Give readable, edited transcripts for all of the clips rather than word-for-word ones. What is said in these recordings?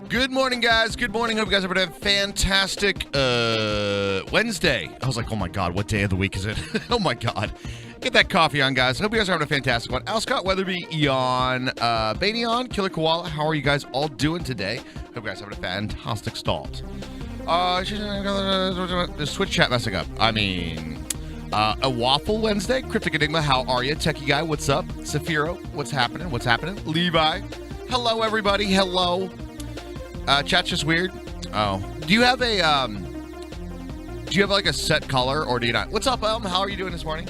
Good morning, guys. Good morning. Hope you guys are having a fantastic Wednesday. I was like, oh my God, what day of the week is it? Oh my God. Get that coffee on, guys. Hope you guys are having a fantastic one. Al Scott, Weatherby, Eon, Banion, Killer Koala. How are you guys all doing today? Hope you guys are having a fantastic start. The Switch chat messing up. I mean, a Waffle Wednesday. Cryptic Enigma, how are you? Techie Guy, what's up? Safiro, what's happening? What's happening? Levi, hello, everybody. Hello. Chat's just weird. Oh, do you have like a set color or do you not? What's up, Elm? How are you doing this morning?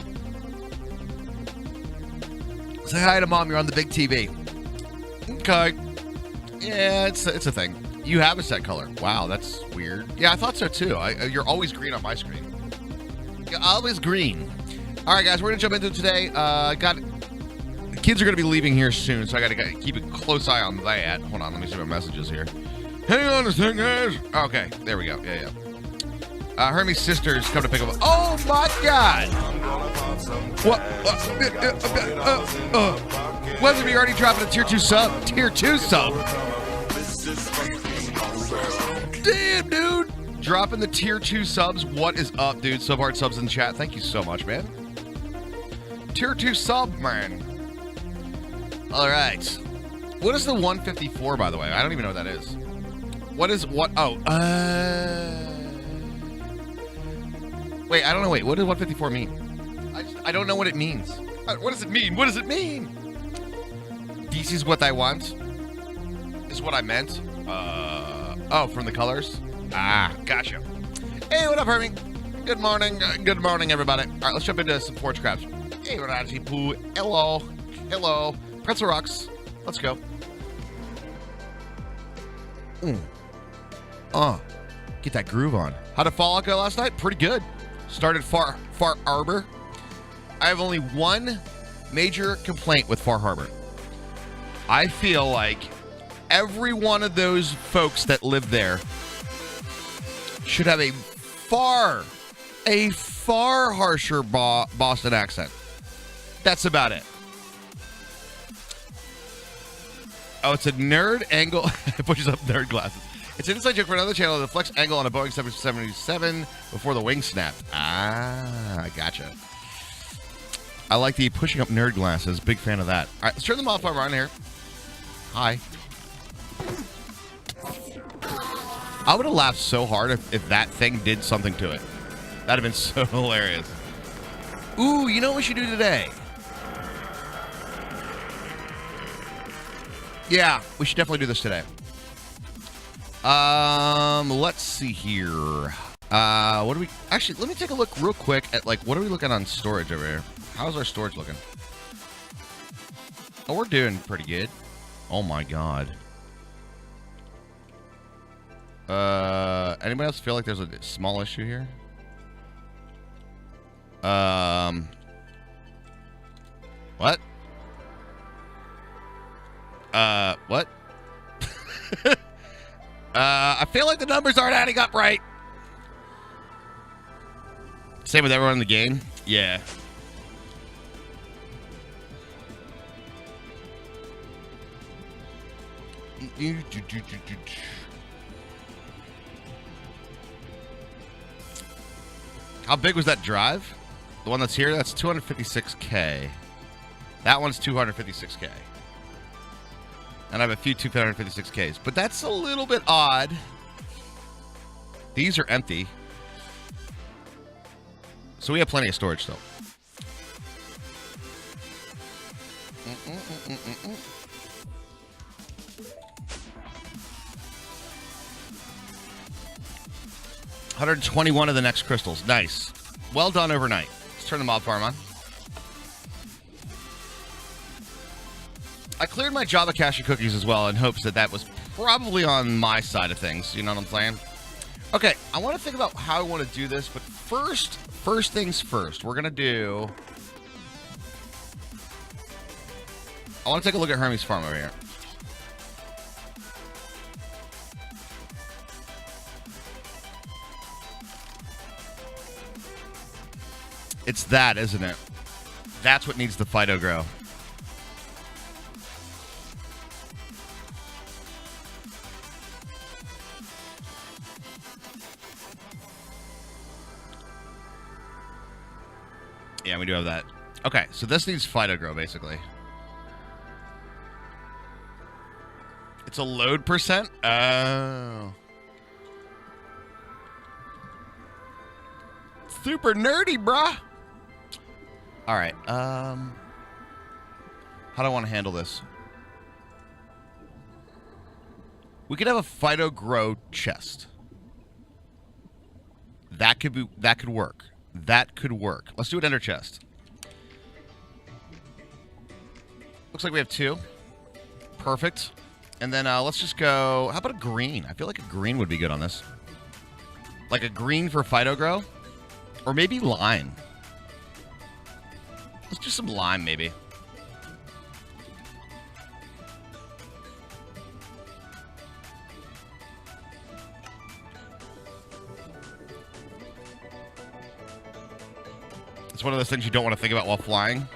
Say hi to Mom. You're on the big TV. Okay. Yeah, it's a thing. You have a set color. Wow, that's weird. Yeah, I thought so too. You're always green on my screen. You're always green. All right, guys, we're gonna jump into it today. The kids are gonna be leaving here soon, so I gotta keep a close eye on that. Hold on, let me see my messages here. Hang on a second, guys. Okay, there we go. Yeah. Hermie's sisters come to pick up. Oh my God! What? Weatherby already dropping a tier 2 sub. Tier 2 sub. Damn, dude. Dropping the tier 2 subs. What is up, dude? Sub hard subs in the chat. Thank you so much, man. Tier 2 sub, man. All right. What is the 154, by the way? I don't even know what that is. What is what? Oh, wait, I don't know. Wait, what does 154 mean? I don't know what it means. What does it mean? What does it mean? This is what I want. This is what I meant. Oh, from the colors? Ah, gotcha. Hey, what up, Hermie? Good morning. Good morning, everybody. All right, let's jump into some Forgecraft. Hey, Raji Poo. Hello. Hello. Pretzel Rocks. Let's go. Get that groove on. How did Fallout go last night? Pretty good. Started Far Harbor. I have only one major complaint with Far Harbor. I feel like every one of those folks that live there should have a far harsher Boston accent. That's about it. Oh, it's a nerd angle. It pushes up nerd glasses. It's an inside joke for another channel. The flex angle on a Boeing 777 before the wing snapped. Ah, I gotcha. I like the pushing up nerd glasses. Big fan of that. All right, let's turn the modifier on here. Hi. I would have laughed so hard if that thing did something to it. That'd have been so hilarious. Ooh, you know what we should do today? Yeah, we should definitely do this today. Let's see here. What do we... Actually, let me take a look real quick at, like, what are we looking on storage over here? How's our storage looking? Oh, we're doing pretty good. Oh, my God. Anybody else feel like there's a small issue here? What? What? I feel like the numbers aren't adding up right. Same with everyone in the game? Yeah. How big was that drive? The one that's here? That's 256K. That one's 256K. And I have a few 256Ks. But that's a little bit odd. These are empty. So we have plenty of storage still. $121 of the next crystals. Nice. Well done overnight. Let's turn the mob farm on. I cleared my Java cache of cookies as well in hopes that that was probably on my side of things. You know what I'm saying? Okay, I want to think about how I want to do this, but first things first. We're going to do... I want to take a look at Hermes Farm over here. It's that, isn't it? That's what needs the Fido grow. Yeah, we do have that. Okay, so this needs Fido grow, basically. It's a load percent? Oh. Super nerdy, bruh. All right. How do I want to handle this? We could have a Fido grow chest. That could work. That could work. Let's do an ender chest. Looks like we have 2. Perfect. And then let's just go... How about a green? I feel like a green would be good on this. Like a green for Fido grow? Or maybe lime. Let's do some lime, maybe. It's one of those things you don't want to think about while flying.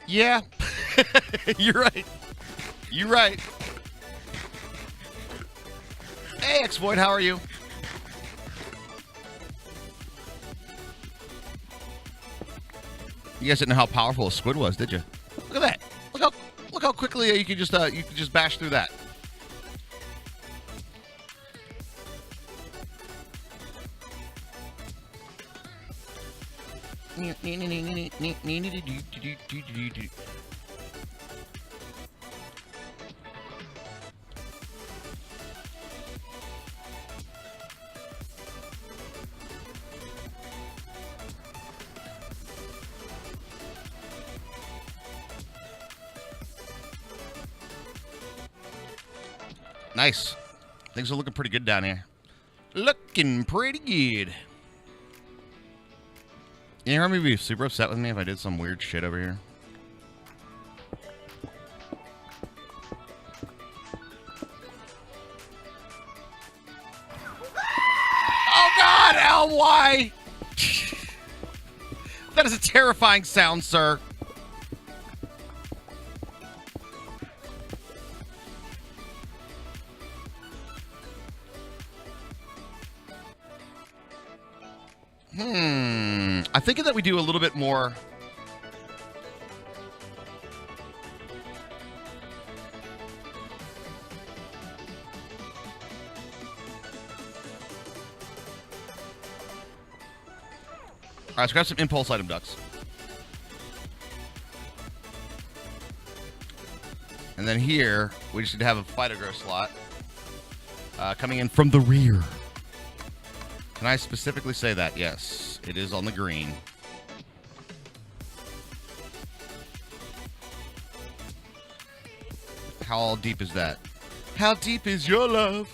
Yeah. You're right. You're right. Hey, X-Void, how are you? You guys didn't know how powerful a squid was, did you? Look at that. Look how quickly you can just bash through that. Nice. Things are looking pretty good down here. Looking pretty good. You hear me be super upset with me if I did some weird shit over here? Oh God, L-Y! That is a terrifying sound, sir. I'm thinking that we do a little bit more. All right, let's grab some impulse item ducks. And then here, we just need to have a Fido grow slot coming in from the rear. Can I specifically say that? Yes, it is on the green. How deep is that? How deep is your love?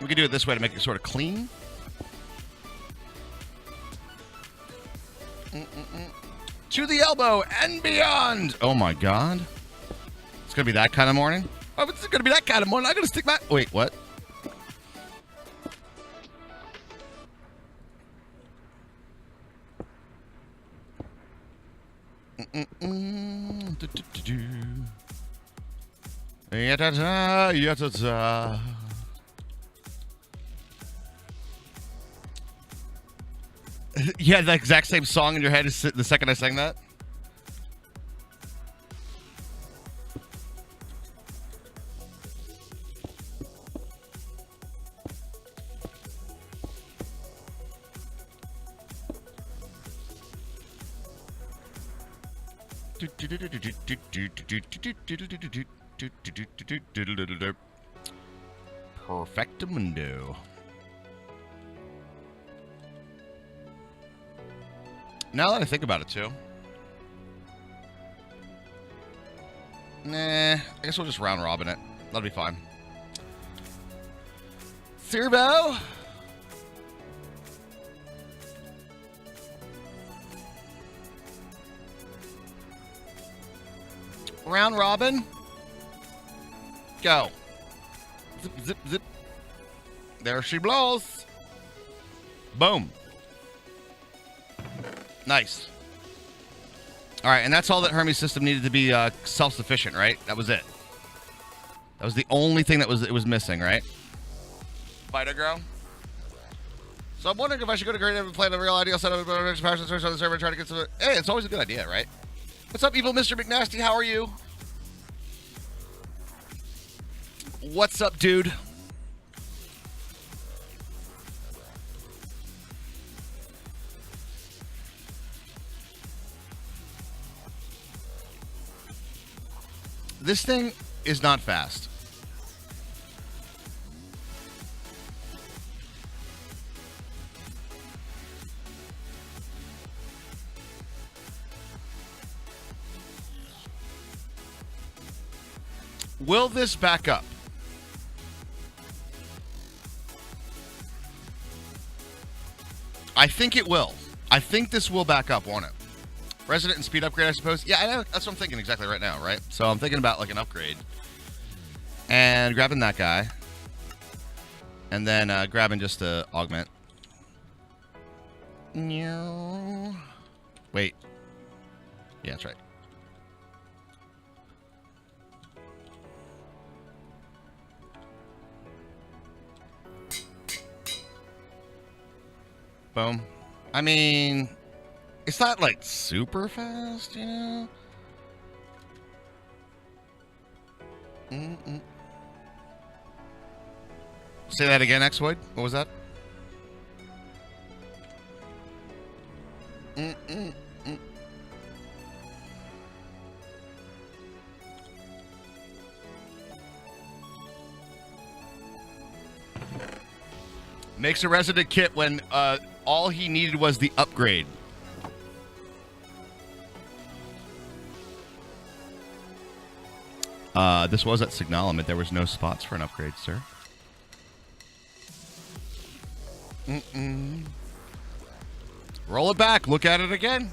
We can do it this way to make it sort of clean. To the elbow and beyond. Oh my God. It's going to be that kind of morning? Oh, it's going to be that kind of morning. I'm going to stick my... Wait, what? You had the exact same song in your head the second I sang that? Perfectamundo. Now that I think about it, too. Nah, I guess we'll just round robin it. That'll be fine. Servo! Round robin. Go. Zip, zip, zip. There she blows. Boom. Nice. All right, and that's all that Hermes system needed to be self-sufficient, right? That was it. That was the only thing that was missing, right? Fighter girl. So I'm wondering if I should go to Great and play the real ideal setup of the search on the server and try to get some. Hey, it's always a good idea, right? What's up, evil Mr. McNasty? How are you? What's up, dude? This thing is not fast. Will this back up? I think it will. I think this will back up, won't it? Resident and speed upgrade, I suppose. Yeah, I know. That's what I'm thinking exactly right now, right? So I'm thinking about like an upgrade. And grabbing that guy. And then grabbing just to augment. Wait. Yeah, that's right. Boom. I mean, it's not like super fast, you know? Say that again, X-Void. What was that? Makes a resident kit when all he needed was the upgrade. This was at Signalum, but there was no spots for an upgrade, sir. Roll it back. Look at it again.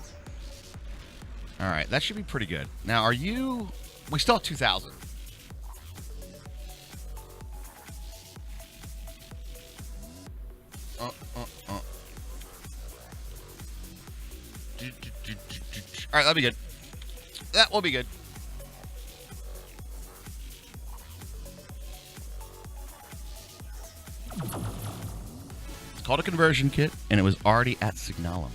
All right, that should be pretty good. Now, are you... We still have 2,000. All right, that'll be good. That will be good. It's called a conversion kit, and it was already at Signalum.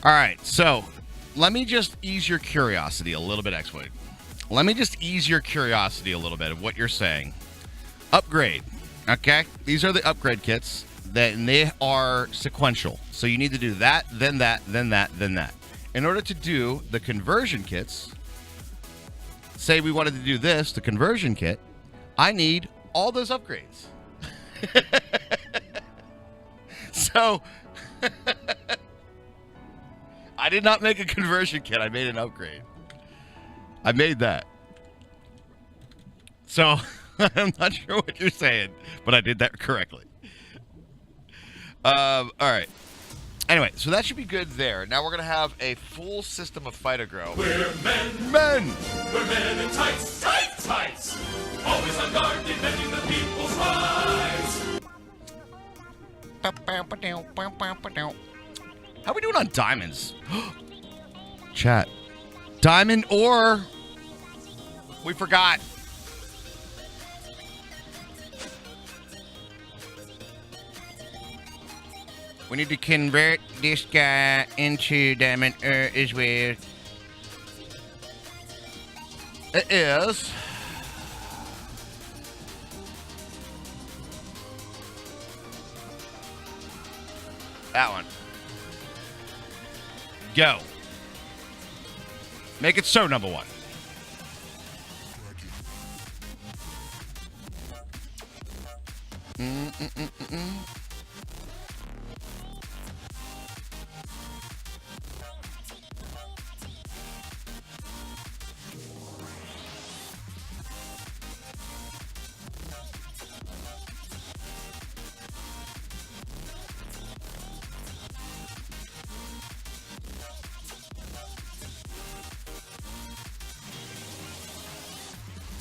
All right, so let me just ease your curiosity a little bit, X-Wade. Let me just ease your curiosity a little bit of what you're saying. Upgrade, okay? These are the upgrade kits, and they are sequential. So you need to do that, then that, then that, then that. In order to do the conversion kits, say we wanted to do this, the conversion kit, I need all those upgrades. So... I did not make a conversion kit. I made an upgrade. I made that. So, I'm not sure what you're saying, but I did that correctly. All right. Anyway, so that should be good there. Now we're going to have a full system of fighter grow. We're men. Men! We're men in tights. Tights! Tights! Always on guard, defending the people's rights. How we doing on diamonds? Chat. Diamond ore. We forgot. We need to convert this guy into diamond ore as well. It is. That one. Go. Make it so, number one.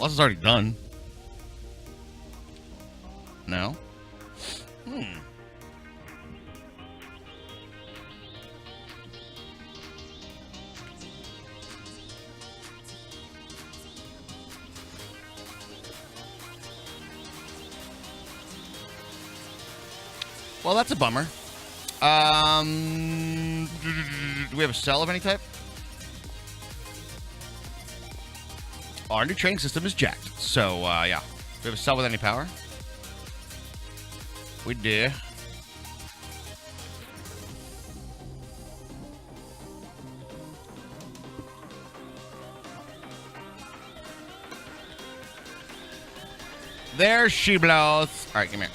Unless it's already done. No? Well, that's a bummer. Do we have a cell of any type? Our new training system is jacked. So, yeah. Do we have a cell with any power? We do. There she blows. All right, come here.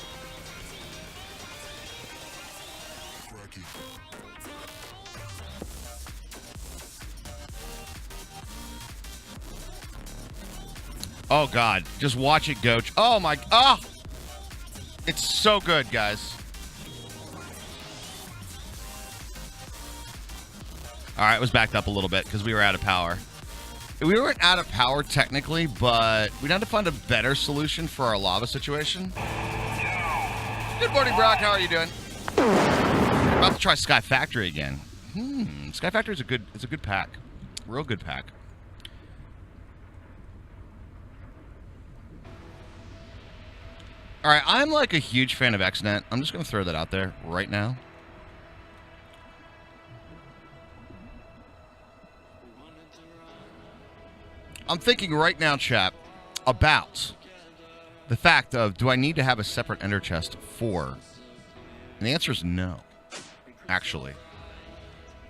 Oh, God. Just watch it go. Oh, my. Oh! It's so good, guys. All right, it was backed up a little bit because we were out of power. We weren't out of power technically, but we had to find a better solution for our lava situation. Good morning, Brock. How are you doing? I'm about to try Sky Factory again. Sky Factory is a good pack. Real good pack. All right, I'm like a huge fan of XNet. I'm just going to throw that out there right now. I'm thinking right now, chat, about the fact of, do I need to have a separate ender chest for? And the answer is no, actually.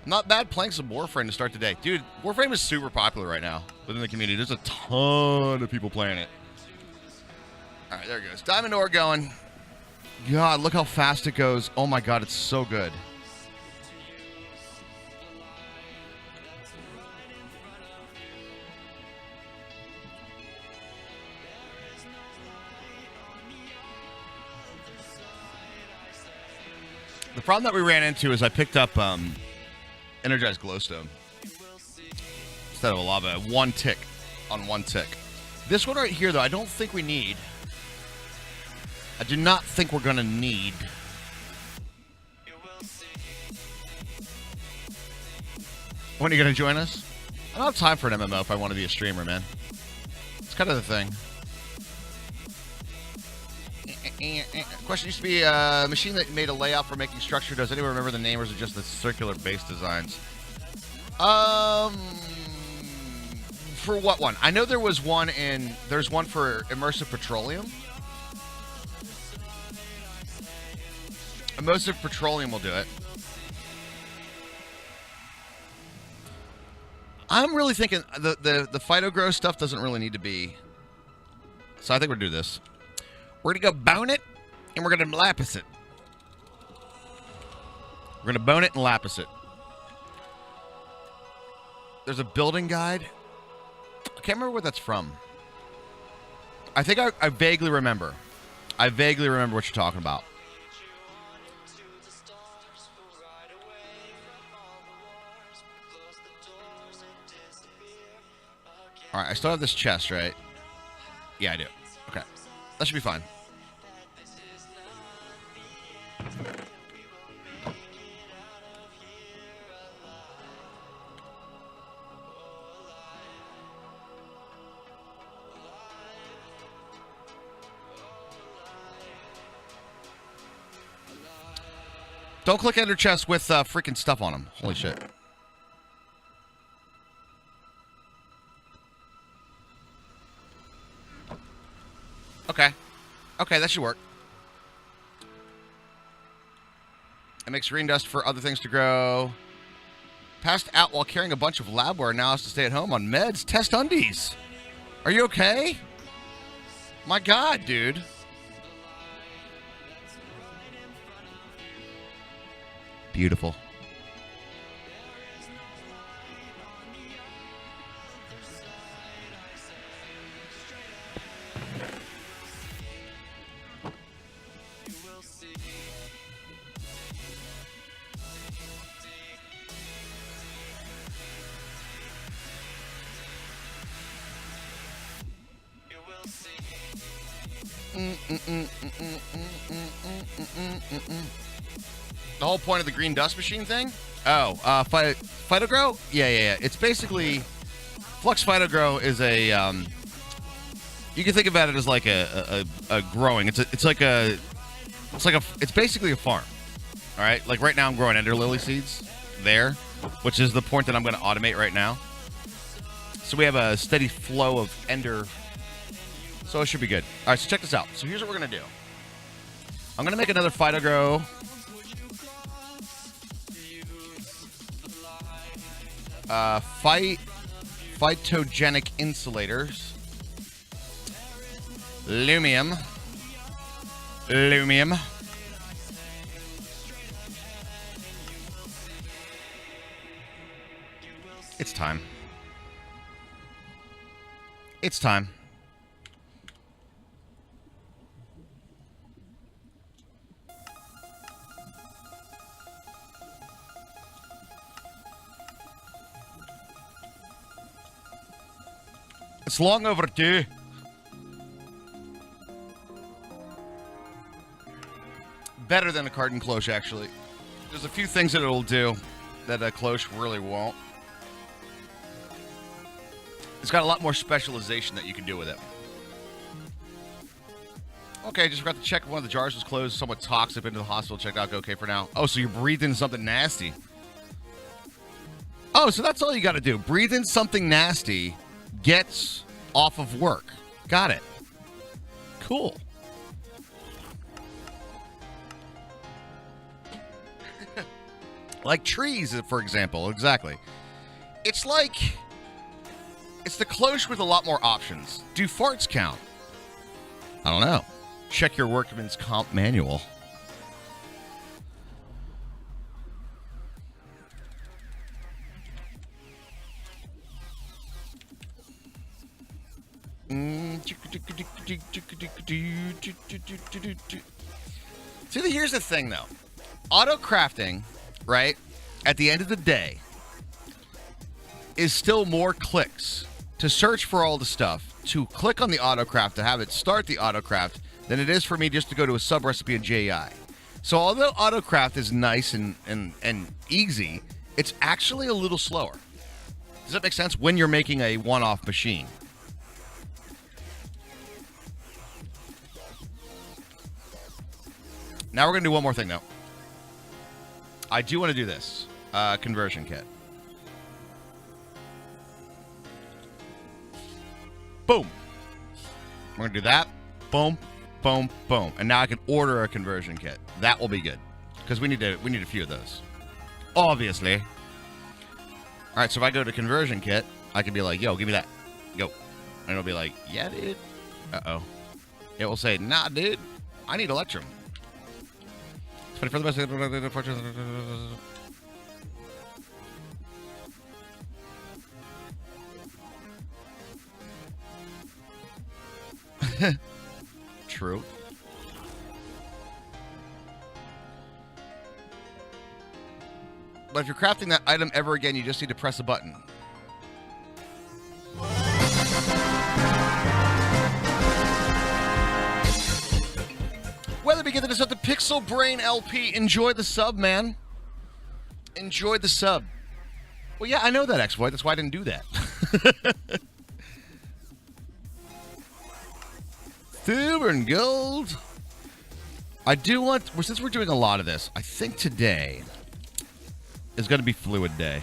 Not bad playing some Warframe to start today. Dude, Warframe is super popular right now within the community. There's a ton of people playing it. All right, there it goes. Diamond ore going. God, look how fast it goes. Oh, my God, it's so good. The problem that we ran into is I picked up energized glowstone instead of a lava. One tick on one tick. This one right here, though, I don't think we need. I do not think we're going to need. When are you going to join us? I don't have time for an MMO if I want to be a streamer, man. It's kind of the thing. Question used to be a machine that made a layout for making structure. Does anyone remember the name, or is it just the circular base designs? For what one? I know there was one there's one for immersive petroleum. Immersive petroleum will do it. I'm really thinking the phytogrow stuff doesn't really need to be. So I think we'll do this. We're going to go bone it, and we're going to lapis it. We're going to bone it and lapis it. There's a building guide. I can't remember where that's from. I think I vaguely remember. I vaguely remember what you're talking about. All right, I still have this chest, right? Yeah, I do. Okay. That should be fine. Don't click enter chest with freaking stuff on them. Holy shit. Okay. Okay, that should work. It makes green dust for other things to grow. Passed out while carrying a bunch of labware. Now has to stay at home on meds. Test undies. Are you okay? My God, dude. Beautiful. The whole point of the green dust machine thing? Oh, Phytogrow? Yeah. It's basically Flux Phytogrow is a you can think about it as like a growing. It's basically a farm. All right, like right now I'm growing ender lily seeds there, which is the point that I'm going to automate right now. So we have a steady flow of ender, so it should be good. All right, so check this out. So here's what we're going to do. I'm going to make another Phytogrow. Phytogenic insulators. Lumium. It's time. It's time. It's long overdue. Better than a carton cloche, actually. There's a few things that it'll do that a cloche really won't. It's got a lot more specialization that you can do with it. Okay, just forgot to check if one of the jars was closed. Somewhat toxic. Been to the hospital. Checked out. Okay for now. Oh, so you're breathing something nasty. Oh, so that's all you got to do. Breathe in something nasty. Gets off of work. Got it. Cool. Like trees, for example. Exactly. It's the cloche with a lot more options. Do farts count? I don't know. Check your workman's comp manual. See, here's the thing, though. Auto crafting, right, at the end of the day, is still more clicks to search for all the stuff, to click on the autocraft, to have it start the autocraft, than it is for me just to go to a sub recipe in JEI. So although autocraft is nice and easy, it's actually a little slower. Does that make sense? When you're making a one-off machine. Now we're going to do one more thing, though. I do want to do this. Conversion kit. Boom. We're going to do that. Boom, boom, boom. And now I can order a conversion kit. That will be good. Because we need a few of those. Obviously. All right, so if I go to conversion kit, I can be like, yo, give me that. Go. And it'll be like, yeah, dude. Uh-oh. It will say, nah, dude. I need Electrum. For the best. True. But if you're crafting that item ever again, you just need to press a button. Weather beginning us at the Pixel Brain LP. Enjoy the sub, man. Enjoy the sub. Well, yeah, I know that exploit. That's why I didn't do that. Silver and gold. I do want, since we're doing a lot of this, I think today is going to be Fluid Day.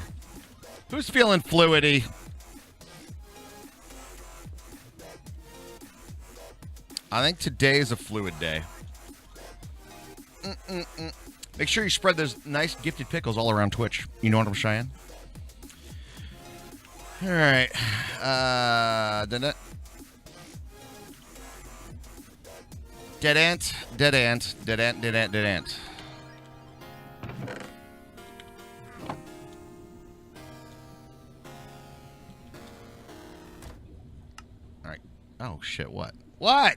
Who's feeling fluidy? I think today is a fluid day. Make sure you spread those nice gifted pickles all around Twitch. You know what I'm saying? All right. Dead ant, dead ant, dead ant, dead ant, dead ant. All right. Oh, shit, what? What?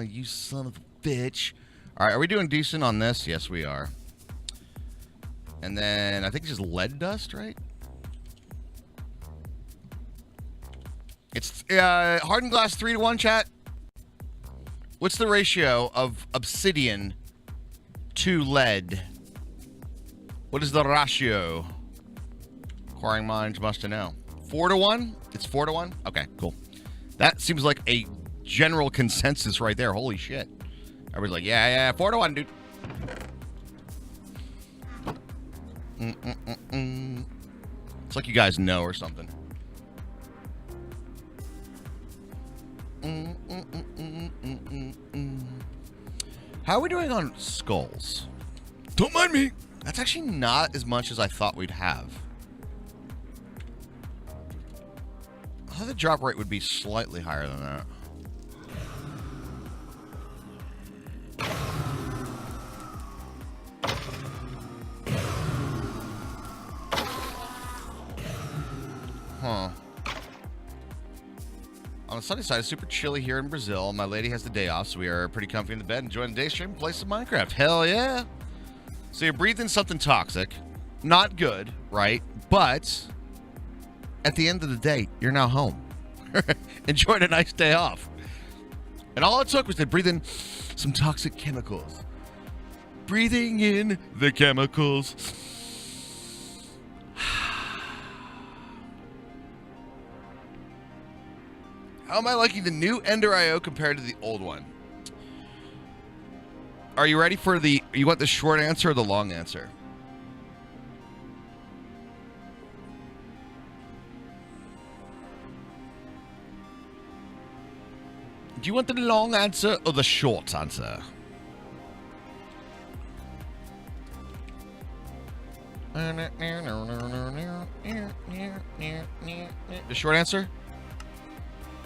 You son of a bitch. All right, are we doing decent on this? Yes, we are. And then I think it's just lead dust, right? It's hardened glass 3-1, chat. What's the ratio of obsidian to lead? What is the ratio? Acquiring minds must know. 4-to-1? It's 4-to-1? Okay, cool. That seems like a general consensus right there. Holy shit. Everybody's like, yeah, 4-to-1, dude. It's like you guys know or something. How are we doing on skulls? Don't mind me. That's actually not as much as I thought we'd have. I thought the drop rate would be slightly higher than that. Huh. On the sunny side, it's super chilly here in Brazil. My lady has the day off, so we are pretty comfy in the bed, enjoying the day stream, play some Minecraft. Hell yeah. So you're breathing something toxic. Not good, right? But at the end of the day, you're now home. Enjoying a nice day off. And all it took was to breathe in some toxic chemicals. Breathing in the chemicals. How am I liking the new Ender IO compared to the old one? Are you ready for the... You want the short answer or the long answer? Do you want the long answer or the short answer? The short answer?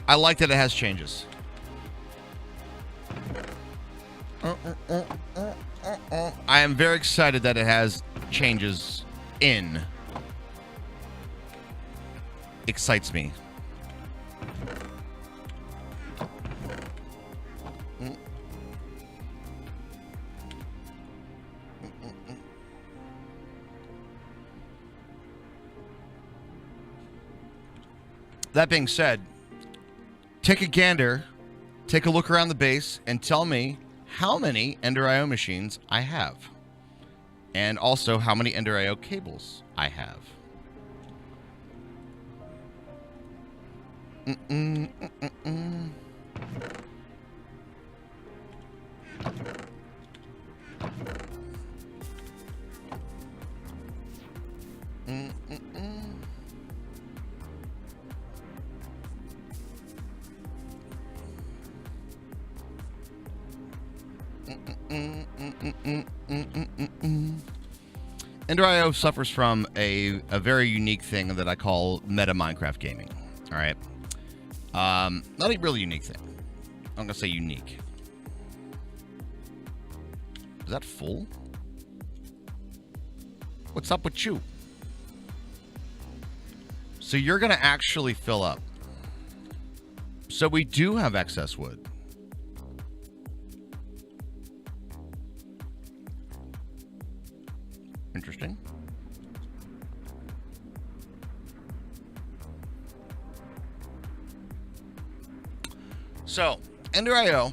I like that it has changes. I am very excited that it has changes in. Excites me. That being said, take a gander, take a look around the base, and tell me how many Ender IO machines I have. And also how many Ender IO cables I have. Ender IO suffers from a very unique thing that I call meta Minecraft gaming. All right. Not a really unique thing. I'm going to say unique. Is that full? What's up with you? So you're going to actually fill up. So we do have excess wood. Interesting. So, Ender IO,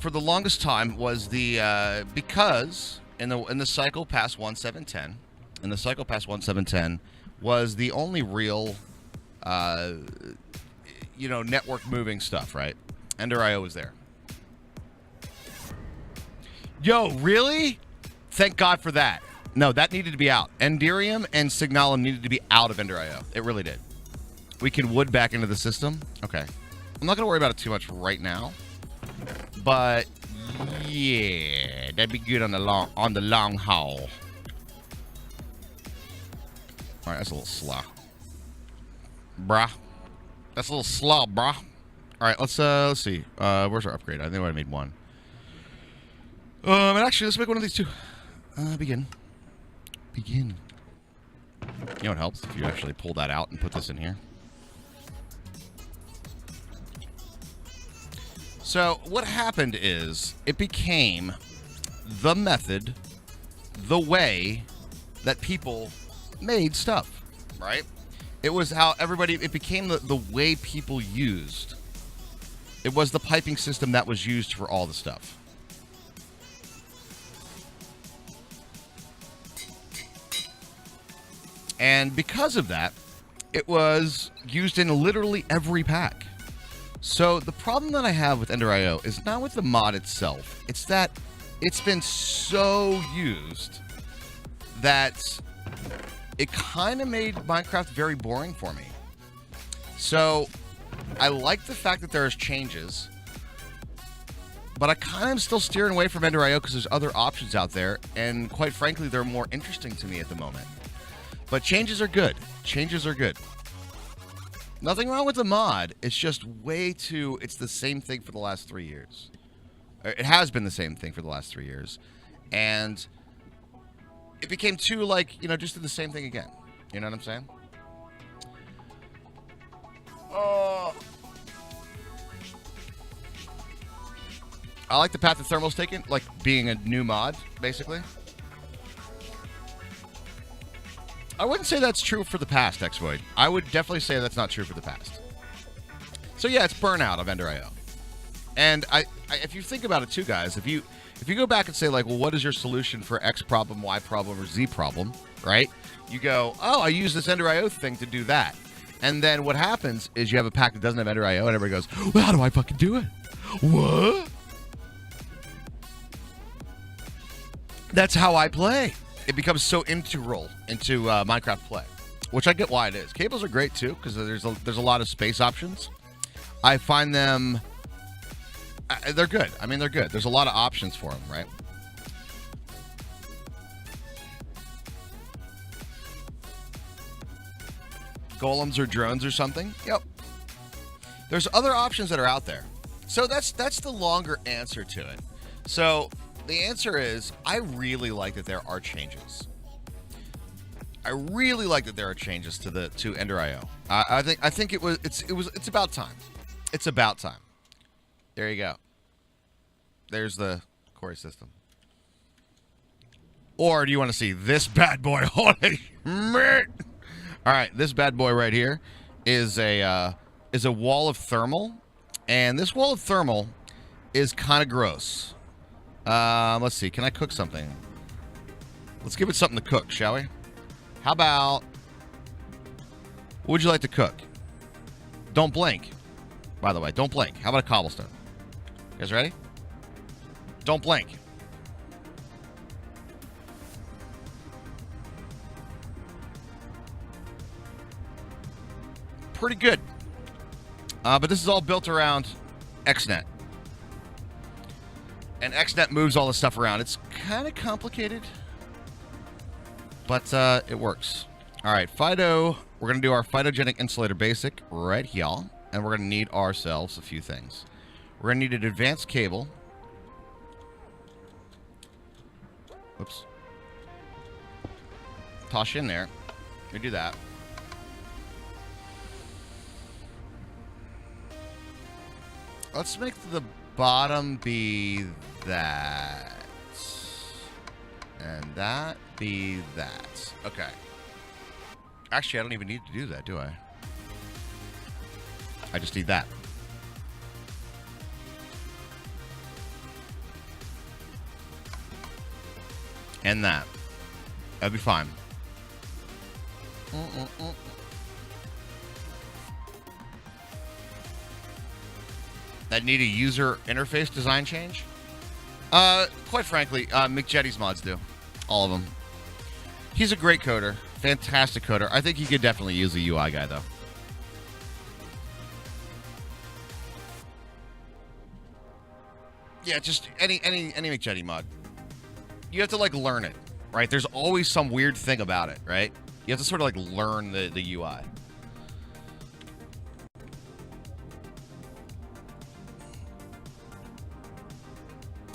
for the longest time was the because in the cycle past 1.7.10, was the only real network moving stuff, right? Ender IO was there. Yo, really? Thank God for that. No, that needed to be out. Enderium and Signalum needed to be out of Ender IO. It really did. We can wood back into the system. Okay. I'm not going to worry about it too much right now. But yeah, that'd be good on the long haul. All right, that's a little slow. Brah. That's a little slow, brah. All right, let's see. Where's our upgrade? I think I made one. And actually, let's make one of these two. Begin. You know what helps? If you actually pull that out and put this in here. So, what happened is, it became the method, the way that people made stuff, right? It was how everybody, it became the way people used It was the piping system that was used for all the stuff. And because of that, it was used in literally every pack. So the problem that I have with Ender.io is not with the mod itself. It's that it's been so used that it kind of made Minecraft very boring for me. So I like the fact that there's changes, but I kind of am still steering away from Ender.io because there's other options out there, and quite frankly, they're more interesting to me at the moment. But changes are good. Changes are good. Nothing wrong with the mod. It's just way too... It's the same thing for the last 3 years. It has been the same thing for the last 3 years. And it became too, like, you know, just do the same thing again. You know what I'm saying? I like the path that Thermal's taken, like being a new mod, basically. I wouldn't say that's true for the past, X-Void. I would definitely say that's not true for the past. So yeah, it's burnout of Ender.io. And I if you think about it too, guys, if you go back and say, like, well, what is your solution for X problem, Y problem, or Z problem, right? You go, oh, I use this Ender.io thing to do that. And then what happens is you have a pack that doesn't have Ender.io, and everybody goes, well, how do I fucking do it? What? That's how I play. It becomes so integral into Minecraft play, which I get why it is. Cables are great too because there's a lot of space options. I find them they're good. I mean, they're good. There's a lot of options for them, right? Golems or drones or something. Yep. There's other options that are out there. So that's the longer answer to it. So the answer is, I really like that there are changes. I really like that there are changes to Ender.io. I think it's about time. It's about time. There you go. There's the quarry system. Or do you want to see this bad boy? Holy shit! All right, this bad boy right here is a wall of thermal, and this wall of thermal is kind of gross. Let's see. Can I cook something? Let's give it something to cook, shall we? How about... What would you like to cook? Don't blink. By the way, don't blink. How about a cobblestone? You guys ready? Don't blink. Pretty good. But this is all built around XNet. And XNet moves all the stuff around. It's kind of complicated, but it works. All right, Fido. We're going to do our phytogenic insulator basic right here, and we're going to need ourselves a few things. We're going to need an advanced cable. Whoops. Toss you in there. We do that. Let's make the bottom be that. And that be that. Okay. Actually, I don't even need to do that, do I? I just need that. And that. That'd be fine. That need a user interface design change? Quite frankly, McJetty's mods do. All of them. He's a great coder. Fantastic coder. I think he could definitely use a UI guy, though. Yeah, just any McJetty mod. You have to, like, learn it, right? There's always some weird thing about it, right? You have to sort of, like, learn the UI.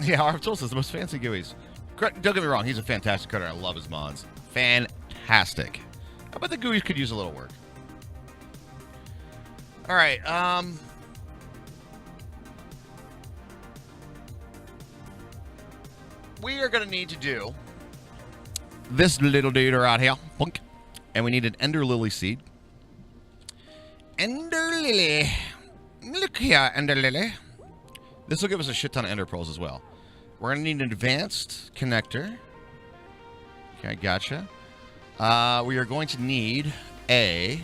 Yeah, Arptools is the most fancy GUIs. Don't get me wrong, he's a fantastic coder. I love his mods. Fantastic. But the GUIs could use a little work. All right, we are going to need to do this little dude right here. Punk. And we need an Ender Lily seed. Ender Lily. Look Kia and Lily. This will give us a shit ton of ender pearls as well. We're going to need an advanced connector. Okay, gotcha. We are going to need a...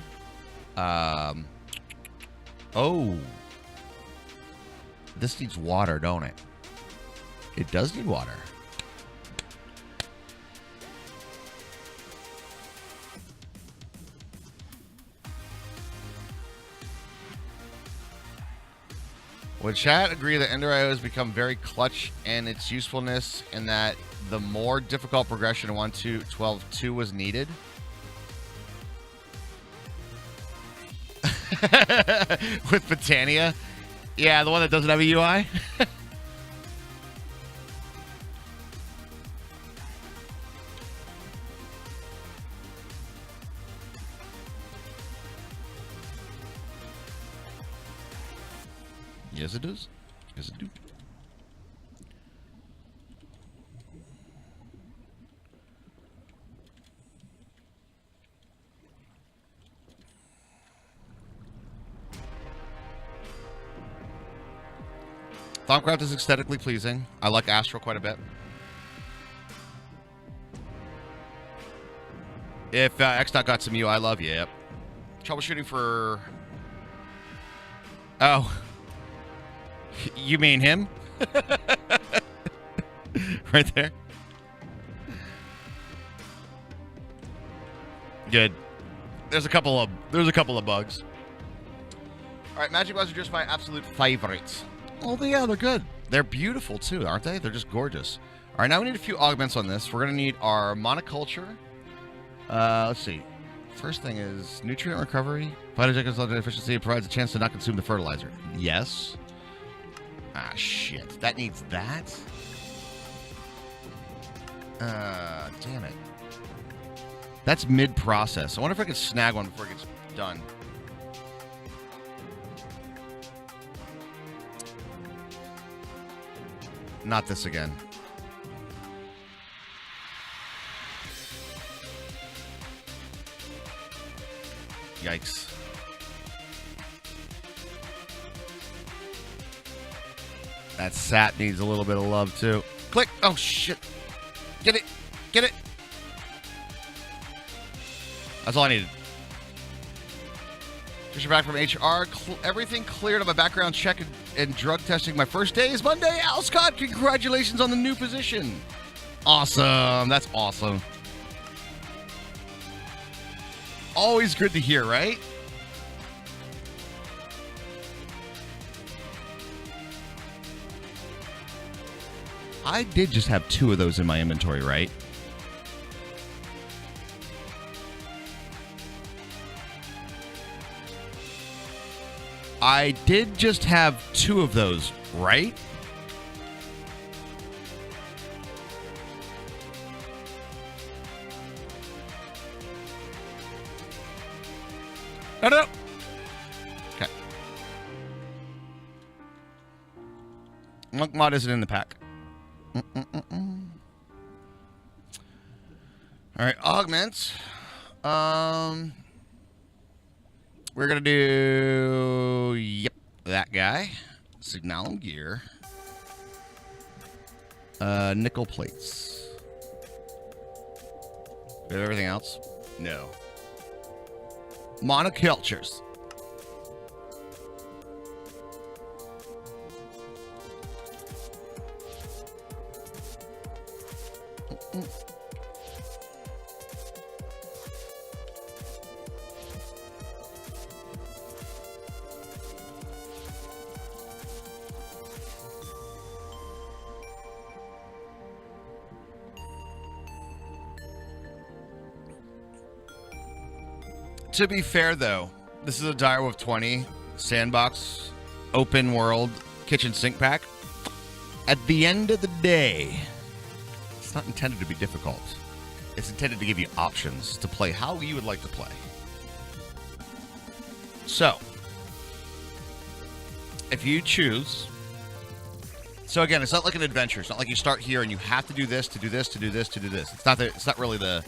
oh. This needs water, don't it? It does need water. Would chat agree that Ender IO has become very clutch in its usefulness and that the more difficult progression in 1.12.2 was needed? With Botania? Yeah, the one that doesn't have a UI? Yes, it does. Yes, it do. Forgecraft is aesthetically pleasing. I like Astral quite a bit. If XDOT got some UI, I love you. Yep. Troubleshooting for... Oh. You mean him? Right there. Good. There's a couple of bugs. All right, magic bugs are just my absolute favorites. Oh, yeah, they're good. They're beautiful too, aren't they? They're just gorgeous. All right, now we need a few augments on this. We're gonna need our monoculture. Let's see. First thing is nutrient recovery. Phytogenetic efficiency provides a chance to not consume the fertilizer. Yes. Ah, shit. That needs that? Damn it. That's mid-process. I wonder if I can snag one before it gets done. Not this again. Yikes. That sat needs a little bit of love, too. Click. Oh, shit. Get it. Get it. That's all I needed. Just back from HR. Everything cleared on my background check and drug testing. My first day is Monday. Al Scott, congratulations on the new position. Awesome. That's awesome. Always good to hear, right? I did just have 2 of those in my inventory, right? I did just have 2 of those, right? No. Okay. Monk mod isn't in the pack. All right, augments. We're gonna do that guy. Signalum gear. Nickel plates. We have everything else? No. Monocultures. To be fair, though, this is a DW20 sandbox, open world, kitchen sink pack. At the end of the day, it's not intended to be difficult. It's intended to give you options to play how you would like to play. So, if you choose... So again, it's not like an adventure. It's not like you start here and you have to do this, to do this, to do this, to do this. It's not really the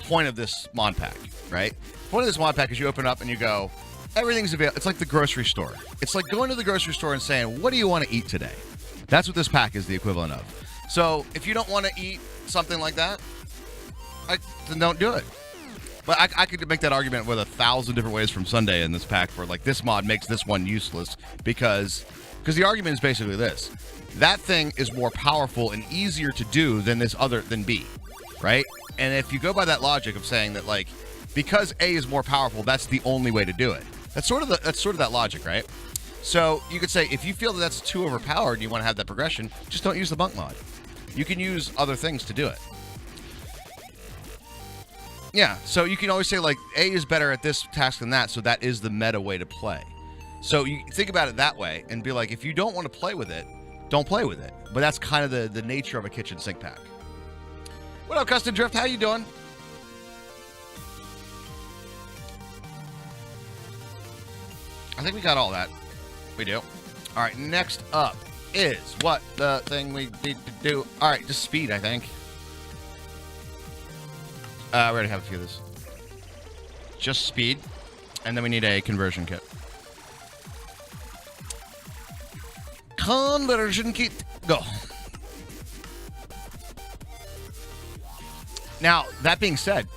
point of this mod pack, right? The point of this mod pack is you open up and you go, Everything's available. It's like the grocery store. It's like going to the grocery store and saying, what do you want to eat today? That's what this pack is the equivalent of. So if you don't want to eat something like that, then don't do it. But I could make that argument with 1,000 different ways from Sunday in this pack for like this mod makes this one useless because the argument is basically this. That thing is more powerful and easier to do than than B, right? And if you go by that logic of saying that like because A is more powerful, that's the only way to do it. That's sort of that logic, right? So you could say if you feel that that's too overpowered and you want to have that progression, just don't use the monk mod. You can use other things to do it. Yeah, so you can always say, like, A is better at this task than that, so that is the meta way to play. So you think about it that way and be like, if you don't want to play with it, don't play with it. But that's kind of the nature of a kitchen sink pack. What up, Custom Drift? How you doing? I think we got all that. We do. All right, next up is what the thing we need to do. All right, just speed, I think. We already have a few of this. Just speed. And then we need a conversion kit. Conversion kit. Go. Now, that being said.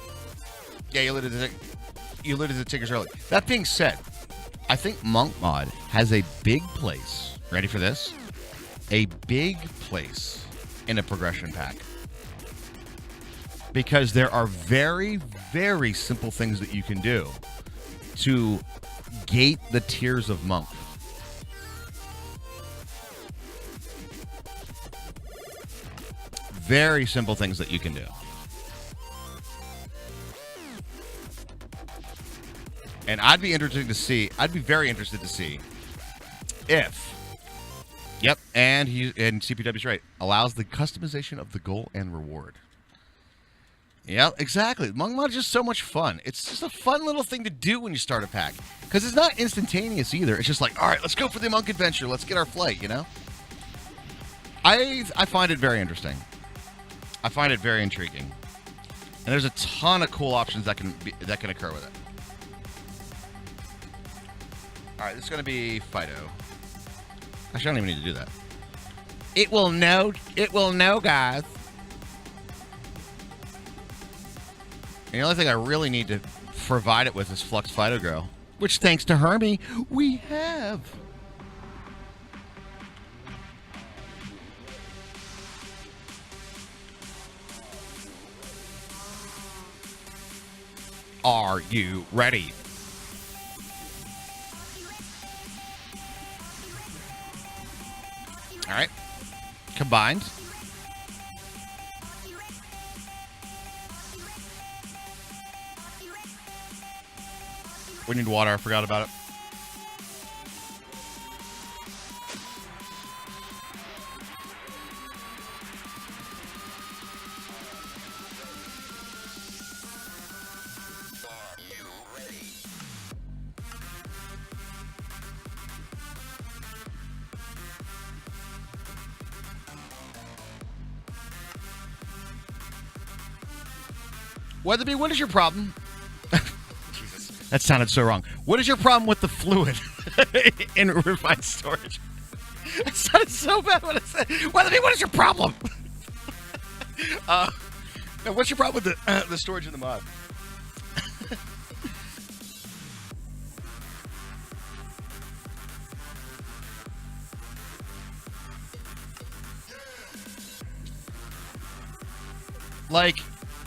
Yeah, you alluded to the tickers earlier. That being said, I think Monk Mod has a big place. Ready for this? A big place in a progression pack. Because there are very, very simple things that you can do to gate the tiers of Monk. Very simple things that you can do. And I'd be very interested to see if, yep, and CPW's right, allows the customization of the goal and reward. Yeah, exactly. Monk Mod is just so much fun. It's just a fun little thing to do when you start a pack. Because it's not instantaneous either. It's just like, all right, let's go for the Monk Adventure. Let's get our flight, you know? I find it very interesting. I find it very intriguing. And there's a ton of cool options that can occur with it. All right, this is going to be Fido. Actually, I don't even need to do that. It will know, guys. And the only thing I really need to provide it with is Flux Fido Girl, which, thanks to Hermie, we have. Are you ready? All right. Combined. We need water. I forgot about it. Weatherby, what is your problem? Jesus, that sounded so wrong. What is your problem with the fluid in refined storage? That sounded so bad when I said, Weatherby, what is your problem? No, what's your problem with the storage in the mod? Like,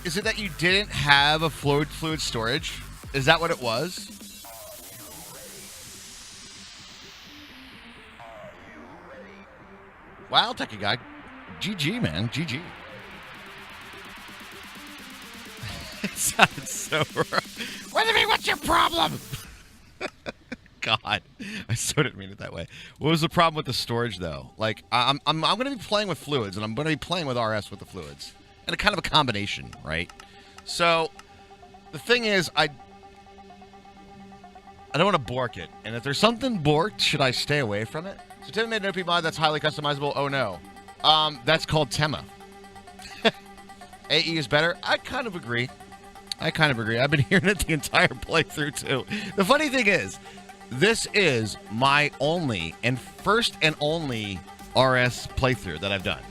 is it that you didn't have a fluid storage? Is that what it was? Wow, techie guy. GG, man. GG. It sounded so rough. Weatherby, what's your problem? God, I so didn't mean it that way. What was the problem with the storage, though? Like, I'm going to be playing with fluids, and I'm going to be playing with RS with the fluids. And a kind of a combination, right? So, the thing is, I don't want to bork it. And if there's something borked, should I stay away from it? So, Tim made an OP mod that's highly customizable. Oh, no. That's called Tema. AE is better. I kind of agree. I've been hearing it the entire playthrough, too. The funny thing is, This is my only and first and only RS playthrough that I've done.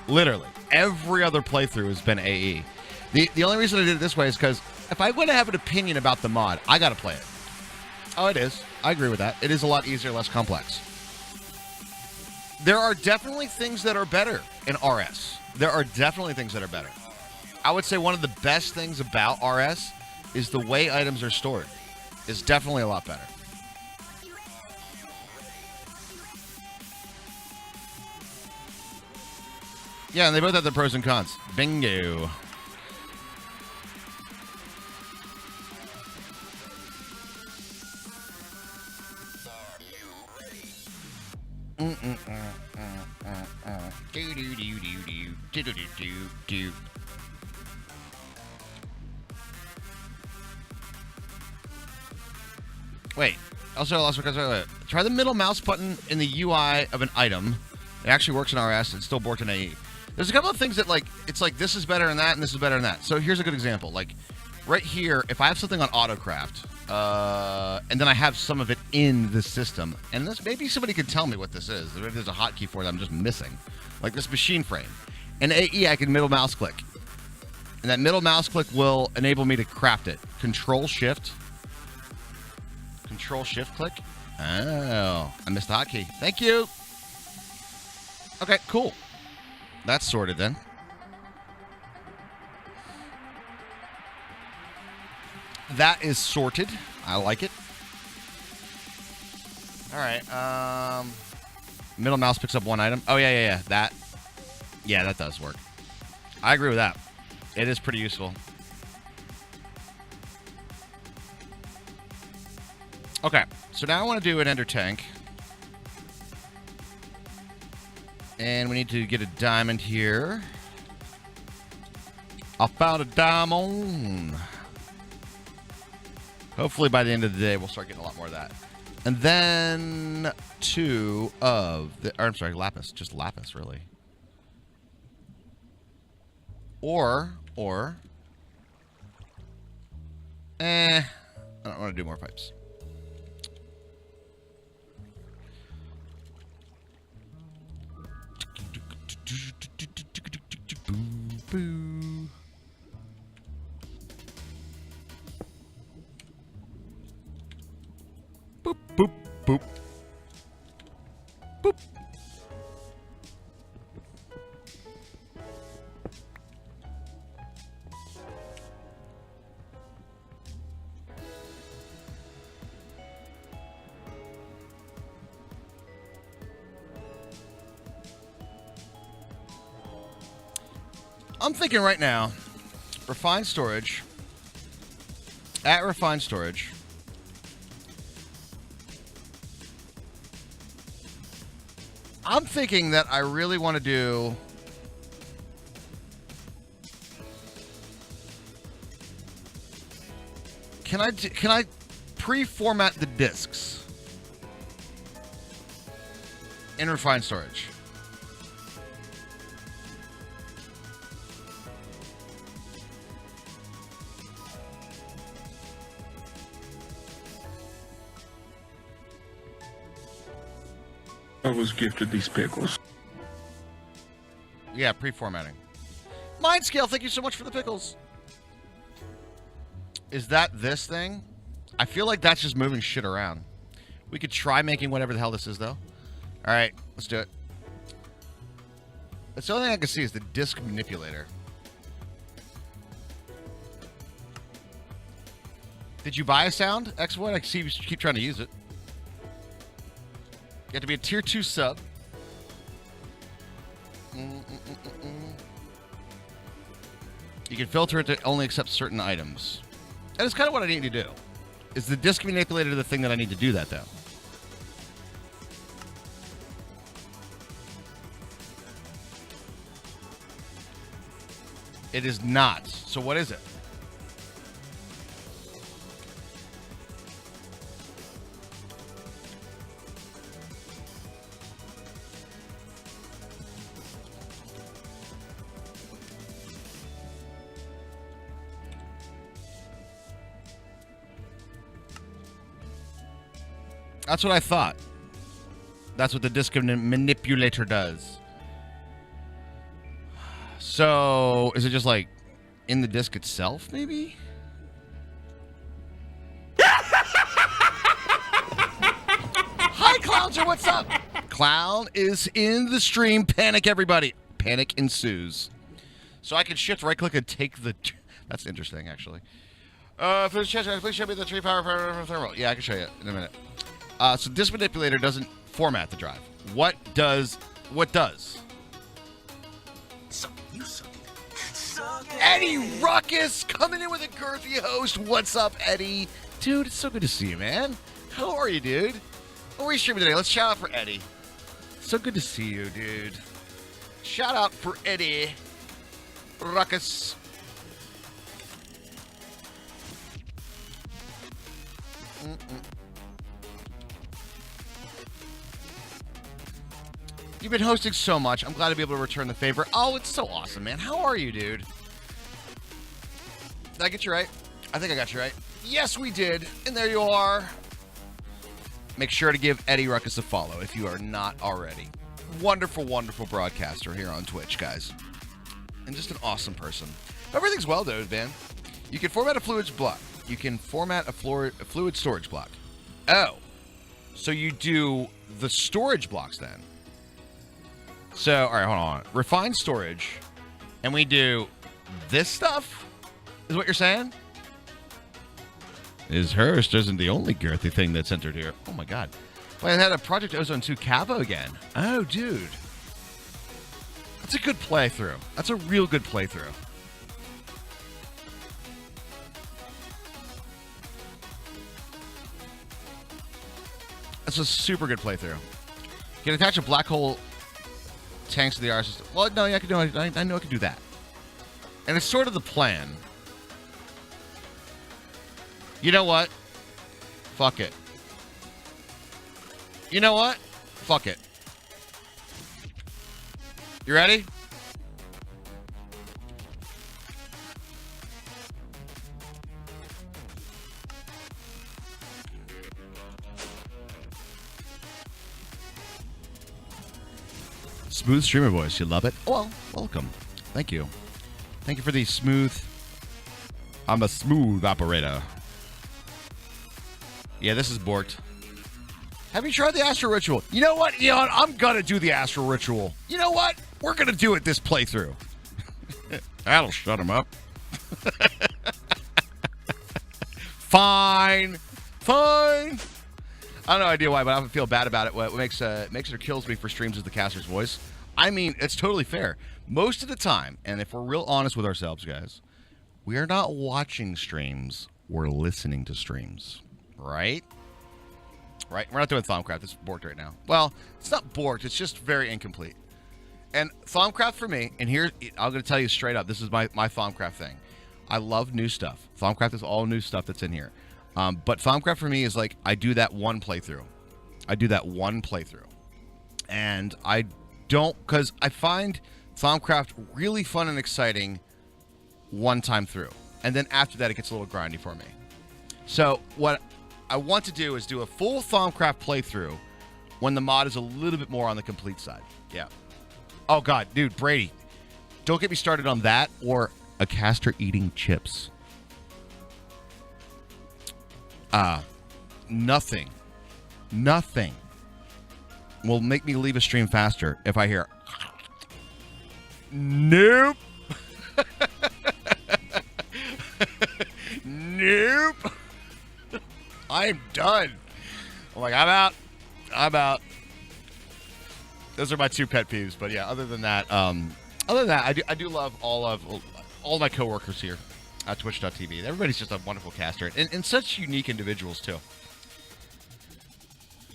Literally. Every other playthrough has been AE. The only reason I did it this way is because if I want to have an opinion about the mod, I got to play it. Oh, it is. I agree with that. It is a lot easier, less complex. There are definitely things that are better in RS. There are definitely things that are better. I would say one of the best things about RS is the way items are stored. It's definitely a lot better. Yeah, and they both have their pros and cons. Bingo. Wait. Also, try the middle mouse button in the UI of an item. It actually works in RS. It's still worked in AE. There's a couple of things that, like, it's like this is better than that and this is better than that. So here's a good example. Like, right here, if I have something on Autocraft, and then I have some of it in the system, and this, maybe somebody could tell me what this is. Maybe there's a hotkey for it I'm just missing. Like this machine frame. In AE, I can middle mouse click. And that middle mouse click will enable me to craft it. Control-Shift. Control-Shift click. Oh, I missed the hotkey. Thank you. Okay, cool. That's sorted then. That is sorted. I like it. All right. Middle mouse picks up one item. Oh, yeah. That does work. I agree with that. It is pretty useful. Okay. So now I want to do an ender tank. And we need to get a diamond here. I found a diamond. Hopefully by the end of the day, we'll start getting a lot more of that. And then two of the... Or, I'm sorry, lapis. Just lapis, really. Or... I don't want to do more pipes. Boo. Boop, boop, boop. Boop. I'm thinking right now, refined storage, at refined storage, I'm thinking that I really want to do Can I pre-format the disks in refined storage? I was gifted these pickles. Yeah, pre-formatting. Mindscale, thank you so much for the pickles. Is that this thing? I feel like that's just moving shit around. We could try making whatever the hell this is, though. All right, let's do it. That's the only thing I can see is the disk manipulator. Did you buy a sound, X-Void? I see you keep trying to use it. You have to be a tier 2 sub. You can filter it to only accept certain items. That is kind of what I need to do. Is the disk manipulator the thing that I need to do that, though? It is not. So what is it? That's what I thought. That's what the disc manipulator does. So, is it just like in the disc itself, maybe? Hi, Clowner, what's up? Clown is in the stream. Panic, everybody. Panic ensues. So I can shift right click and take the... That's interesting, actually. Please show me the tree power thermal. Yeah, I can show you in a minute. So this manipulator doesn't format the drive. What does? Eddie Ruckus coming in with a girthy host. What's up, Eddie? Dude, it's so good to see you, man. How are you, dude? What are you streaming today? Let's shout out for Eddie. So good to see you, dude. Shout out for Eddie Ruckus. You've been hosting so much. I'm glad to be able to return the favor. Oh, it's so awesome, man. How are you, dude? Did I get you right? I think I got you right. Yes, we did. And there you are. Make sure to give Eddie Ruckus a follow if you are not already. Wonderful, wonderful broadcaster here on Twitch, guys. And just an awesome person. Everything's well, dude, man. You can format a fluids block. You can format a fluid storage block. Oh. So you do the storage blocks then. So, all right, hold on. Refine storage. And we do this stuff? Is what you're saying? Is Hearst isn't the only girthy thing that's entered here. Oh, my God. Well, I had a Project Ozone 2 Cavo again. Oh, dude. That's a good playthrough. That's a real good playthrough. That's a super good playthrough. You can attach a black hole tanks to the R system. Well, no, yeah, I can do it. I know I can do that. And it's sort of the plan. You know what? Fuck it. You know what? Fuck it. You ready? Smooth streamer voice. You love it? Well, welcome. Thank you. Thank you for the smooth... I'm a smooth operator. Yeah, this is borked. Have you tried the Astral Ritual? You know what, Eon? I'm going to do the Astral Ritual. You know what? We're going to do it this playthrough. That'll shut him up. Fine. Fine. I have no idea why, but I don't feel bad about it. What makes it or kills me for streams is the caster's voice. I mean, it's totally fair. Most of the time, and if we're real honest with ourselves, guys, we are not watching streams. We're listening to streams. Right? Right? We're not doing Thaumcraft. It's borked right now. Well, it's not borked. It's just very incomplete. And Thaumcraft for me, and here, I'm going to tell you straight up, this is my Thaumcraft thing. I love new stuff. Thaumcraft is all new stuff that's in here. But Thaumcraft for me is like, I do that one playthrough. And I don't, because I find Thaumcraft really fun and exciting one time through. And then after that, it gets a little grindy for me. So what I want to do is do a full Thaumcraft playthrough when the mod is a little bit more on the complete side. Yeah. Oh, God, dude, Brady, don't get me started on that or a caster eating chips. Nothing will make me leave a stream faster if I hear, nope. Nope. I am done. I'm like, I'm out. Those are my two pet peeves. But yeah, other than that, I do love all my coworkers here at Twitch.tv. Everybody's just a wonderful caster and such unique individuals too.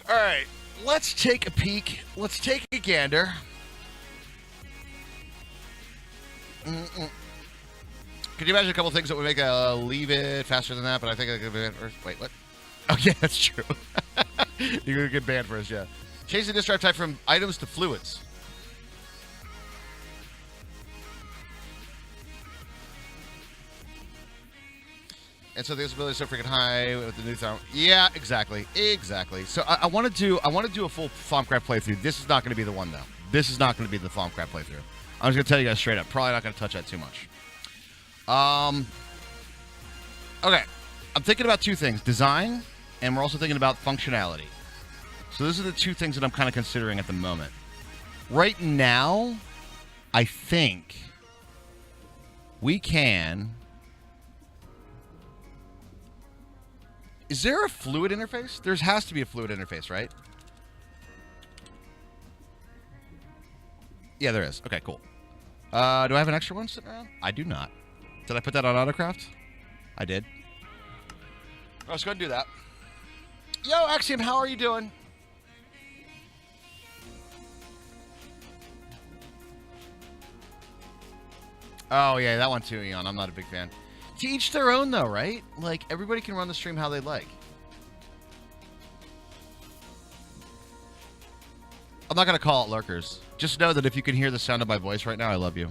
All right, let's take a peek. Let's take a gander. Could you imagine a couple things that would make a leave it faster than that? But I think I could ban first. Wait, what? Oh, yeah, that's true. You're going to get banned first, yeah. Change the disk drive type from items to fluids. And so the visibility is so freaking high with the new sound. Yeah, exactly. So I want to do a full Forgecraft playthrough. This is not going to be the one though. This is not going to be the Forgecraft playthrough. I'm just going to tell you guys straight up. Probably not going to touch that too much. Okay. I'm thinking about two things: design, and we're also thinking about functionality. So those are the two things that I'm kind of considering at the moment. Right now, I think we can. Is there a fluid interface? There has to be a fluid interface, right? Yeah, there is. Okay, cool. Do I have an extra one sitting around? I do not. Did I put that on Autocraft? I did. Let's go ahead and do that. Yo, Axiom, how are you doing? Oh, yeah, that one too, Eon. I'm not a big fan. To each their own, though, right? Like, everybody can run the stream how they like. I'm not going to call it lurkers. Just know that if you can hear the sound of my voice right now, I love you.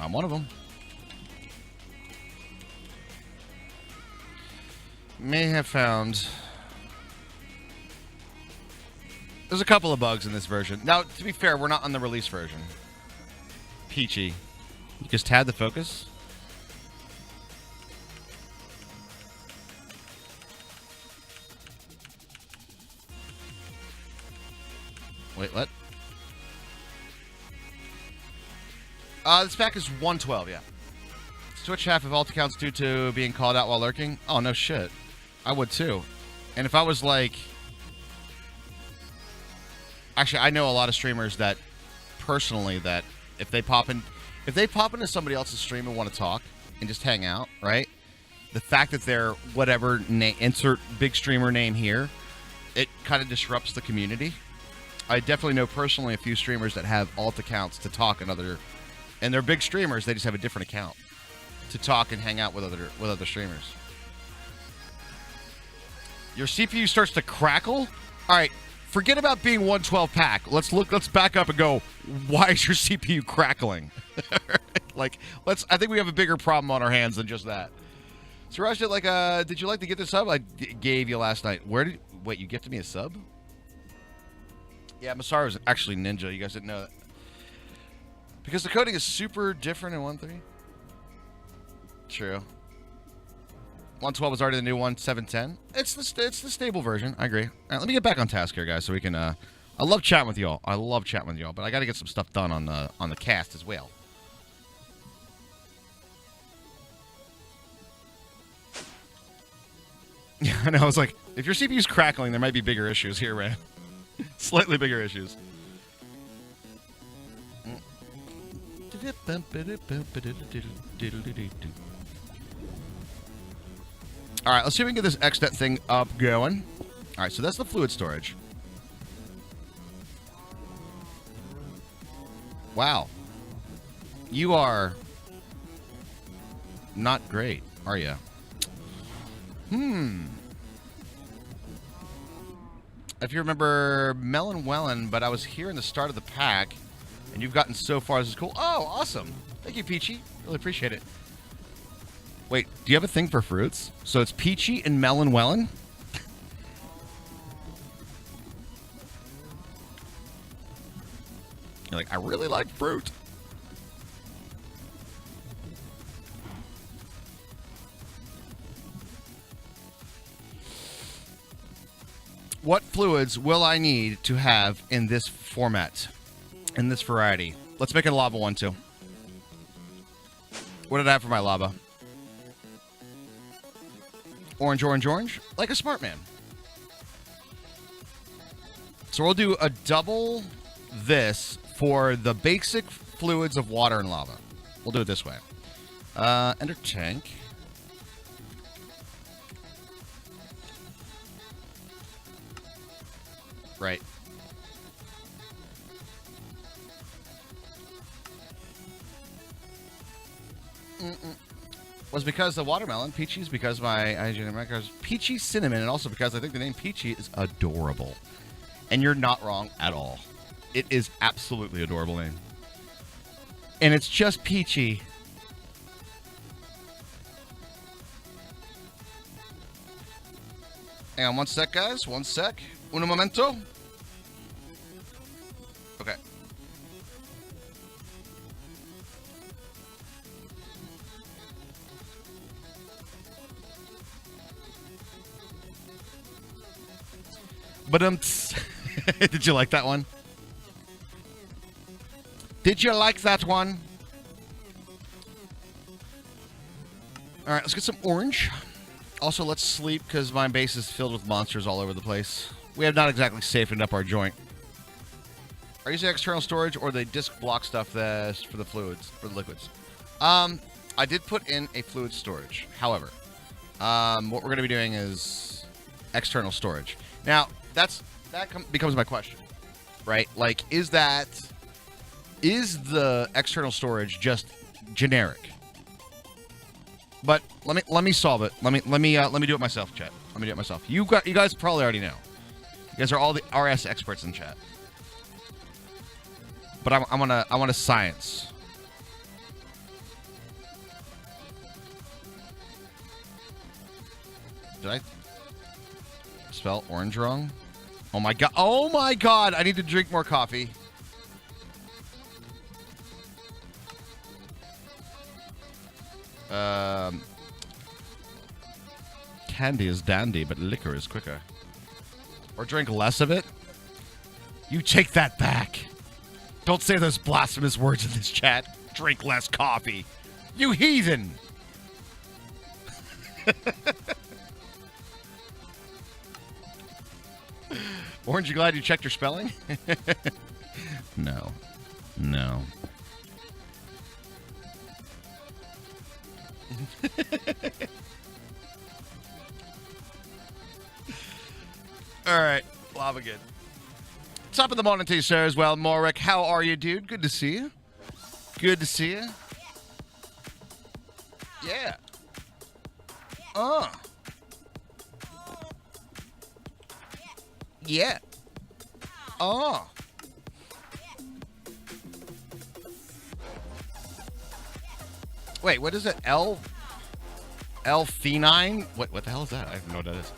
I'm one of them. May have found... There's a couple of bugs in this version. Now, to be fair, we're not on the release version. Peachy. You just had the focus? Wait, what? This pack is 112, yeah. Switch half of alt accounts due to being called out while lurking. Oh, no shit. I would too. And if I was like... Actually, I know a lot of streamers that, personally, that if they pop into somebody else's stream and want to talk and just hang out, right? The fact that they're whatever insert big streamer name here, it kind of disrupts the community. I definitely know personally a few streamers that have alt accounts to talk and they're big streamers. They just have a different account to talk and hang out with other streamers. Your CPU starts to crackle. All right. Forget about being 112 pack. Let's back up and go, why is your CPU crackling? I think we have a bigger problem on our hands than just that. Suraj did you like to get the sub? I gave you last night. Wait, you gifted me a sub? Yeah, Masara was actually Ninja. You guys didn't know that. Because the coding is super different in 1.3. True. 112 is already the new one, 710. It's the stable version. I agree. All right, let me get back on task here, guys, so we can. I love chatting with y'all. But I got to get some stuff done on the cast as well. Yeah, I know. I was like, if your CPU's crackling, there might be bigger issues here, man. Slightly bigger issues. All right, let's see if we can get this XNet thing up going. All right, so that's the fluid storage. Wow. You are not great, are you? If you remember Melon Wellen, but I was here in the start of the pack, and you've gotten so far. This is cool. Oh, awesome. Thank you, Peachy. Really appreciate it. Wait, do you have a thing for fruits? So it's Peachy and Melon Wellen? You're like, I really like fruit. What fluids will I need to have in this format, in this variety? Let's make it a lava one, too. What did I have for my lava? Orange, orange, orange. Like a smart man. So we'll do a double this for the basic fluids of water and lava. We'll do it this way. Ender tank. Right. Was because the watermelon. Peachy's because my IGN macros. Peachy cinnamon, and also because I think the name Peachy is adorable. And you're not wrong at all. It is absolutely adorable name. And it's just peachy. Hang on one sec, guys. One sec. Un momento. Okay. But did you like that one? Did you like that one? All right, let's get some orange. Also, let's sleep because my base is filled with monsters all over the place. We have not exactly safened up our joint. Are you using external storage or the disk block stuff that's for the fluids, for the liquids? I did put in a fluid storage. However, what we're going to be doing is external storage. Now, becomes my question, right? Like, is the external storage just generic? But let me solve it. Let me do it myself, chat. Let me do it myself. You guys probably already know. You guys are all the RS experts in chat. But I want to science. Did I spell orange wrong? Oh my god! Oh my god! I need to drink more coffee. Candy is dandy, but liquor is quicker. Or drink less of it. You take that back. Don't say those blasphemous words in this chat. Drink less coffee. You heathen. Orange, you glad you checked your spelling? No. No. All right, lava good. Top of the morning to you, sir, as well. Morik, how are you, dude? Good to see you. Good to see you. Yeah. Yeah. Wait, what is it? L-phenine? What the hell is that? I don't know what that is.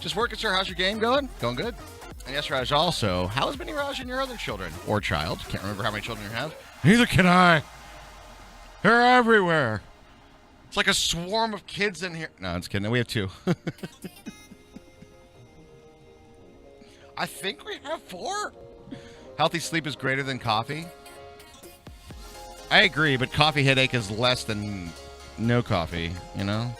Just working, sir. How's your game going? Going good. And yes, Raj, also, how is Mini Raj and your other children? Or child. Can't remember how many children you have. Neither can I. They're everywhere. It's like a swarm of kids in here. No, I'm just kidding. We have 2. I think we have 4. Healthy sleep is greater than coffee. I agree, but coffee headache is less than no coffee, you know?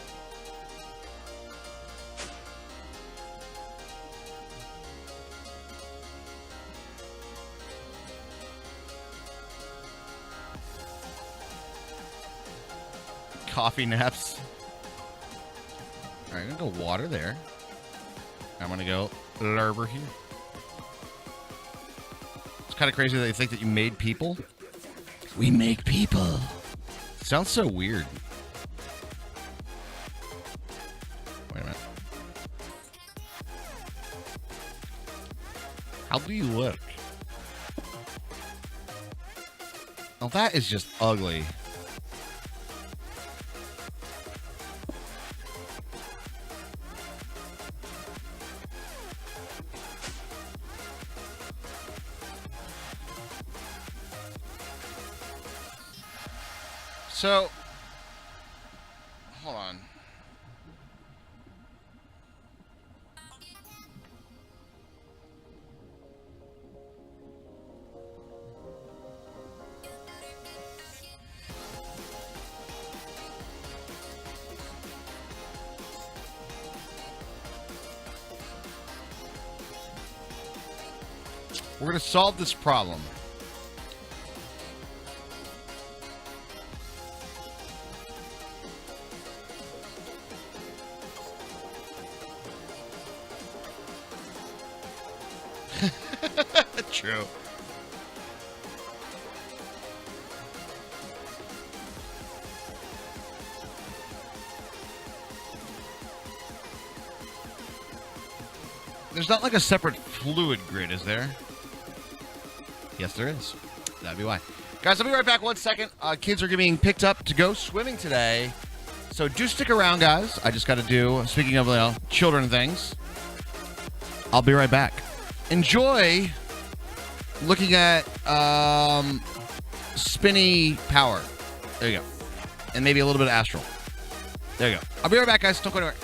Coffee naps. All right, I'm going to go water there. I'm going to go over here. It's kind of crazy that they think that you made people. We make people. Sounds so weird. Wait a minute. How do you look? Oh, that is just ugly. So, hold on. We're going to solve this problem. True. There's not like a separate fluid grid, is there? Yes, there is. That'd be why. Guys, I'll be right back 1 second. Kids are being picked up to go swimming today. So do stick around, guys. I just got to do, speaking of children and things, I'll be right back. Enjoy looking at spinny power. There you go. And maybe a little bit of astral. There you go. I'll be right back, guys. Don't go anywhere.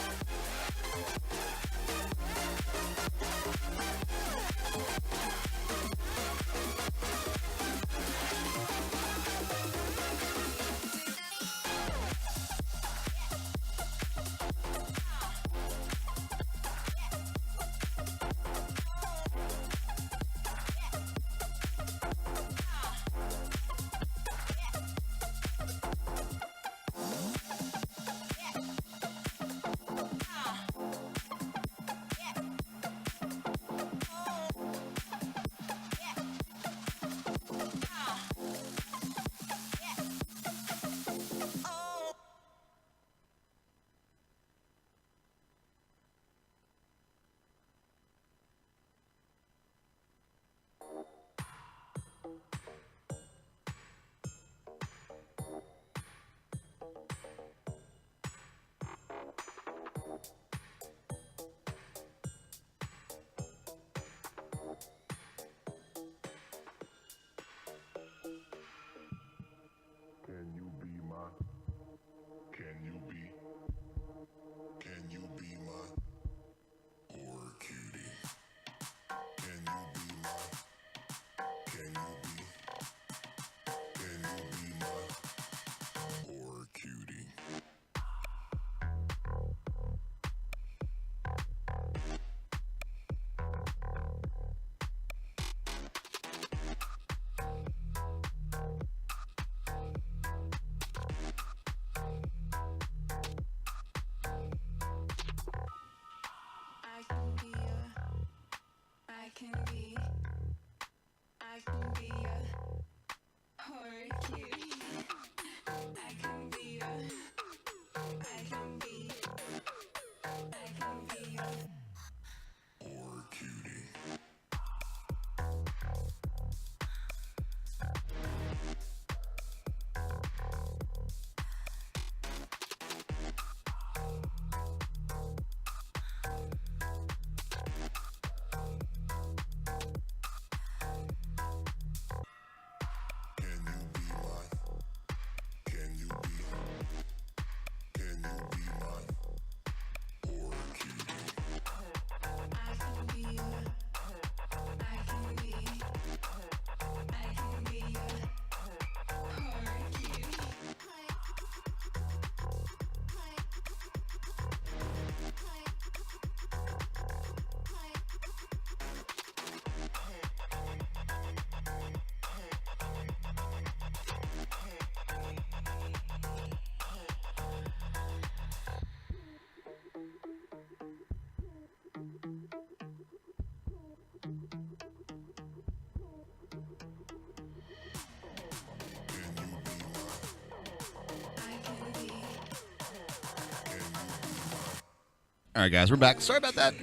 All right, guys, we're back. Sorry about that.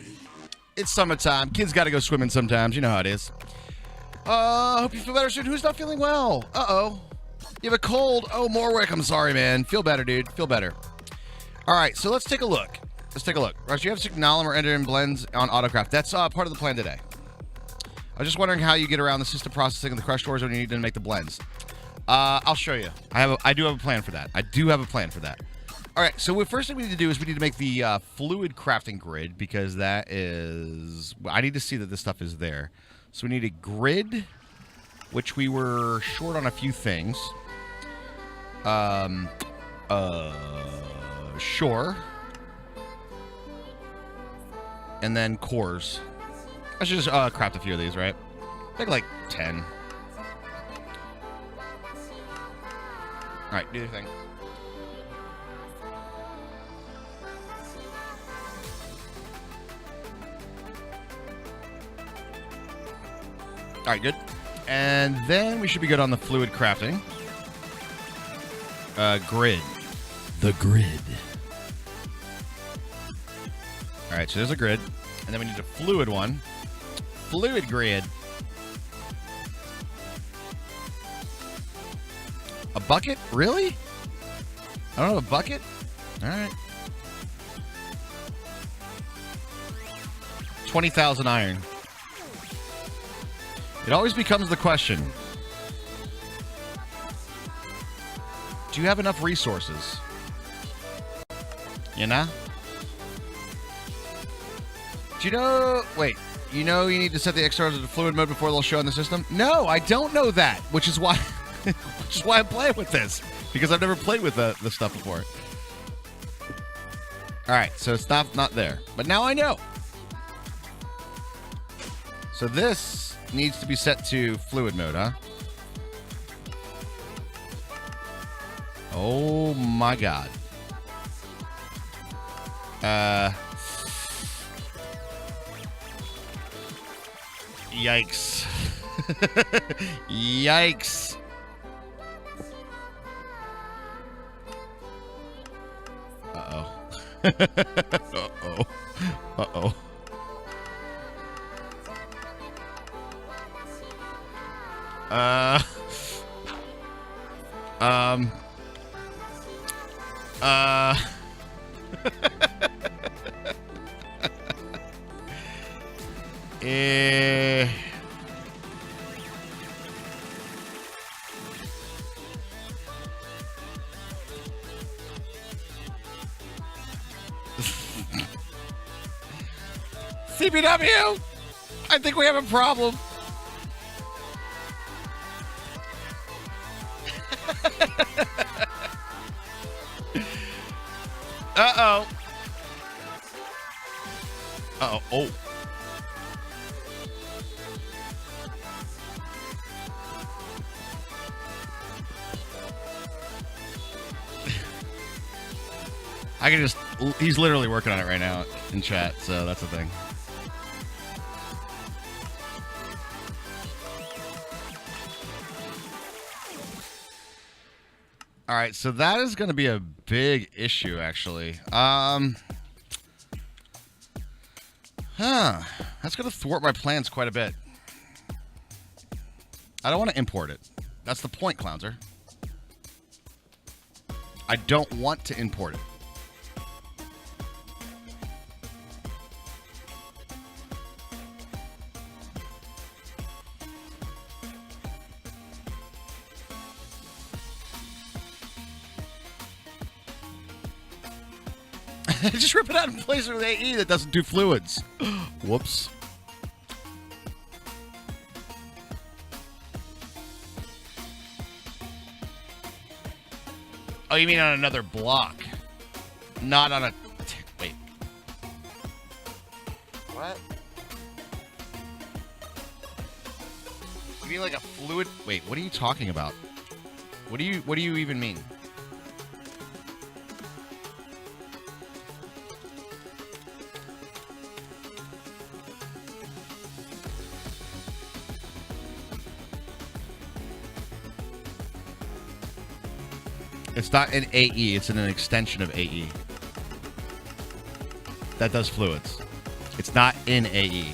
It's summertime. Kids got to go swimming sometimes. You know how it is. Hope you feel better soon. Who's not feeling well? Uh-oh. You have a cold. Oh, Morwick, I'm sorry, man. Feel better, dude. Feel better. All right, so let's take a look. Rush, you have to signal them or enter in blends on Autocraft. That's part of the plan today. I was just wondering how you get around the system processing and the crush doors when you need to make the blends. I'll show you. I do have a plan for that. All right, so the first thing we need to do is we need to make the fluid crafting grid, because that is... I need to see that this stuff is there. So we need a grid, which we were short on a few things. Sure. And then cores. I should just craft a few of these, right? I think like 10. All right, do your thing. All right, good. And then we should be good on the fluid crafting. Grid. The grid. All right, so there's a grid. And then we need a fluid one. Fluid grid. bucket? Really? I don't have a bucket? All right. 20,000 iron. It always becomes the question. Do you have enough resources? You know? Do you know... Wait. You know you need to set the externals to fluid mode before they'll show in the system? No, I don't know that, which is why I'm playing with this, because I've never played with the stuff before. All right, so it's not there, but now I know. So this needs to be set to fluid mode, huh? Oh my God. Yikes. Yikes. Uh-oh. Uh-oh. Uh-oh. CBW! I think we have a problem. Uh-oh. Uh-oh. Oh. I can just... He's literally working on it right now in chat, so that's the thing. All right, so that is going to be a big issue, actually. That's going to thwart my plans quite a bit. I don't want to import it. That's the point, Clownser. I don't want to import it. Just rip it out and place it with AE that doesn't do fluids. Whoops. Oh, you mean on another block? Not on a... Wait. What? You mean like a fluid... Wait, what are you talking about? What do you even mean? It's not an AE, it's an extension of AE. That does fluids. It's not in AE.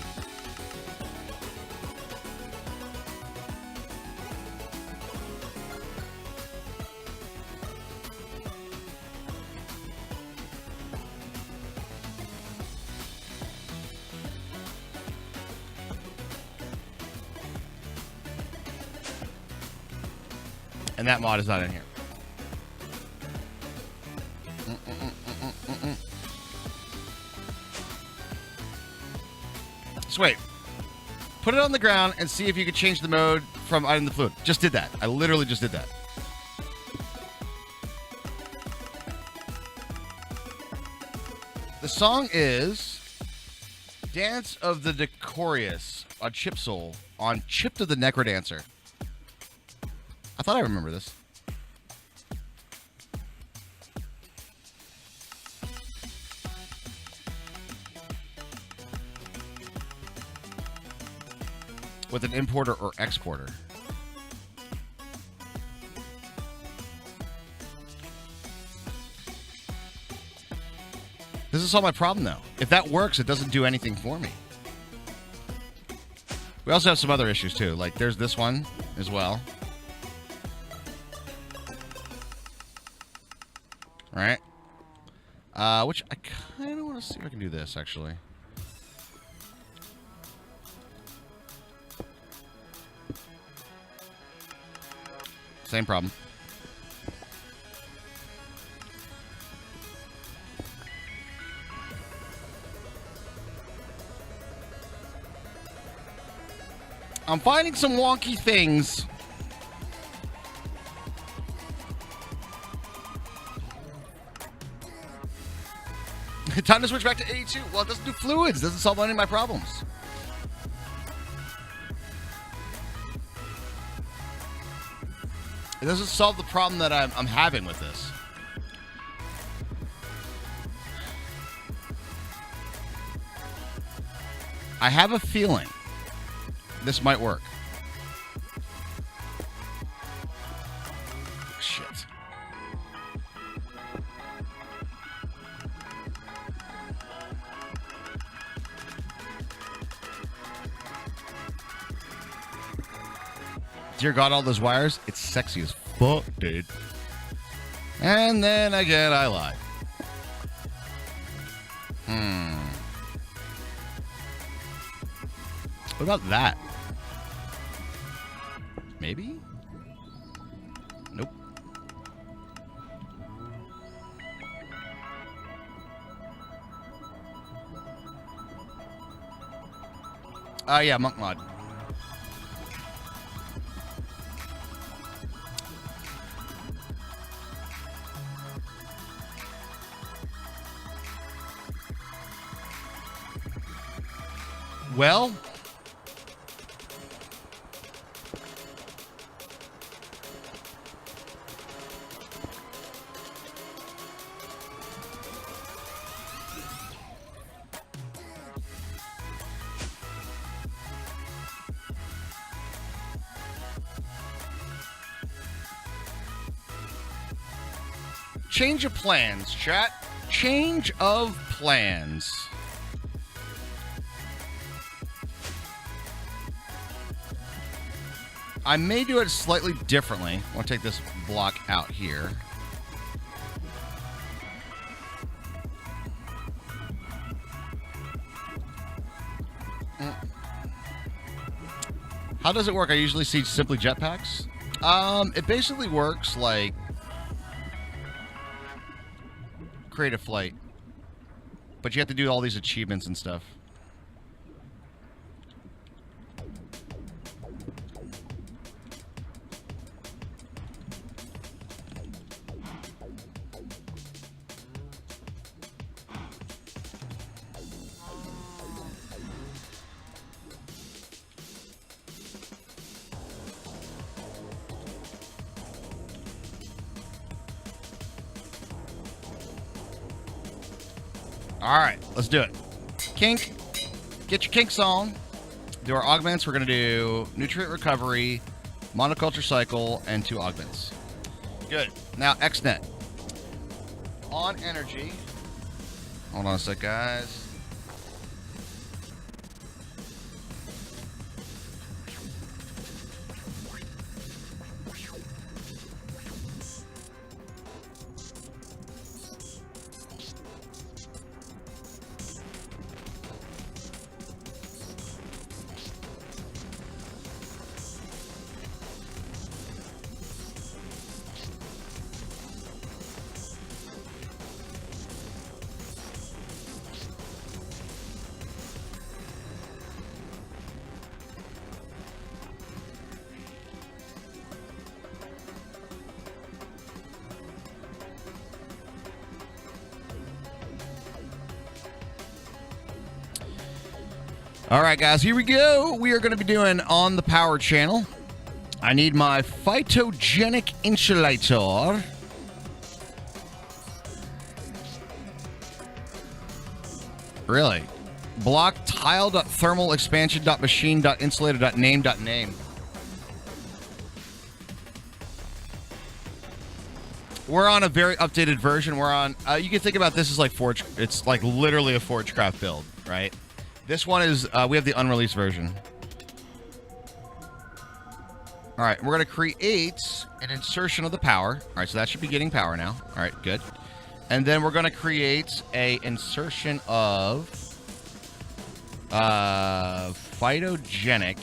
And that mod is not in here. Wait, put it on the ground and see if you could change the mode from item to fluid. Just did that. I literally just did that. The song is Dance of the Decorious on Chip Soul on Chip to the Necrodancer. I thought I remember this. With an importer or exporter. This is all my problem, though. If that works, it doesn't do anything for me. We also have some other issues, too. Like, there's this one as well. Which I kind of want to see if I can do this, actually. Same problem. I'm finding some wonky things. Time to switch back to 82. Well, it doesn't do fluids. It doesn't solve any of my problems. It doesn't solve the problem that I'm having with this. I have a feeling this might work. Shit. Dear God, all those wires, it's sexy as fuck, dude. And then again, I lied. What about that? Maybe? Nope. Yeah, monk mod. Well, change of plans, chat. Change of plans. I may do it slightly differently. I want to take this block out here. How does it work? I usually see simply jetpacks. It basically works like create a flight, but you have to do all these achievements and stuff. All right, let's do it. Kink. Get your kinks on. Do our augments. We're going to do nutrient recovery, monoculture cycle, and 2 augments. Good. Now, XNet. On energy. Hold on a sec, guys. All right, guys, here we go. We are going to be doing on the power channel. I need my phytogenic insulator. Really? Block tile.thermal expansion.machine.insulator.name.name. We're on a very updated version. We're on, you can think about this as like Forge, it's like literally a Forgecraft build, right? This one is, we have the unreleased version. All right, we're going to create an insertion of the power. All right, so that should be getting power now. All right, good. And then we're going to create a insertion of phytogenic.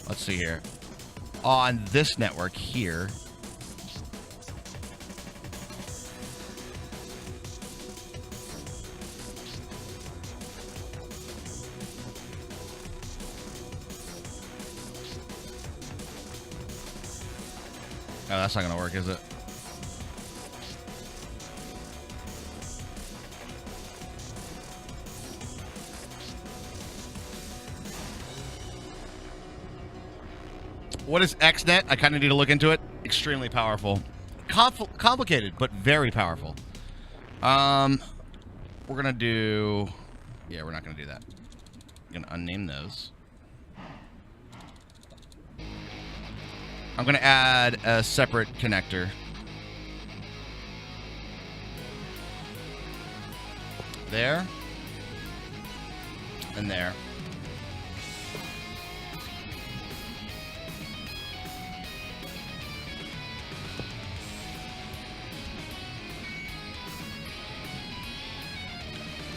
Let's see here. On this network here. Oh, that's not going to work, is it? What is XNet? I kind of need to look into it. Extremely powerful. Complicated, but very powerful. We're going to do... Yeah, we're not going to do that. I'm going to unname those. I'm going to add a separate connector. There. And there.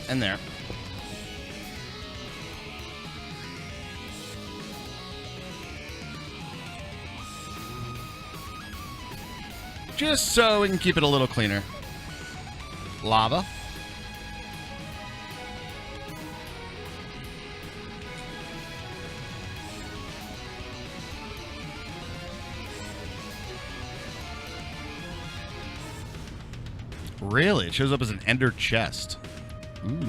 And there. Just so we can keep it a little cleaner. Lava. Really? It shows up as an ender chest. Ooh.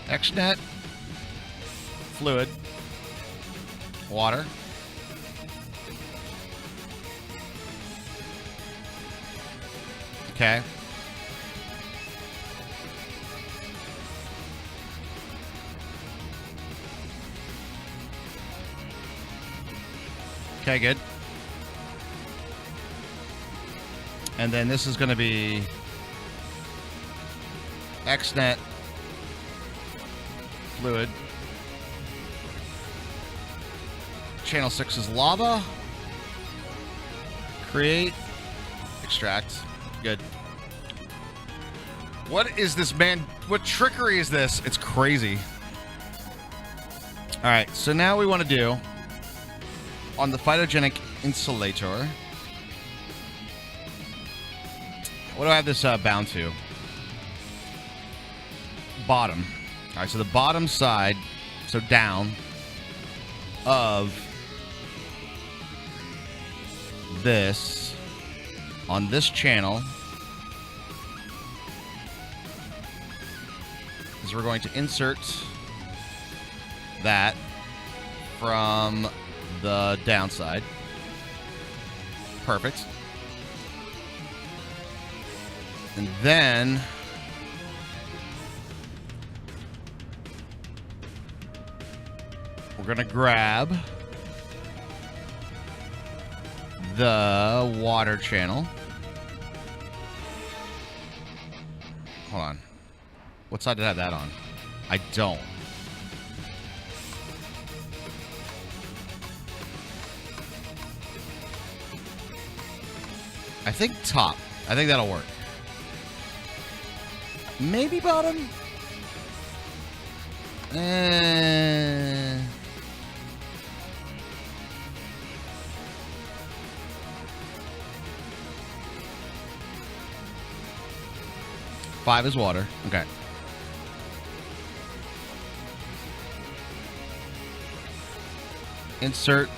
XNet. Fluid. Water. Okay. Okay, good. And then this is going to be XNet fluid. Channel 6 is lava. Create. Extract. Good. What is this, man? What trickery is this? It's crazy. All right, so now we want to do on the phytogenic insulator. What do I have this bound to? Bottom. All right, so the bottom side, so down, of this, on this channel, is we're going to insert that from the downside. Perfect. And then we're going to grab the water channel. Hold on. What side did I have that on? I don't. I think top. I think that'll work. Maybe bottom? Five is water. Okay. Insert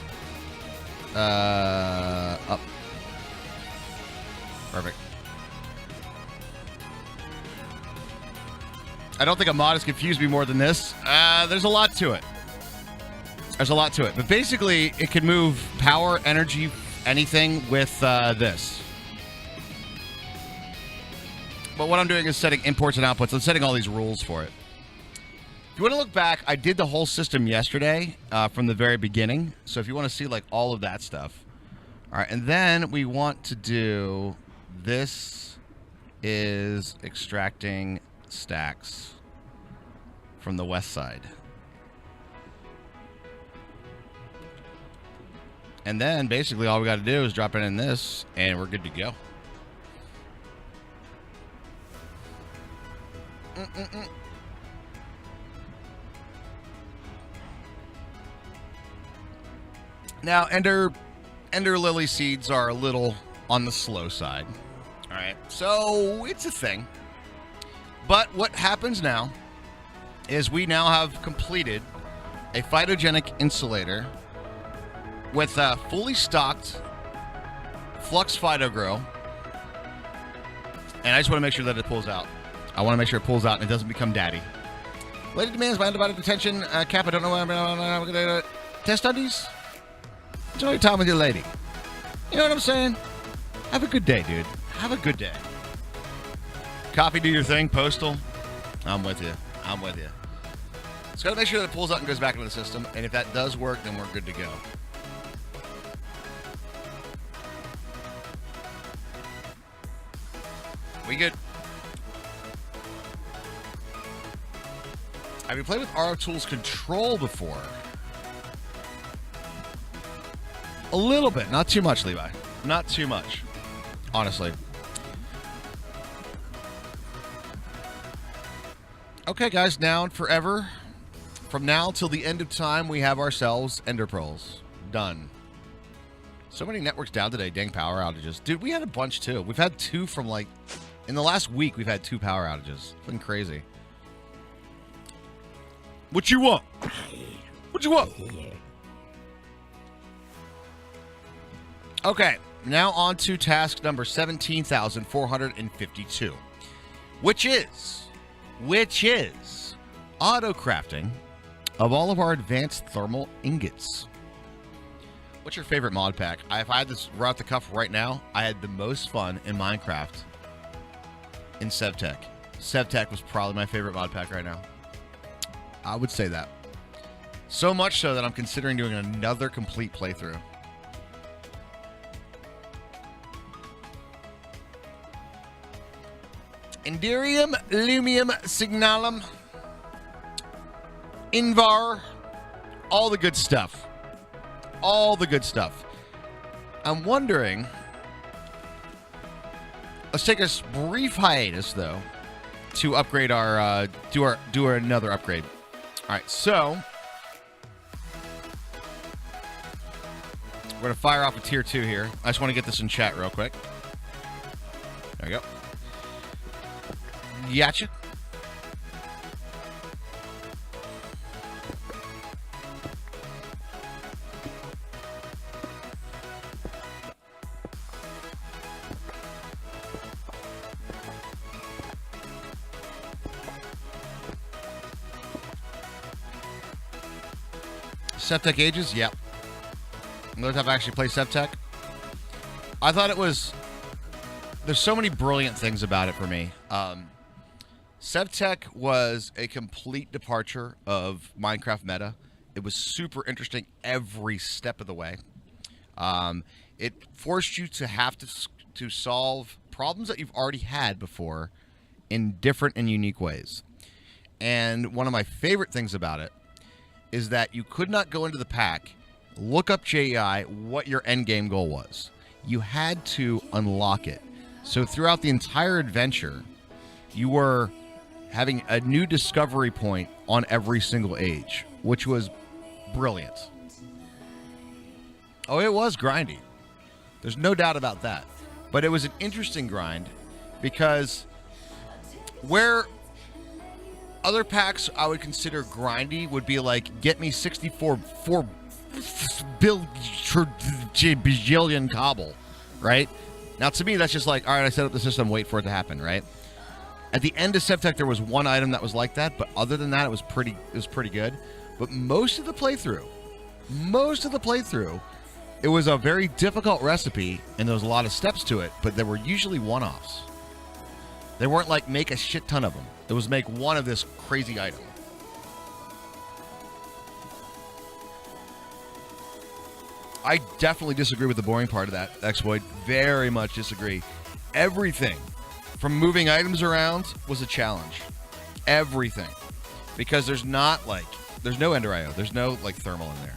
up. Perfect. I don't think a mod has confused me more than this. There's a lot to it. There's a lot to it. But basically, it can move power, energy, anything with this. But what I'm doing is setting imports and outputs. I'm setting all these rules for it. If you want to look back, I did the whole system yesterday from the very beginning. So if you want to see like all of that stuff. All right, and then we want to do this is extracting stacks. from the west side. And then basically all we got to do is drop it in this, and we're good to go. Now, Ender Lily seeds are a little on the slow side. All right, so it's a thing. But what happens now is we now have completed a phytogenic insulator with a fully stocked Flux Phytogrow. And I just want to make sure that it pulls out. I want to make sure it pulls out and it doesn't become daddy. Lady demands my undivided attention. Cap, I don't know when I'm going to test undies. Enjoy your time with your lady. You know what I'm saying? Have a good day, dude. Have a good day. Copy, do your thing. Postal. I'm with you. I'm with you. Just got to make sure that it pulls out and goes back into the system. And if that does work, then we're good to go. We good. Have you played with RO Tools Control before? A little bit. Not too much, Levi. Not too much. Honestly. Okay, guys. Now and forever. From now till the end of time, we have ourselves Ender Pearls. Done. So many networks down today. Dang power outages. Dude, we had a bunch too. We've had 2 from like... In the last week, we've had 2 power outages. It's been crazy. What you want? What you want? Okay, now on to task number 17,452, which is auto-crafting of all of our advanced thermal ingots. What's your favorite mod pack? If I had this right off the cuff right now, I had the most fun in Minecraft in SevTech. SevTech was probably my favorite mod pack right now. I would say that. So much so that I'm considering doing another complete playthrough. Indirium, Lumium, Signalum, Invar, all the good stuff. All the good stuff. I'm wondering... Let's take a brief hiatus, though, to upgrade our... do another upgrade. All right, so... We're going to fire off a tier 2 here. I just want to get this in chat real quick. There we go. Gotcha. SevTech Ages? Yep. Another time I actually played SevTech. I thought it was... There's so many brilliant things about it for me. SevTech was a complete departure of Minecraft meta. It was super interesting every step of the way. It forced you to have to solve problems that you've already had before in different and unique ways. And one of my favorite things about it is that you could not go into the pack, look up JEI, what your end game goal was. You had to unlock it. So throughout the entire adventure, you were having a new discovery point on every single age, which was brilliant. Oh, it was grindy. There's no doubt about that. But it was an interesting grind because where other packs I would consider grindy would be like, get me 4 bajillion cobble, right? Now, to me, that's just like, all right, I set up the system, wait for it to happen, right? At the end of SevTech, there was one item that was like that, but other than that, it was pretty good. But most of the playthrough, it was a very difficult recipe, and there was a lot of steps to it, but there were usually one-offs. They weren't like make a shit ton of them. It was make one of this crazy item. I definitely disagree with the boring part of that exploit. Very much disagree. Everything from moving items around was a challenge. Everything. because there's no Ender IO. There's no like thermal in there.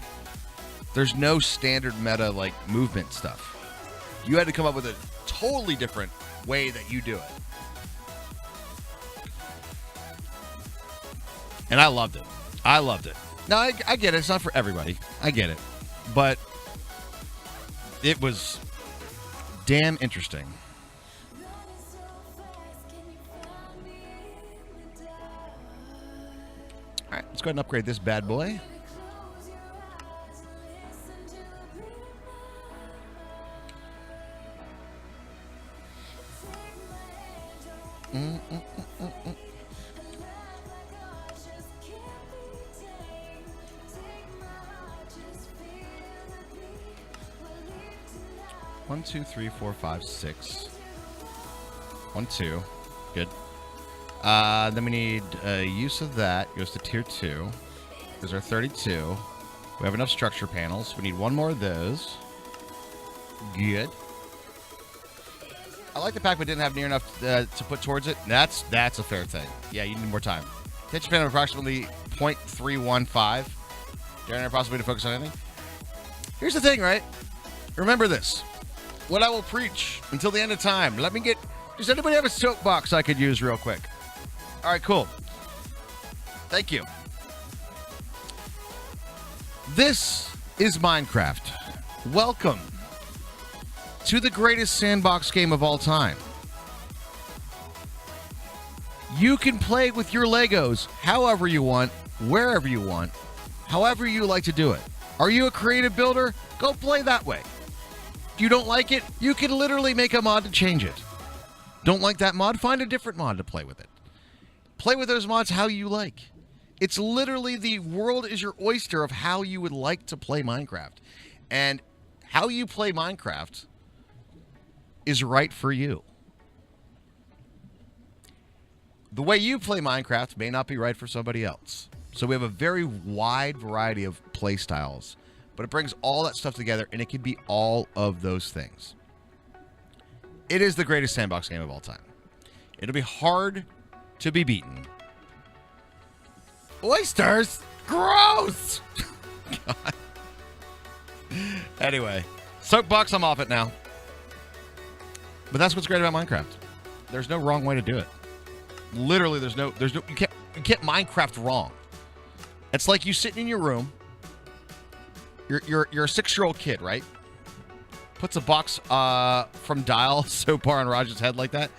There's no standard meta like movement stuff. You had to come up with a totally different way that you do it. And I loved it. I loved it. Now, I get it. It's not for everybody. I get it. But it was damn interesting. All right, let's go ahead and upgrade this bad boy. One, two, three, four, five, six. 1, 2. Good. Then we need use of that. Goes to tier 2. Those are 32. We have enough structure panels. We need one more of those. Good. I like the pack, but didn't have near enough to put towards it. That's a fair thing. Yeah, you need more time. Attention span of approximately 0.315. Darren, possibly to focus on anything. Here's the thing, right? Remember this. What I will preach until the end of time. Let me get... Does anybody have a soapbox I could use real quick? All right, cool. Thank you. This is Minecraft. Welcome to the greatest sandbox game of all time. You can play with your Legos however you want, wherever you want, however you like to do it. Are you a creative builder? Go play that way. If you don't like it, you can literally make a mod to change it. Don't like that mod? Find a different mod to play with it. Play with those mods how you like. It's literally the world is your oyster of how you would like to play Minecraft. And how you play Minecraft is right for you. The way you play Minecraft may not be right for somebody else. So we have a very wide variety of play styles. But it brings all that stuff together, and it can be all of those things. It is the greatest sandbox game of all time. It'll be hard to be beaten. Oysters? Gross! God. Anyway, soapbox, I'm off it now. But that's what's great about Minecraft. There's no wrong way to do it. Literally, there's no you can't Minecraft wrong. It's like you sitting in your room. You're a 6-year-old kid, right? Puts a box from Dial soap bar on Raj's head like that.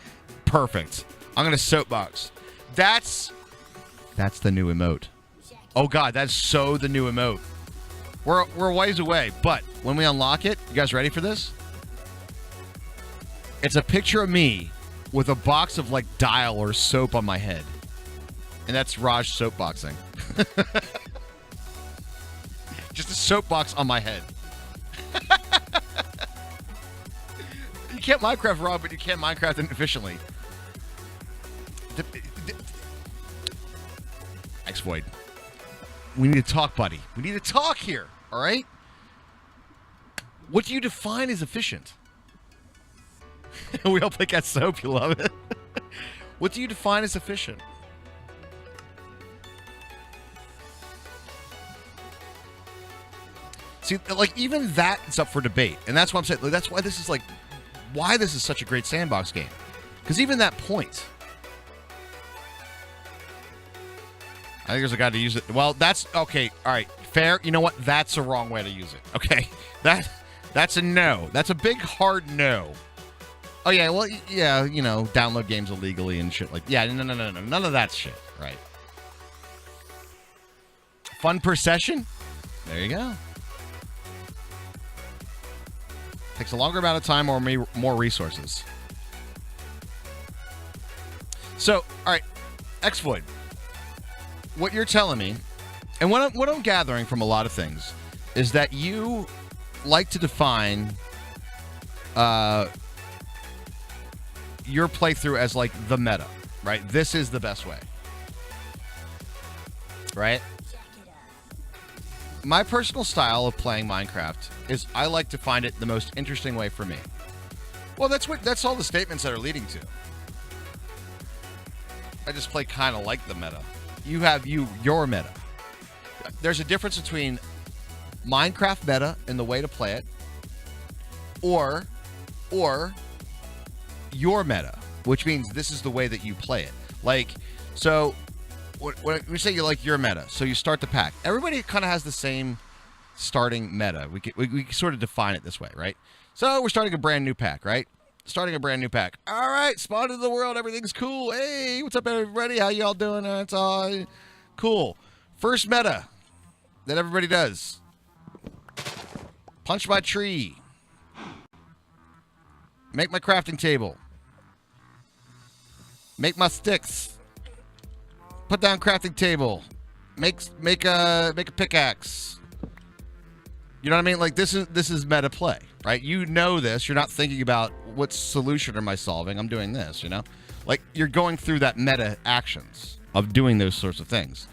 Perfect. I'm gonna soapbox. That's the new emote. Oh god, that's so the new emote. We're a ways away, but when we unlock it, you guys ready for this? It's a picture of me with a box of like Dial or soap on my head. And that's Raj soapboxing. Just a soapbox on my head. You can't Minecraft raw, but you can't Minecraft efficiently. X-Void. We need to talk, buddy. We need to talk here, all right? What do you define as efficient? We all play cat soap. You love it. What do you define as efficient? See, like, even that is up for debate. And that's what I'm saying. Like, that's why this is, like, why this is such a great sandbox game. Because even that point... I think there's a guy to use it. Well, that's... Okay, all right. Fair. You know what? That's a wrong way to use it. Okay? That's a no. That's a big, hard no. Oh, yeah. Well, yeah, you know, download games illegally and shit like... Yeah, no. None of that shit. Right. Fun per session? There you go. Takes a longer amount of time or more resources. So, all right, X-Void. What you're telling me, and what I'm gathering from a lot of things, is that you like to define your playthrough as like the meta, right? This is the best way, right? My personal style of playing Minecraft is I like to find it the most interesting way for me. Well, that's all the statements that are leading to. I just play kind of like the meta. You have your meta. There's a difference between Minecraft meta and the way to play it, or your meta, which means this is the way that you play it. Like, so when we say you like your meta, so you start the pack. Everybody kind of has the same starting meta. We sort of define it this way, right? So we're starting a brand new pack, right? Starting a brand new pack. All right, spawned into the world. Everything's cool. Hey, what's up, everybody? How y'all doing? It's all cool. First meta that everybody does. Punch my tree. Make my crafting table. Make my sticks. Put down crafting table. Make a pickaxe. You know what I mean? Like this is meta play, right? You know this. You're not thinking about what solution am I solving. I'm doing this, you know? Like you're going through that meta actions of doing those sorts of things.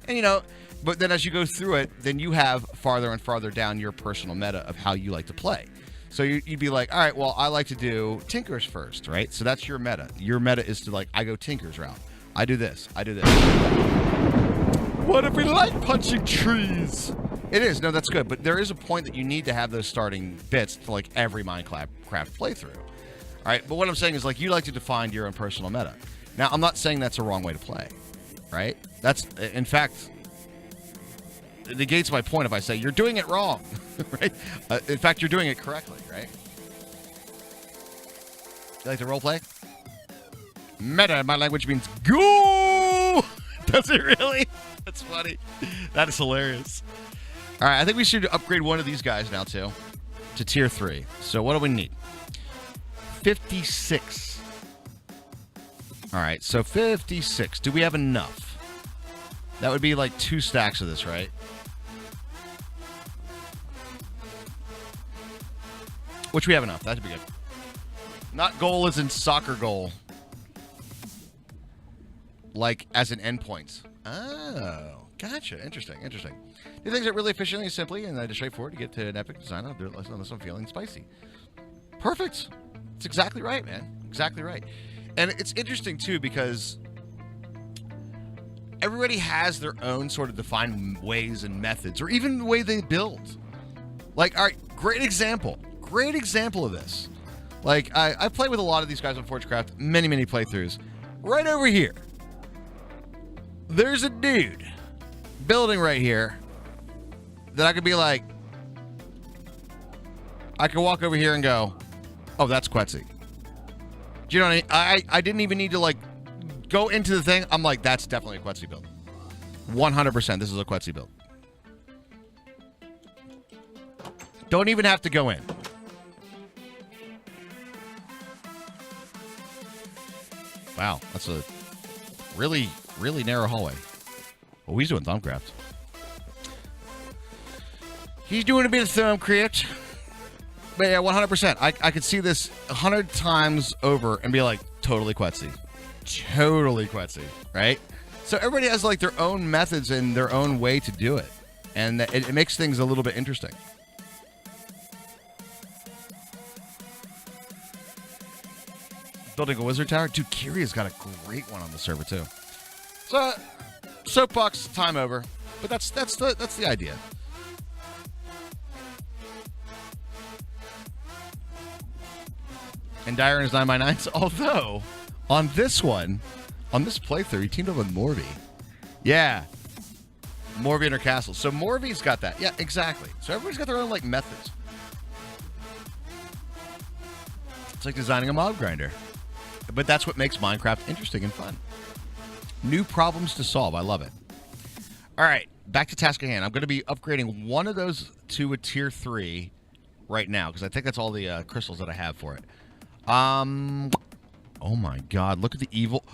And you know, but then as you go through it, then you have farther and farther down your personal meta of how you like to play. So you'd be like, all right, well, I like to do Tinkers first, right? So that's your meta. Your meta is to like, I go Tinkers route. I do this. I do this. What if we like punching trees? It is. No, that's good. But there is a point that you need to have those starting bits to like every Minecraft playthrough. All right. But what I'm saying is like, you like to define your own personal meta. Now, I'm not saying that's a wrong way to play, right? That's, in fact, it negates my point if I say you're doing it wrong, right? In fact, you're doing it correctly, right? You like to role play? Meta in my language means go. Does it really? That's funny. That is hilarious. All right, I think we should upgrade one of these guys now too to tier 3. So what do we need? 56. All right, so 56. Do we have enough? That would be like 2 stacks of this, right? Which we have enough. That'd be good. Not goal as in soccer goal. Like as an endpoint. Oh, gotcha. Interesting. Do things that really efficiently and simply, and just straightforward to get to an epic design. I'll do it unless I'm feeling spicy. Perfect. It's exactly right, man. Exactly right. And it's interesting, too, because everybody has their own sort of defined ways and methods, or even the way they build. Like, all right, great example of this. Like, I play with a lot of these guys on Forgecraft, many playthroughs. Right over here, there's a dude building right here that I could be like, I could walk over here and go, oh, that's Quetzy. Do you know what I mean? I didn't even need to, like, go into the thing. I'm like, that's definitely a Quetzy build. 100%, this is a Quetzy build. Don't even have to go in. Wow, that's a really narrow hallway. Oh, he's doing Thumbcraft. He's doing a bit of Thumbcraft. But yeah, 100%. I could see this 100 times over and be like, totally Quetzy. Totally Quetzy, right? So everybody has like their own methods and their own way to do it. And it makes things a little bit interesting. Building a wizard tower? Dude, Kiria's got a great one on the server too. So, soapbox time over. But that's the idea. And Dyer is 9x9s. Although, on this playthrough, he teamed up with Morby. Yeah. Morby in her castle. So Morby's got that. Yeah, exactly. So everybody's got their own, like, methods. It's like designing a mob grinder. But that's what makes Minecraft interesting and fun. New problems to solve. I love it. All right. Back to task at hand. I'm going to be upgrading one of those to a tier 3 right now, because I think that's all the crystals that I have for it. Oh my god, look at the evil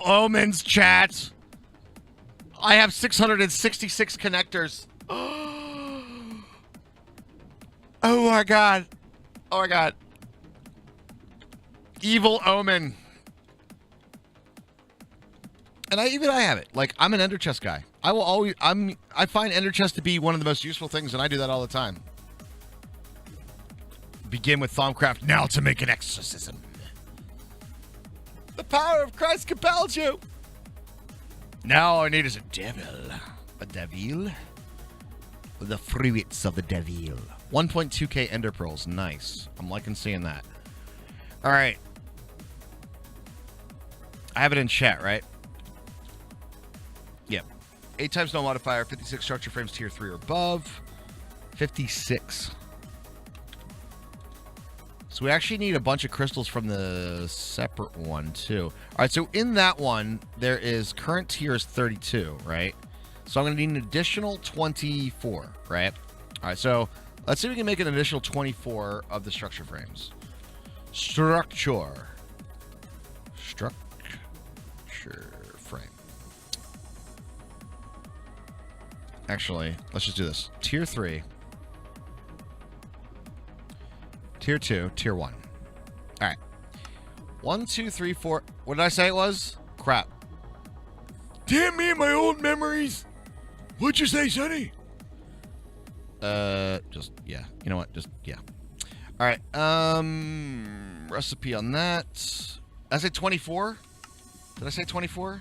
omens, chat. I have 666 connectors. Oh my god. Oh my god. Evil omen. And I have it. Like, I'm an ender chest guy. I find ender chest to be one of the most useful things, and I do that all the time. Begin with Thumbcraft now to make an exorcism. The power of Christ compels you. Now all I need is a devil. A devil? The fruits of the devil. 1.2k ender pearls. Nice. I'm liking seeing that. All right. I have it in chat, right? Yep. 8 times no modifier. 56 structure frames tier 3 or above. 56. So we actually need a bunch of crystals from the separate one, too. All right, so in that one, there is current tier is 32, right? So I'm going to need an additional 24, right? All right, so let's see if we can make an additional 24 of the structure frames. Structure frame. Actually, let's just do this. Tier 3. Tier 2, Tier 1. All right. 1, 2, 3, 4. What did I say it was? Crap. Damn me and my old memories. What'd you say, Sonny? Just, yeah. You know what? Just, yeah. All right. Recipe on that. I said 24? Did I say 24?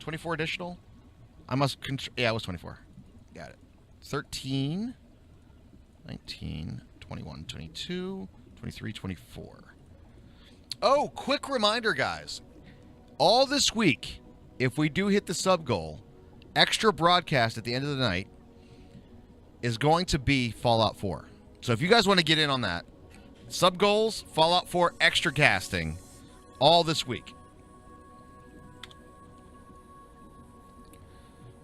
24 additional? I must, yeah, it was 24. Got it. 13, 19, 21, 22, 23, 24. Oh, quick reminder, guys. All this week, if we do hit the sub goal, extra broadcast at the end of the night is going to be Fallout 4. So if you guys want to get in on that, sub goals, Fallout 4 extra casting, all this week.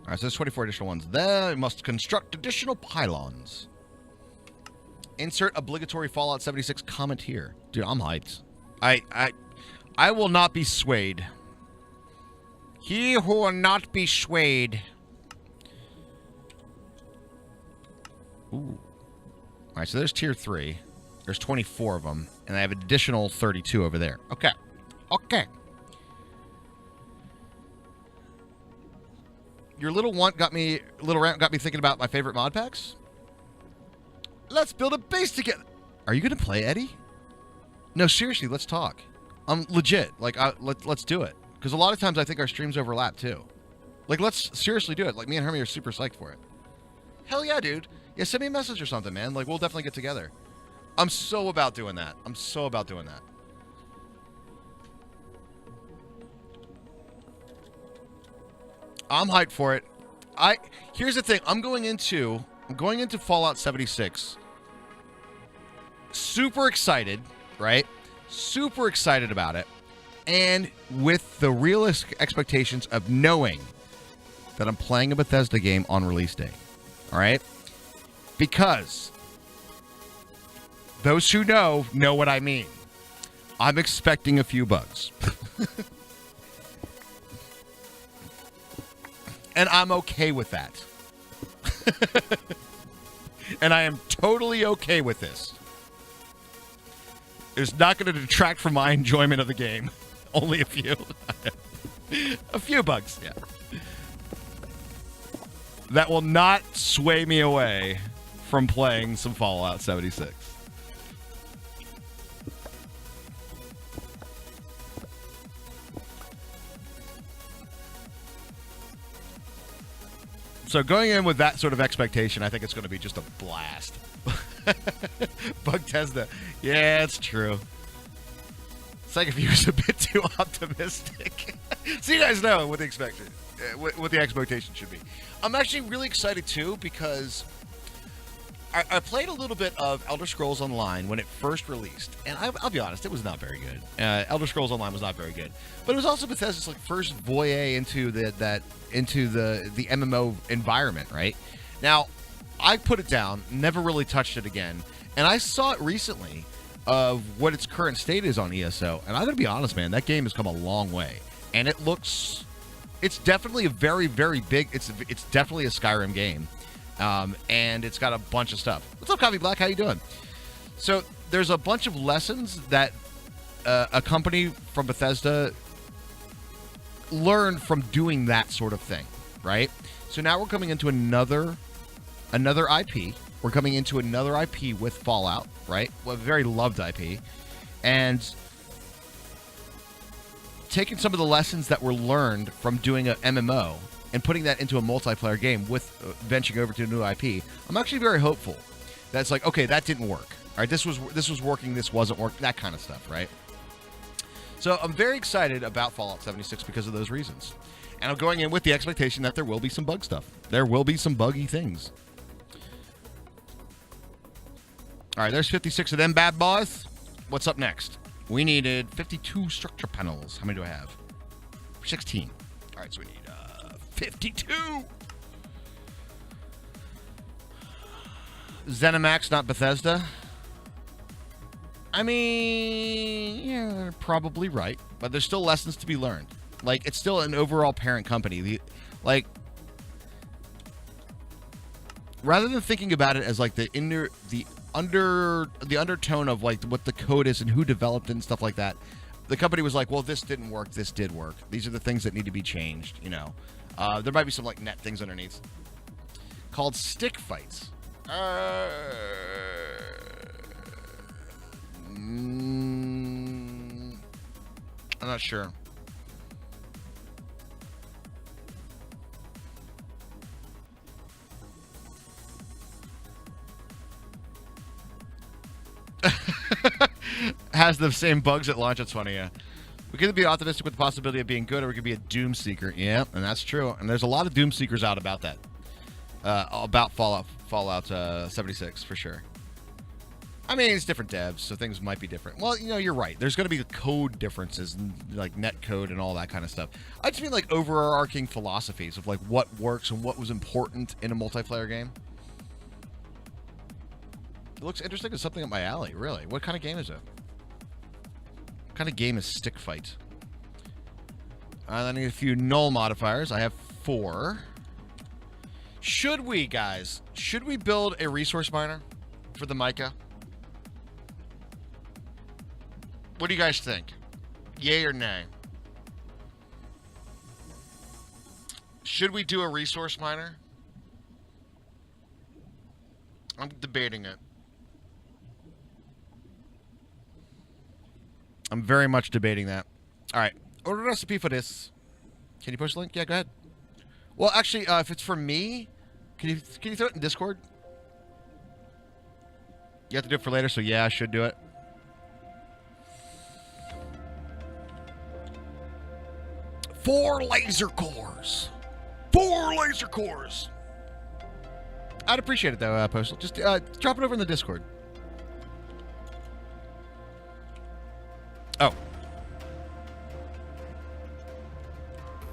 All right, so there's 24 additional ones there. We must construct additional pylons. Insert obligatory Fallout 76 comment here. Dude, I'm hyped. I will not be swayed. He who will not be swayed. Ooh. All right, so there's tier 3. There's 24 of them, and I have an additional 32 over there. Okay. Okay. Your little rant got me thinking about my favorite mod packs. Let's build a base together. Are you going to play, Eddie? No, seriously, let's talk. I'm legit. Like, let's do it. Because a lot of times I think our streams overlap, too. Like, let's seriously do it. Like, me and Hermie are super psyched for it. Hell yeah, dude. Yeah, send me a message or something, man. Like, we'll definitely get together. I'm so about doing that. I'm so about doing that. I'm hyped for it. Here's the thing. I'm going into Fallout 76. Super excited, right? Super excited about it. And with the realistic expectations of knowing that I'm playing a Bethesda game on release day. All right? Because those who know what I mean. I'm expecting a few bugs. And I'm okay with that. And I am totally okay with this. It's not going to detract from my enjoyment of the game. Only a few. A few bugs, yeah. That will not sway me away from playing some Fallout 76. So going in with that sort of expectation, I think it's going to be just a blast. Bugtesda. Yeah, it's true. Second view is a bit too optimistic. So you guys know what the expectation should be. I'm actually really excited too because I played a little bit of Elder Scrolls Online when it first released, and I'll be honest, it was not very good. Elder Scrolls Online was not very good, but it was also Bethesda's like first voyeur into the MMO environment. Right now, I put it down, never really touched it again, and I saw it recently of what its current state is on ESO, and I'm gonna be honest, man, that game has come a long way, and it's definitely a very, very big. It's definitely a Skyrim game. And it's got a bunch of stuff. What's up, Coffee Black? How you doing? So there's a bunch of lessons that a company from Bethesda learned from doing that sort of thing, right? So now we're coming into another IP. We're coming into another IP with Fallout, right? Well, a very loved IP. And taking some of the lessons that were learned from doing an MMO and putting that into a multiplayer game with venturing over to a new IP, I'm actually very hopeful. That's like, okay, that didn't work. All right, this was working, this wasn't working, that kind of stuff, right? So I'm very excited about Fallout 76 because of those reasons. And I'm going in with the expectation that there will be some bug stuff. There will be some buggy things. All right, there's 56 of them bad boys. What's up next? We needed 52 structure panels. How many do I have? 16. All right, so we need 52. ZeniMax, not Bethesda. I mean, yeah, they're probably right, but there's still lessons to be learned. Like, it's still an overall parent company. Rather than thinking about it as like the undertone of like what the code is and who developed it and stuff like that, the company was like, well, this didn't work, this did work. These are the things that need to be changed. You know, there might be some like net things underneath called stick fights. I'm not sure. Has the same bugs at launch. It's funny, yeah. We could be optimistic with the possibility of being good, or we could be a doom seeker. Yeah, and that's true. And there's a lot of doom seekers out about that. About Fallout 76 for sure. I mean, it's different devs, so things might be different. Well, you know, you're right. There's going to be code differences, and like net code and all that kind of stuff. I just mean like overarching philosophies of like what works and what was important in a multiplayer game. It looks interesting. It's something up my alley, really. What kind of game is it? What kind of game is Stick Fight? I need a few null modifiers. I have 4. Should we, guys? Should we build a resource miner for the mica? What do you guys think? Yay or nay? Should we do a resource miner? I'm debating it. I'm very much debating that. All right. Order recipe for this. Can you push the link? Yeah, go ahead. Well, actually, if it's for me, can you throw it in Discord? You have to do it for later, so yeah, I should do it. Four laser cores. 4 laser cores. I'd appreciate it, though, Postal. Just drop it over in the Discord. Oh.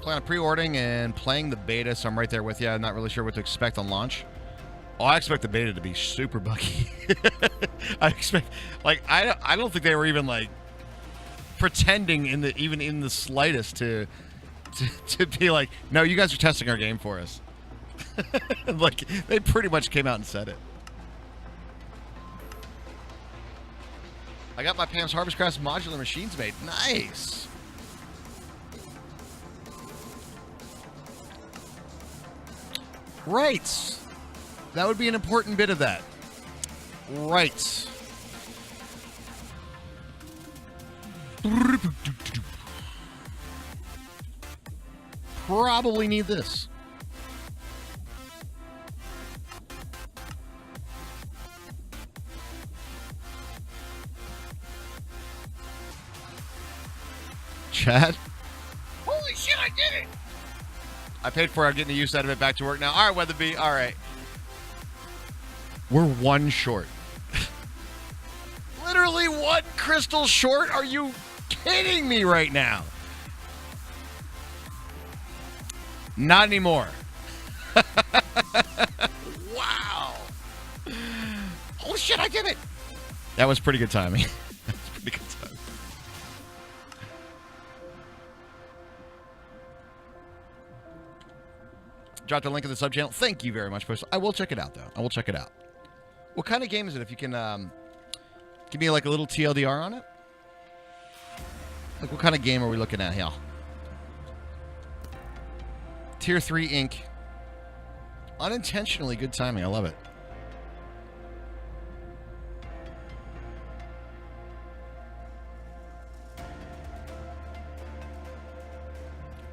Plan on pre-ordering and playing the beta, so I'm right there with you. I'm not really sure what to expect on launch. Oh, I expect the beta to be super buggy. I expect, like, I don't think they were even like pretending even in the slightest to be like, no, you guys are testing our game for us. Like, they pretty much came out and said it. I got my Pam's Harvest Crafts modular machines made. Nice. Right. That would be an important bit of that. Right. Probably need this. Chad? Holy shit, I did it! I paid for it. I'm getting the use out of it. Back to work now. All right, Weatherby. All right. We're 1 short. Literally 1 crystal short? Are you kidding me right now? Not anymore. Wow. Holy shit, I did it. That was pretty good timing. That was pretty good timing. Drop the link in the sub channel. Thank you very much, Postal. I will check it out, though. I will check it out. What kind of game is it? If you can give me like a little TLDR on it? Like, what kind of game are we looking at here? Tier 3 Inc. Unintentionally good timing. I love it.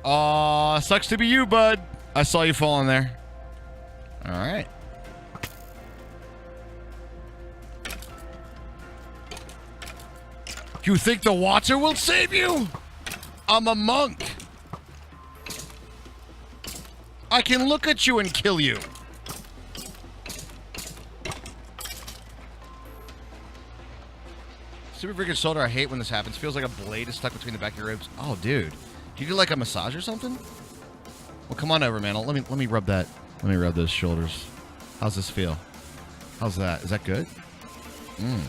Aw, sucks to be you, bud. I saw you fall in there. All right. You think the water will save you? I'm a monk. I can look at you and kill you. Super freaking soldier, I hate when this happens. Feels like a blade is stuck between the back of your ribs. Oh, dude. Do you do like a massage or something? Well, come on over, man. Let me rub that. Let me rub those shoulders. How's this feel? How's that? Is that good? Mmm.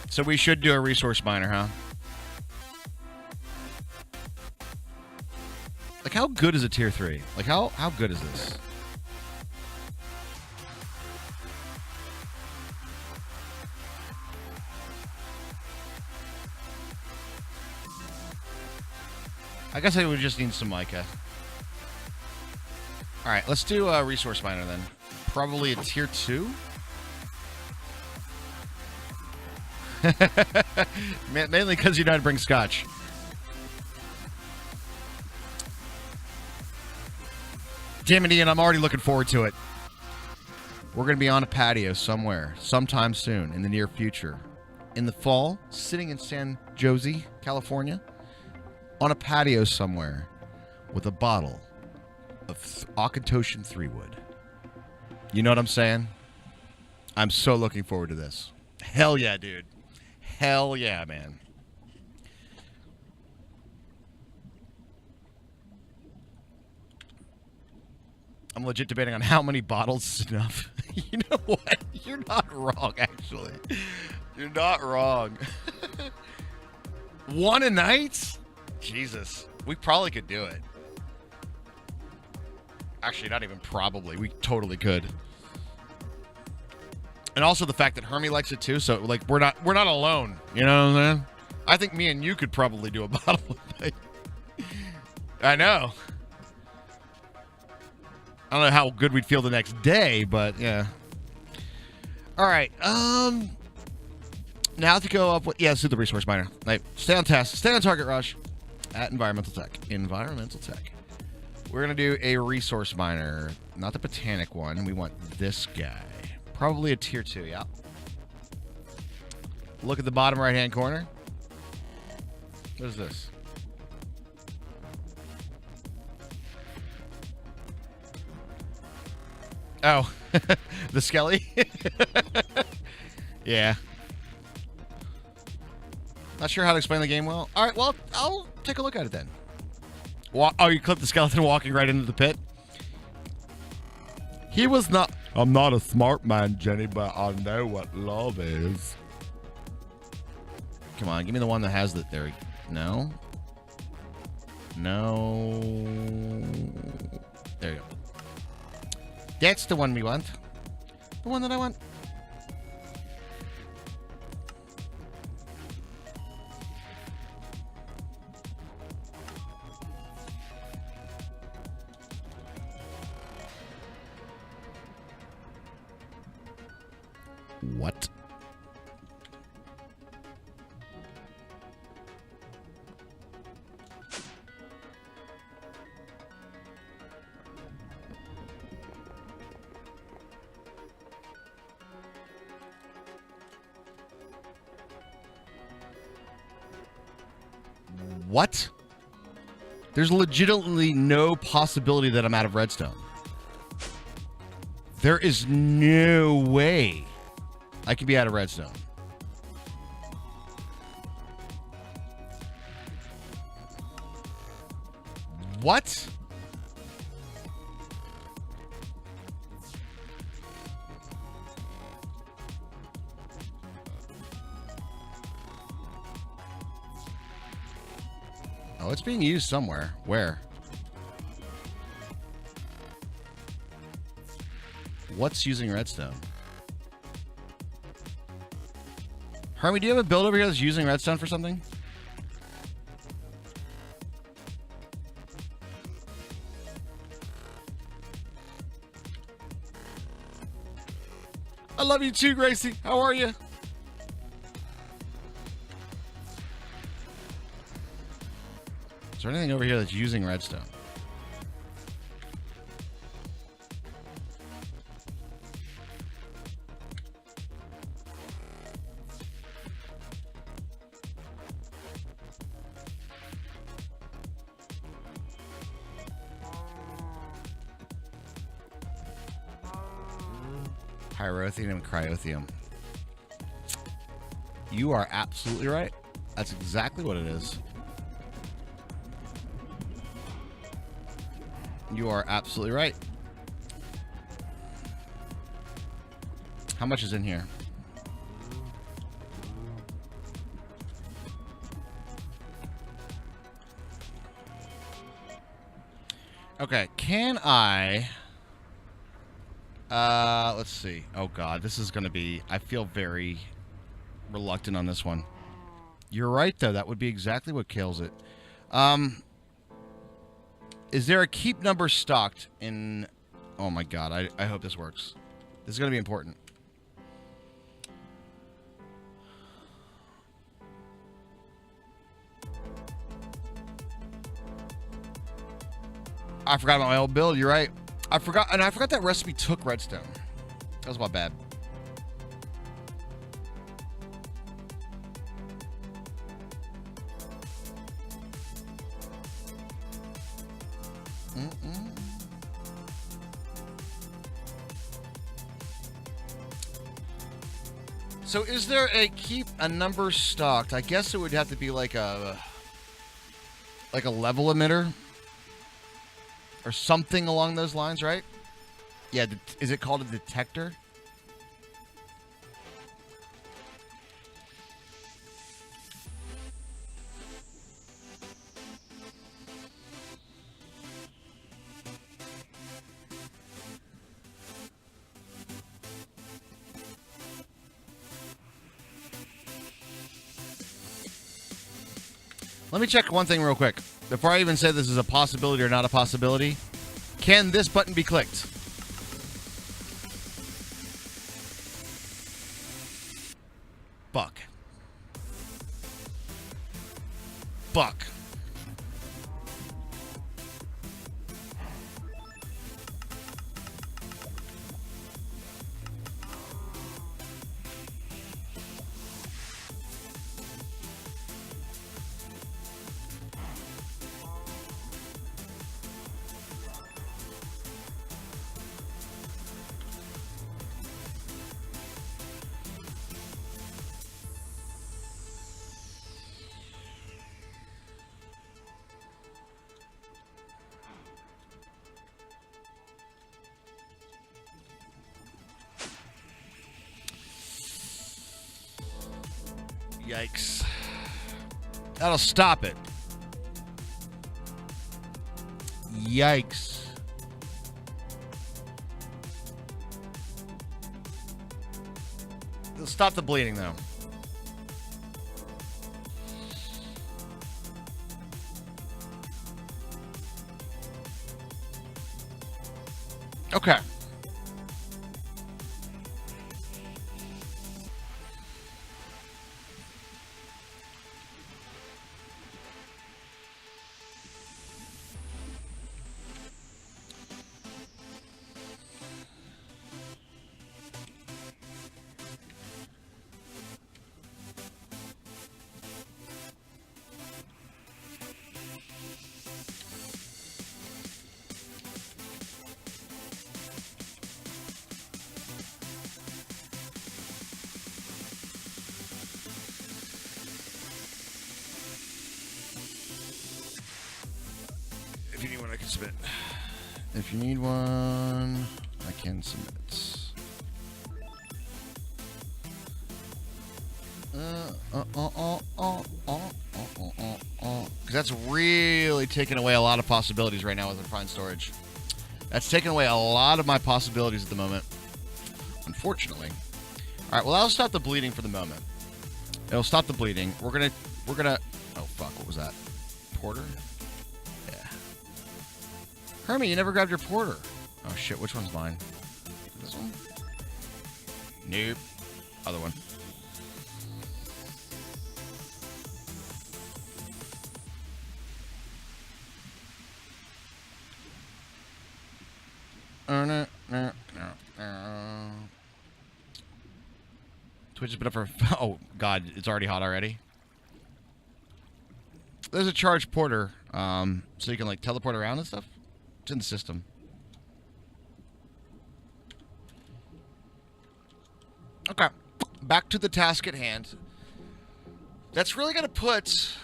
So we should do a resource miner, huh? Like, how good is a tier 3? Like, how good is this? I guess I would just need some mica. All right, let's do a resource miner then. Probably a tier 2. Mainly because you know how to bring scotch. Damn it, Ian, I'm already looking forward to it. We're going to be on a patio somewhere, sometime soon, in the near future. In the fall, sitting in San Jose, California, on a patio somewhere with a bottle of Akatoshan 3-wood. You know what I'm saying? I'm so looking forward to this. Hell yeah, dude. Hell yeah, man. I'm legit debating on how many bottles is enough. You know what? You're not wrong, actually. You're not wrong. One a night? Jesus. We probably could do it. Actually, not even probably. We totally could. And also the fact that Hermie likes it too, so like we're not alone. You know what I'm saying? I think me and you could probably do a bottle of it. I know. I don't know how good we'd feel the next day, but yeah. All right. Now to go up with let's do the resource miner. Like, stay on task, stay on target, Rush. At Environmental Tech. Environmental Tech. We're gonna do a resource miner, not the botanic one. We want this guy. Probably a tier 2, yeah. Look at the bottom right-hand corner. What is this? Oh, the skelly? Yeah. Not sure how to explain the game well. All right, well, I'll take a look at it then. Oh, you clipped the skeleton walking right into the pit? He was not... I'm not a smart man, Jenny, but I know what love is. Come on, give me the one that has the... There. No. No. There you go. That's the one we want. The one that I want. What? What? There's legitimately no possibility that I'm out of redstone. There is no way I could be out of redstone. What? Oh, it's being used somewhere. Where? What's using redstone? Hermie, do you have a build over here that's using redstone for something? I love you too, Gracie. How are you? Is there anything over here that's using redstone? Pyrotheum and cryotheum. You are absolutely right. That's exactly what it is. You are absolutely right. How much is in here? Okay, can I... let's see. Oh god, this is gonna be... I feel very reluctant on this one. You're right, though. That would be exactly what kills it. Is there a keep number stocked in... Oh my god, I hope this works. This is gonna be important. I forgot about my old build. You're right. I forgot that recipe took redstone. That was my bad. So is there a keep a number stocked? I guess it would have to be like a level emitter or something along those lines, right? Yeah, is it called a detector? Let me check one thing real quick. Before I even say this is a possibility or not a possibility, can this button be clicked? Buck. Buck. Yikes. That'll stop it. Yikes. It'll stop the bleeding, though. Okay. If you need one, I can submit. If you need one, I can submit. Because that's really taking away a lot of possibilities right now with refined storage. That's taking away a lot of my possibilities at the moment, unfortunately. All right, well, I'll stop the bleeding for the moment. It'll stop the bleeding. We're gonna. Oh fuck! What was that? Porter? Yeah. Hermie, you never grabbed your porter. Oh shit! Which one's mine? This one? Nope. Other one. Twitch has been up for... Oh, God. It's already hot already. There's a charge porter, so you can, like, teleport around and stuff. It's in the system. Okay. Back to the task at hand. That's really going to put...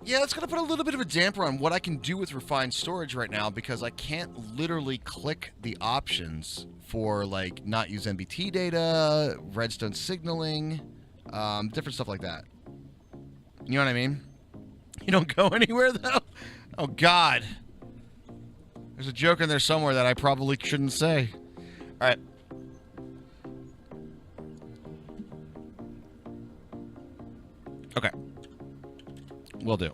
Yeah, that's going to put a little bit of a damper on what I can do with refined storage right now, because I can't literally click the options for, like, not use NBT data, redstone signaling, different stuff like that. You know what I mean? You don't go anywhere, though? Oh, God. There's a joke in there somewhere that I probably shouldn't say. All right. Okay. Will do.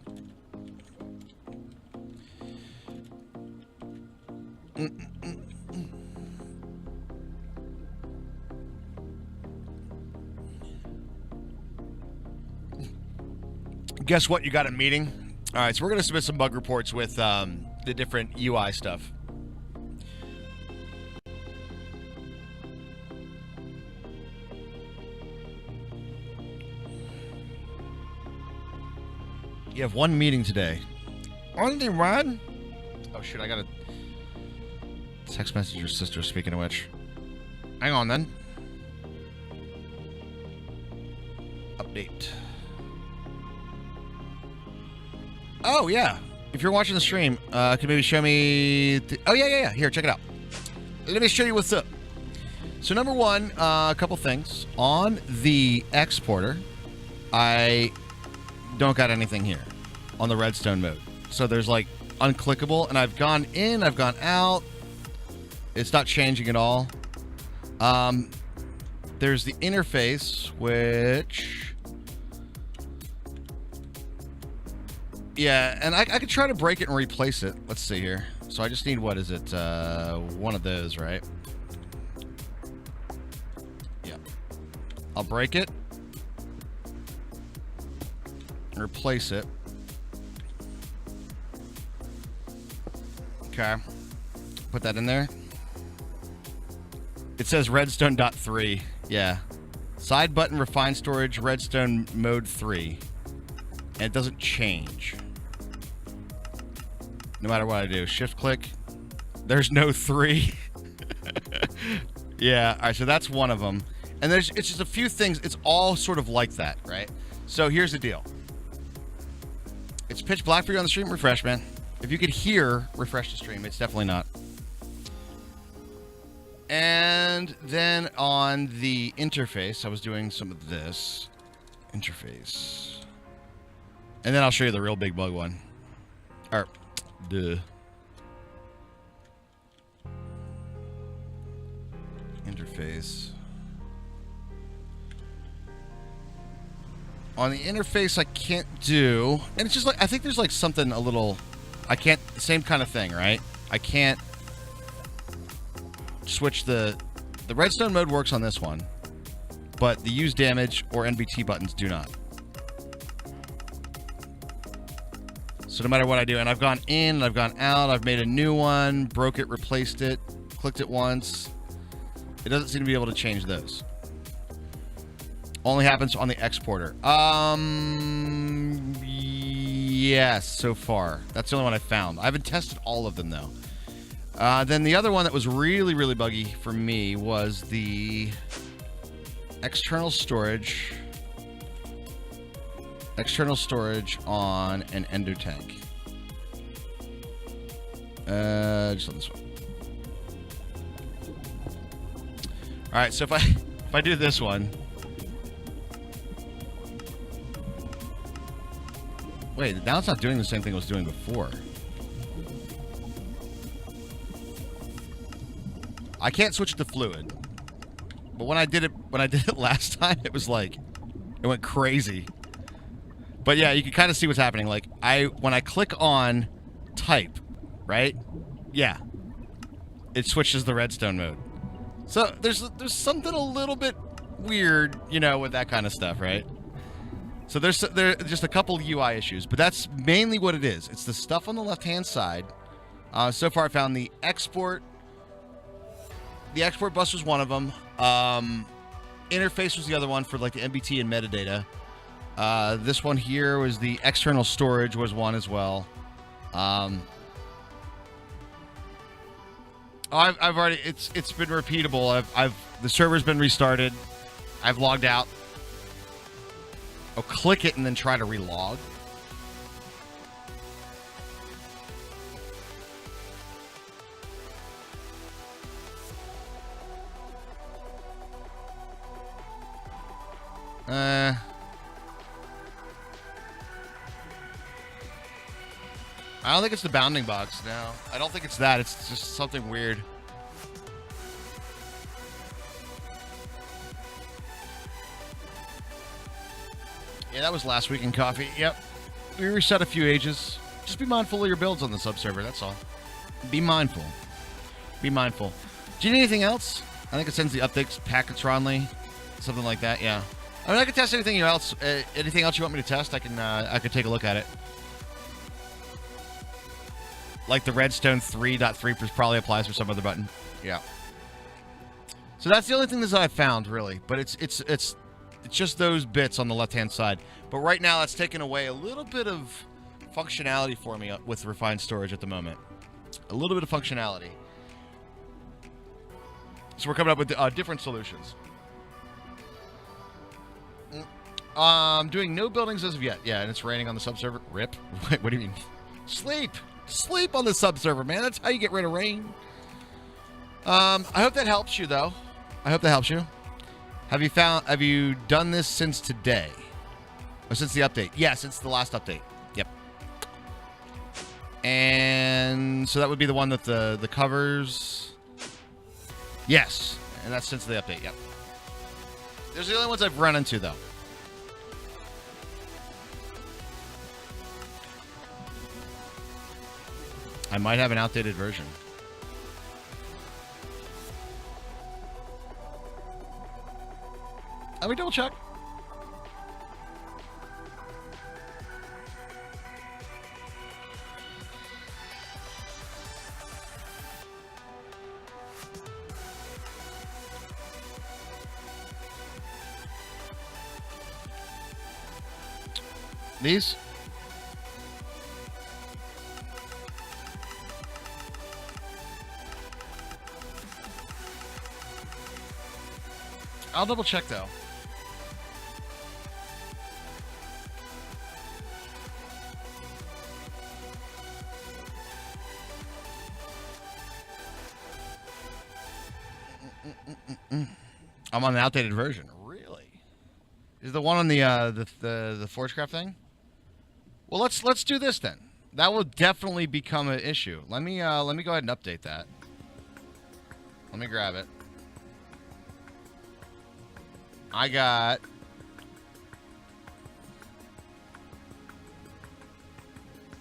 Guess what? You got a meeting. All right, so we're going to submit some bug reports with the different UI stuff. You have one meeting today. Only one? Oh, shoot, I got a text message your sister, speaking of which. Hang on, then. Update. Oh, yeah. If you're watching the stream, can you maybe show me... Oh, yeah. Here, check it out. Let me show you what's up. So, number one, a couple things. On the exporter, I don't got anything here on the redstone mode. So, there's, like, unclickable. And I've gone in, I've gone out. It's not changing at all. There's the interface, which... Yeah, and I could try to break it and replace it. Let's see here. So I just need, what is it? One of those, right? Yeah. I'll break it. And replace it. Okay. Put that in there. It says redstone.3. Yeah. Side button, refined storage, redstone mode 3. And it doesn't change. No matter what I do. Shift click. There's no 3. Yeah. All right. So that's one of them. And it's just a few things. It's all sort of like that, right? So here's the deal. It's pitch black for you on the stream. Refresh, man. If you could hear, refresh the stream. It's definitely not. And then on the interface, I was doing some of this. Interface. And then I'll show you the real big bug one. Or, duh. Interface. On the interface, I can't do... And it's just like... I think there's like something a little... I can't... Same kind of thing, right? I can't switch the... The redstone mode works on this one. But the use damage or NBT buttons do not. So no matter what I do, and I've gone in, I've gone out, I've made a new one, broke it, replaced it, clicked it once. It doesn't seem to be able to change those. Only happens on the exporter. Yes, so far. That's the only one I found. I haven't tested all of them, though. Then the other one that was really, really buggy for me was the external storage. External storage on an ender tank. Just on this one. All right, so if I do this one. Wait, now it's not doing the same thing it was doing before. I can't switch to fluid. But when I did it last time, it was like it went crazy. But yeah, you can kind of see what's happening. Like when I click on type, right? Yeah. It switches the redstone mode. So there's something a little bit weird, you know, with that kind of stuff, right? So there's just a couple UI issues, but that's mainly what it is. It's the stuff on the left-hand side. So far I found the export The export bus was one of them. Interface was the other one for like the MBT and metadata. This one here was the external storage was one as well. I've already it's been repeatable. The server's been restarted. I've logged out. I'll click it and then try to relog. I don't think it's the bounding box, no. I don't think it's that. It's just something weird. Yeah, that was last week in coffee. Yep. We reset a few ages. Just be mindful of your builds on the subserver, that's all. Be mindful. Be mindful. Do you need anything else? I think it sends the updates packets wrongly. Something like that, yeah. I mean, I can test anything else. Anything else you want me to test? I can take a look at it. Like the Redstone 3.3 probably applies for some other button. Yeah. So that's the only thing that I've found, really. But it's just those bits on the left-hand side. But right now, that's taken away a little bit of functionality for me with refined storage at the moment. A little bit of functionality. So we're coming up with different solutions. Doing no buildings as of yet. Yeah, and it's raining on the subserver. Rip. What do you mean? Sleep. Sleep on the subserver, man. That's how you get rid of rain. I hope that helps you, though. I hope that helps you. Have you done this since today? Or since the update? Yeah, since the last update. Yep. And so that would be the one that the covers. Yes. And that's since the update, yep. Those are the only ones I've run into, though. I might have an outdated version. Let me double check. These? I'll double check though. I'm on the outdated version. Really? Is the one on the Forgecraft thing? Well, let's do this then. That will definitely become an issue. Let me go ahead and update that. Let me grab it. I got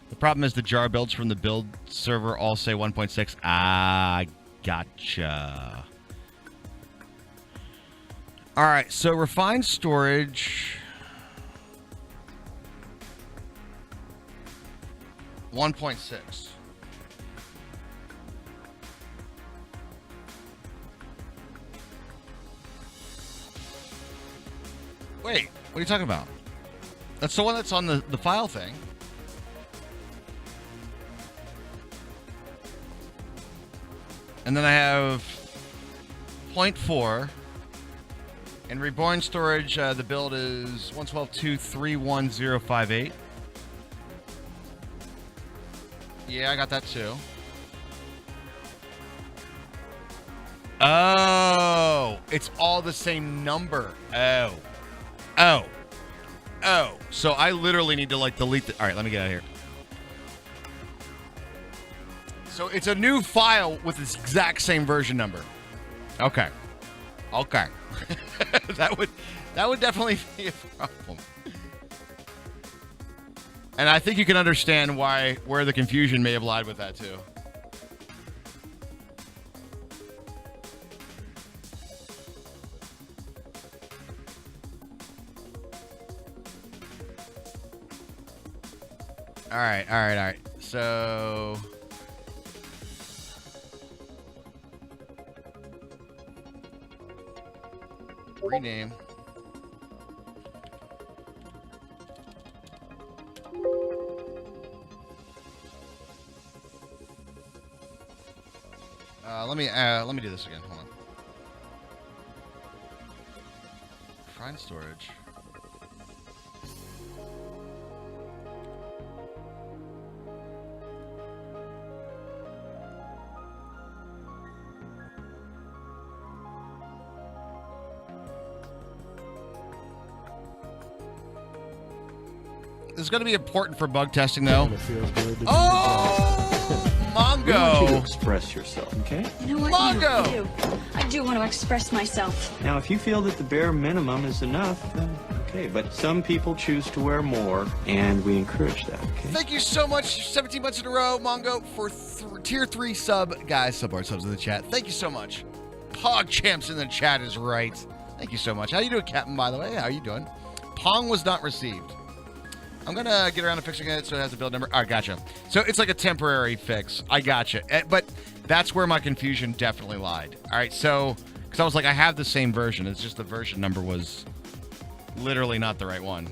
the problem is the jar builds from the build server all say 1.6. Ah, gotcha. All right, so refined storage 1.6. Wait, what are you talking about? That's the one that's on the file thing. And then I have 0.4. And reborn storage, the build is 112.2.31058. Yeah, I got that too. Oh, it's all the same number. Oh. So I literally need to like delete the... All right, let me get out of here. So it's a new file with this exact same version number. Okay. that would definitely be a problem. And I think you can understand where the confusion may have lied with that too. All right. So Rename. Let me do this again. Hold on. Find storage. This is going to be important for bug testing, though. It feels good to Oh, We want you to Mongo. express yourself, okay? You know what? Mongo! I do. I do want to express myself. Now, if you feel that the bare minimum is enough, then okay. But some people choose to wear more, and we encourage that, okay? Thank you so much, 17 months in a row, Mongo, for tier 3 sub. Guys, subs in the chat. Thank you so much. Pog Champs in the chat is right. Thank you so much. How you doing, Captain, by the way? How you doing? Pong was not received. I'm going to get around to fixing it so it has a build number. All right, gotcha. So it's like a temporary fix. I gotcha. But that's where my confusion definitely lied. All right, so, because I was like, I have the same version. It's just the version number was literally not the right one.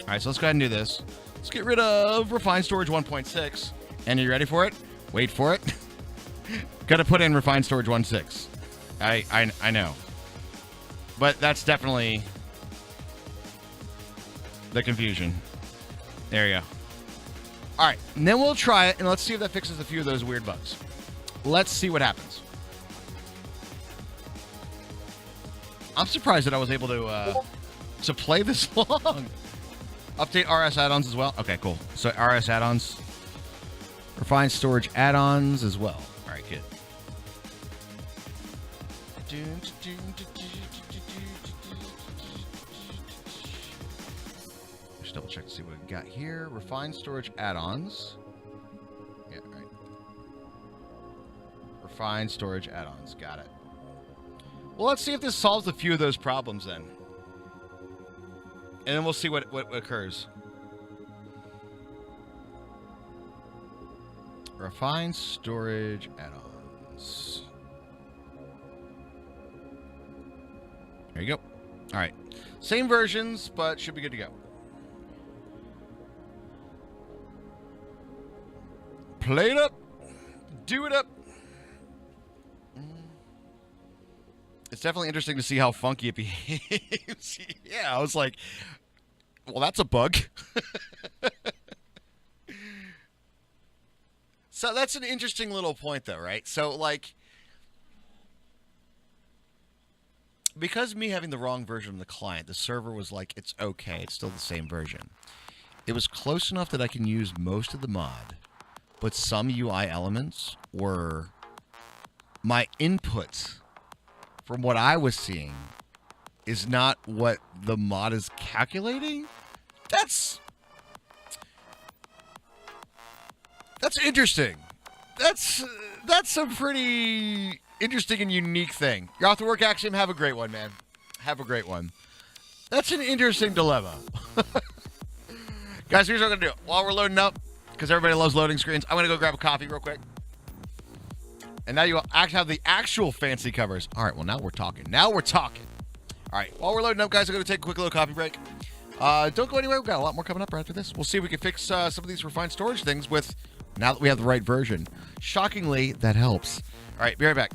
All right, so let's go ahead and do this. Let's get rid of Refined Storage 1.6. And are you ready for it? Wait for it. Got to put in Refined Storage 1.6. I know. But that's definitely the confusion. There you go. All right, and then we'll try it, and let's see if that fixes a few of those weird bugs. Let's see what happens. I'm surprised that I was able to play this long. Update RS add-ons as well. Okay, cool. So RS add-ons, refined storage add-ons as well. All right, good. Just double check to see what we got here. Refined storage add-ons. Yeah, right. Refined storage add-ons. Got it. Well, let's see if this solves a few of those problems then. And then we'll see what occurs. Refined storage add-ons. There you go. All right. Same versions, but should be good to go. Play it up. Do it up. It's definitely interesting to see how funky it behaves. Yeah, I was like, well, that's a bug. So that's an interesting little point, though, right? So, like, because me having the wrong version of the client, the server was like, it's okay. It's still the same version. It was close enough that I can use most of the mod, but some UI elements were my inputs from what I was seeing is not what the mod is calculating. That's interesting. That's a pretty interesting and unique thing. You're off to work, Axiom. Have a great one, man. Have a great one. That's an interesting dilemma. Guys, here's what I'm going to do. While we're loading up, because everybody loves loading screens, I'm going to go grab a coffee real quick. And now you have the actual fancy covers. All right, well, now we're talking. Now we're talking. All right, while we're loading up, guys, I'm going to take a quick little coffee break. Don't go anywhere. We've got a lot more coming up right after this. We'll see if we can fix some of these refined storage things with, now that we have the right version. Shockingly, that helps. All right, be right back.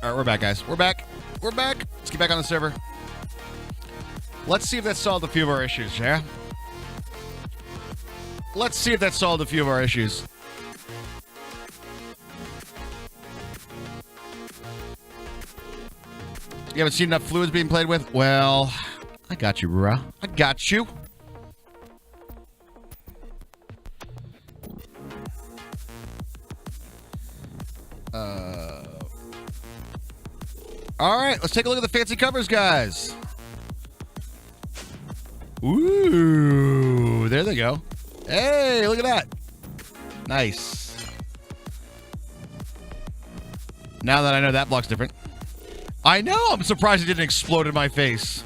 All right, we're back, guys. We're back. We're back. Let's get back on the server. Let's see if that solved a few of our issues, yeah? Let's see if that solved a few of our issues. You haven't seen enough fluids being played with? Well, I got you, bro. I got you. All right, let's take a look at the fancy covers, guys. Ooh, there they go. Hey, look at that. Nice. Now that I know that block's different. I know, I'm surprised it didn't explode in my face.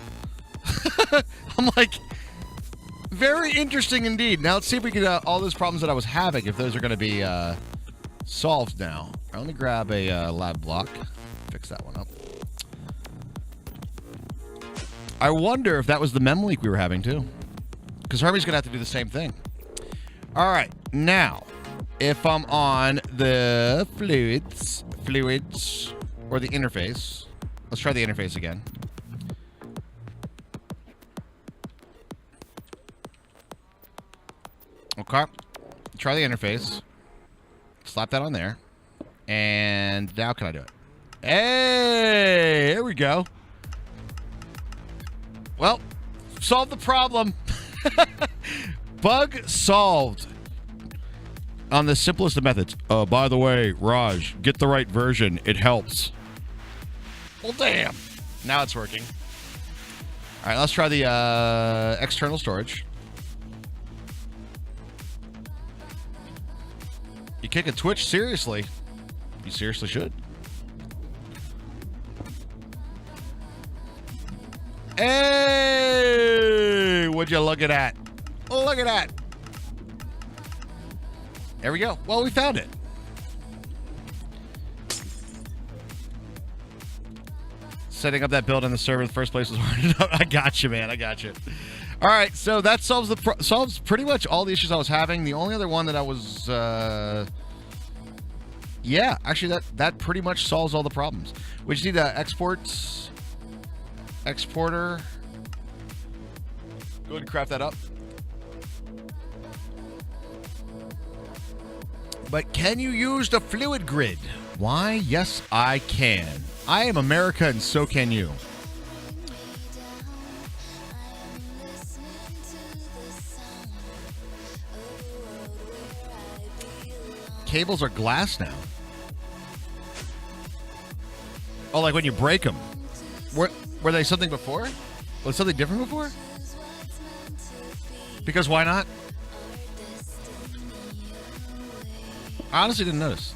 I'm like, very interesting indeed. Now let's see if we can, all those problems that I was having, if those are going to be solved now. Let me grab a lab block. Fix that one up. I wonder if that was the mem leak we were having too. Because Harvey's going to have to do the same thing. All right. Now, if I'm on the fluids, or the interface. Let's try the interface again. Okay. Try the interface. Slap that on there. And now can I do it? Hey, here we go. Well, solve the problem. Bug solved. On the simplest of methods. By the way, Raj, get the right version. It helps. Well, damn. Now it's working. All right, let's try the external storage. You kick a Twitch? Seriously? You seriously should. Hey! Would you look at that? Look at that. There we go. Well, we found it. Setting up that build on the server in the first place was hard enough. I got you, man. I got you. All right, so that solves pretty much all the issues I was having. The only other one that I was, yeah, actually that pretty much solves all the problems. We just need to exporter. Go ahead and craft that up. But can you use the fluid grid? Why, yes, I can. I am America, and so can you. Cables are glass now. Oh, like when you break them. Were they something before? Was something different before? Because why not? I honestly didn't notice.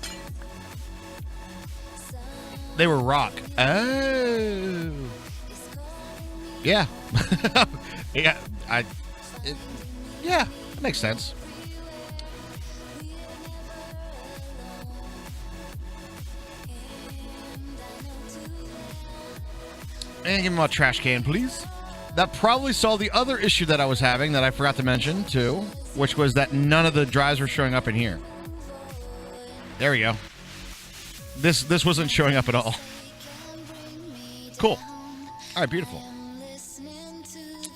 They were rock. Oh. Yeah. Yeah. Yeah, that makes sense. And give me my trash can, please. That probably solved the other issue that I was having that I forgot to mention, too, which was that none of the drives were showing up in here. There we go. This wasn't showing up at all. Cool. All right, beautiful.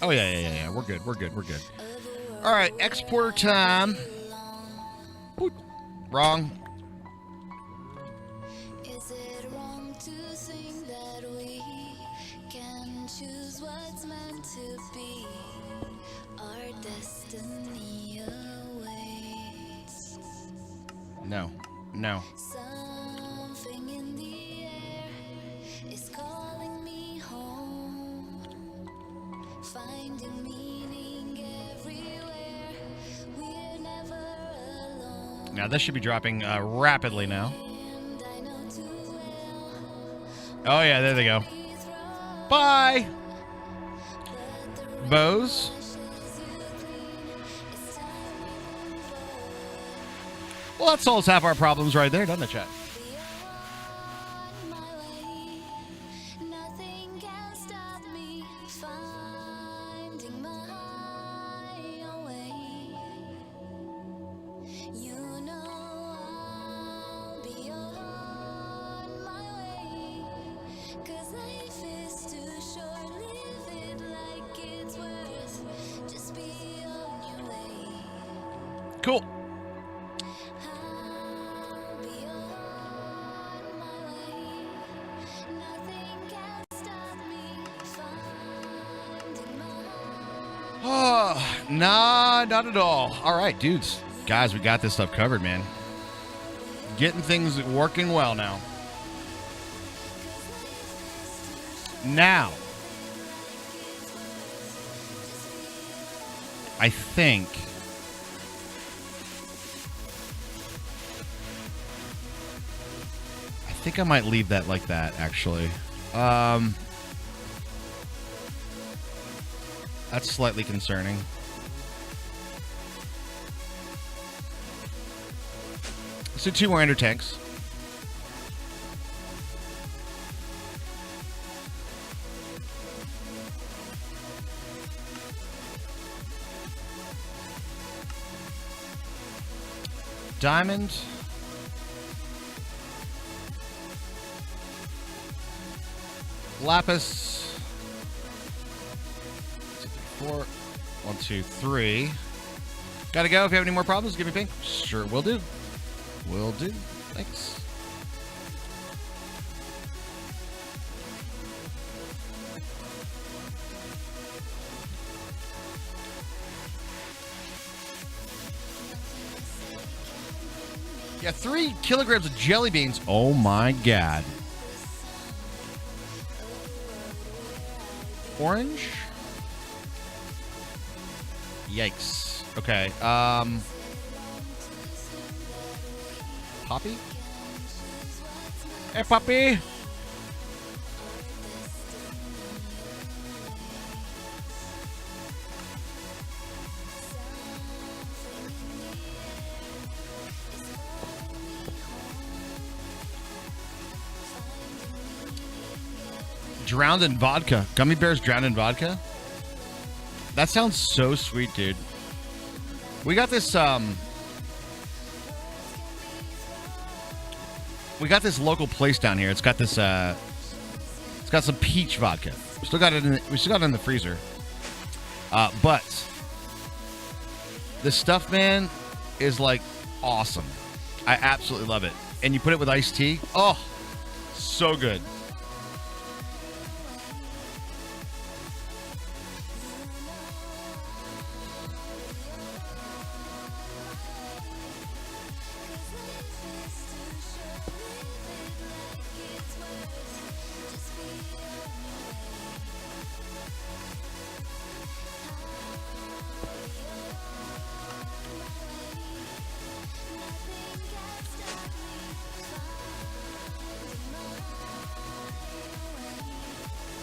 Oh, yeah. We're good. All right, exporter time. Boop. Wrong. Is it wrong to think that we can choose what's meant to be? Our destiny awaits. No. Something in the air is calling. finding meaning everywhere. We're never alone. Now this should be dropping rapidly now. And I know too well. Oh yeah, there they go. Bye, Bose. Well, that solves half our problems right there, doesn't it, chat? Nothing can stop me finding my own way. You know I'll be on my way. 'Cause life is too short, live it like it's worth. Just be on your way. Cool. I'll be on my way. Nothing can stop me finding my Oh, nah, not at all. All right, dudes. Guys, we got this stuff covered, man. Getting things working well now. Now, I think I might leave that like that, actually. That's slightly concerning. Let's do 2 more ender tanks. Diamond. Lapis. 4. 1, 2, 3. Gotta go. If you have any more problems, give me a ping. Sure, will do. Will do. Thanks. Yeah, 3 kilograms of jelly beans. Oh my god. Orange. Yikes. Okay. Poppy? Hey, Poppy. Drowned in vodka. Gummy bears drowned in vodka? That sounds so sweet, dude. We got this, we got this local place down here. It's got this, it's got some peach vodka. We still got it in the freezer. But this stuff, man, is like awesome. I absolutely love it. And you put it with iced tea. Oh, so good.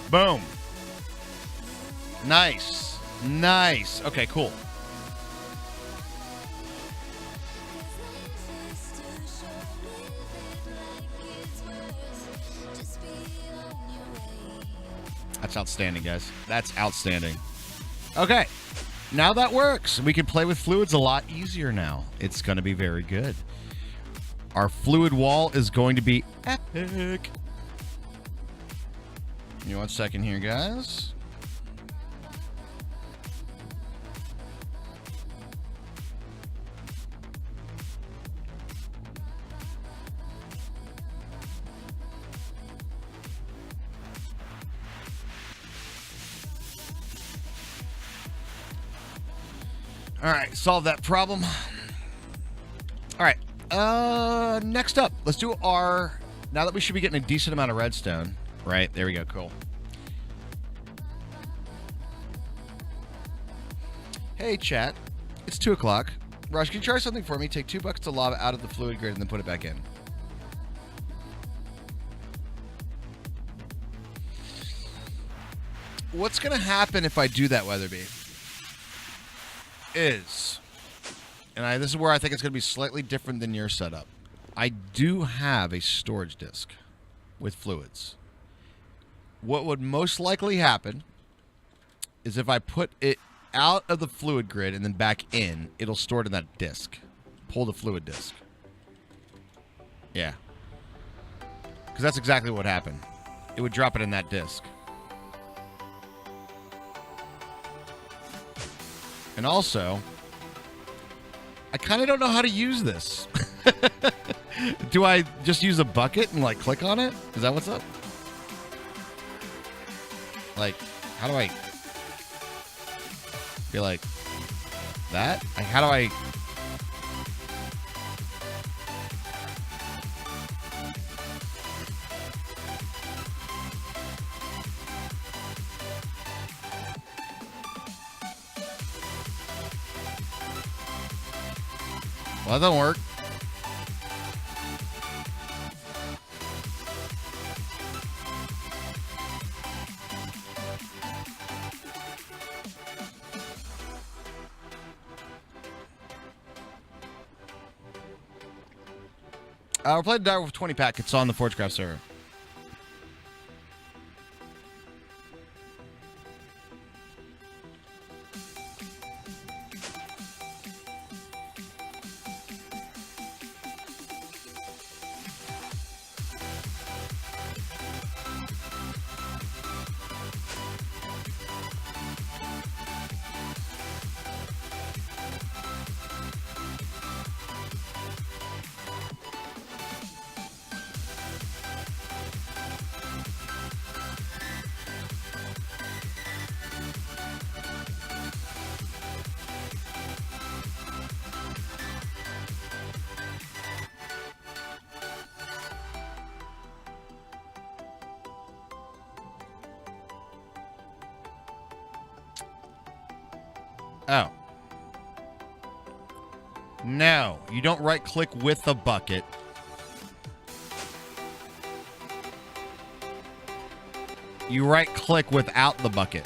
Boom. Nice. Nice. Okay, cool. That's outstanding, guys. That's outstanding. Okay. Now that works. We can play with fluids a lot easier now. It's going to be very good. Our fluid wall is going to be epic. Give me 1 second here, guys. All right, solve that problem. All right, next up, let's do our, now that we should be getting a decent amount of redstone, right? There we go, cool. Hey, chat. It's 2 o'clock. Raj, can you try something for me? Take 2 buckets of lava out of the fluid grid and then put it back in. What's going to happen if I do that, Weatherby, is, and this is where I think it's going to be slightly different than your setup. I do have a storage disk with fluids. What would most likely happen is if I put it out of the fluid grid and then back in, it'll store it in that disk. Pull the fluid disk. Yeah. Because that's exactly what happened. It would drop it in that disk. And also, I kind of don't know how to use this. Do I just use a bucket and, like, click on it? Is that what's up? Like, how do I be like that? Like, how do I... Well, that don't work. We're playing Direwolf 20 pack. It's on the Forgecraft server. Oh. No, you don't right-click with the bucket. You right-click without the bucket.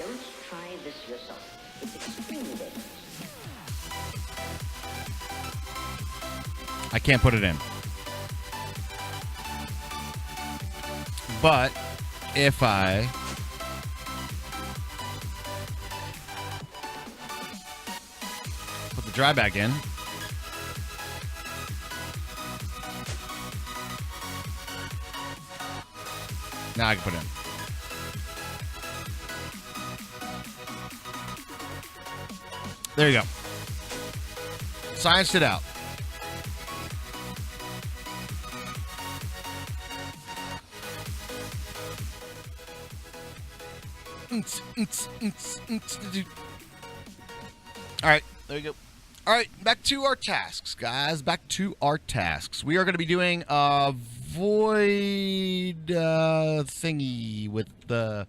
Don't try this yourself. It's extremely dangerous. I can't put it in. But if I put the dry bag in, now I can put it in. There you go. Scienced it out. All right, there you go. All right, back to our tasks, guys. Back to our tasks. We are going to be doing a void thingy with the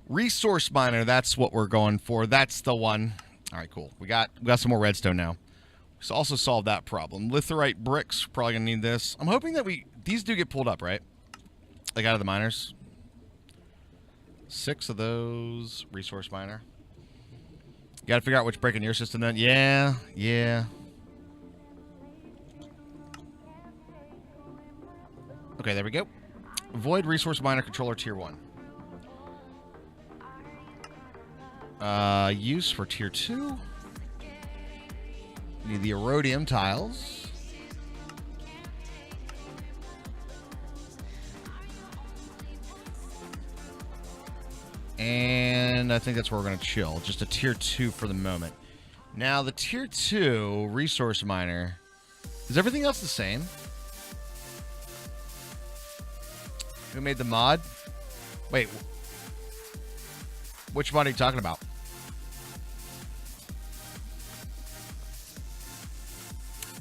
resource miner. That's what we're going for. That's the one. All right, cool. We got some more redstone now. We also solved that problem. Litherite bricks. Probably going to need this. I'm hoping that these do get pulled up, right? Like out of the miners. 6 of those. Resource miner. You gotta figure out which brick in your system then. Yeah. Okay, there we go. Void resource miner controller tier 1. Use for tier 2. Need the erodium tiles. And I think that's where we're going to chill. Just a tier 2 for the moment. Now, the tier 2 resource miner. Is everything else the same? Who made the mod? Wait. Which mod are you talking about?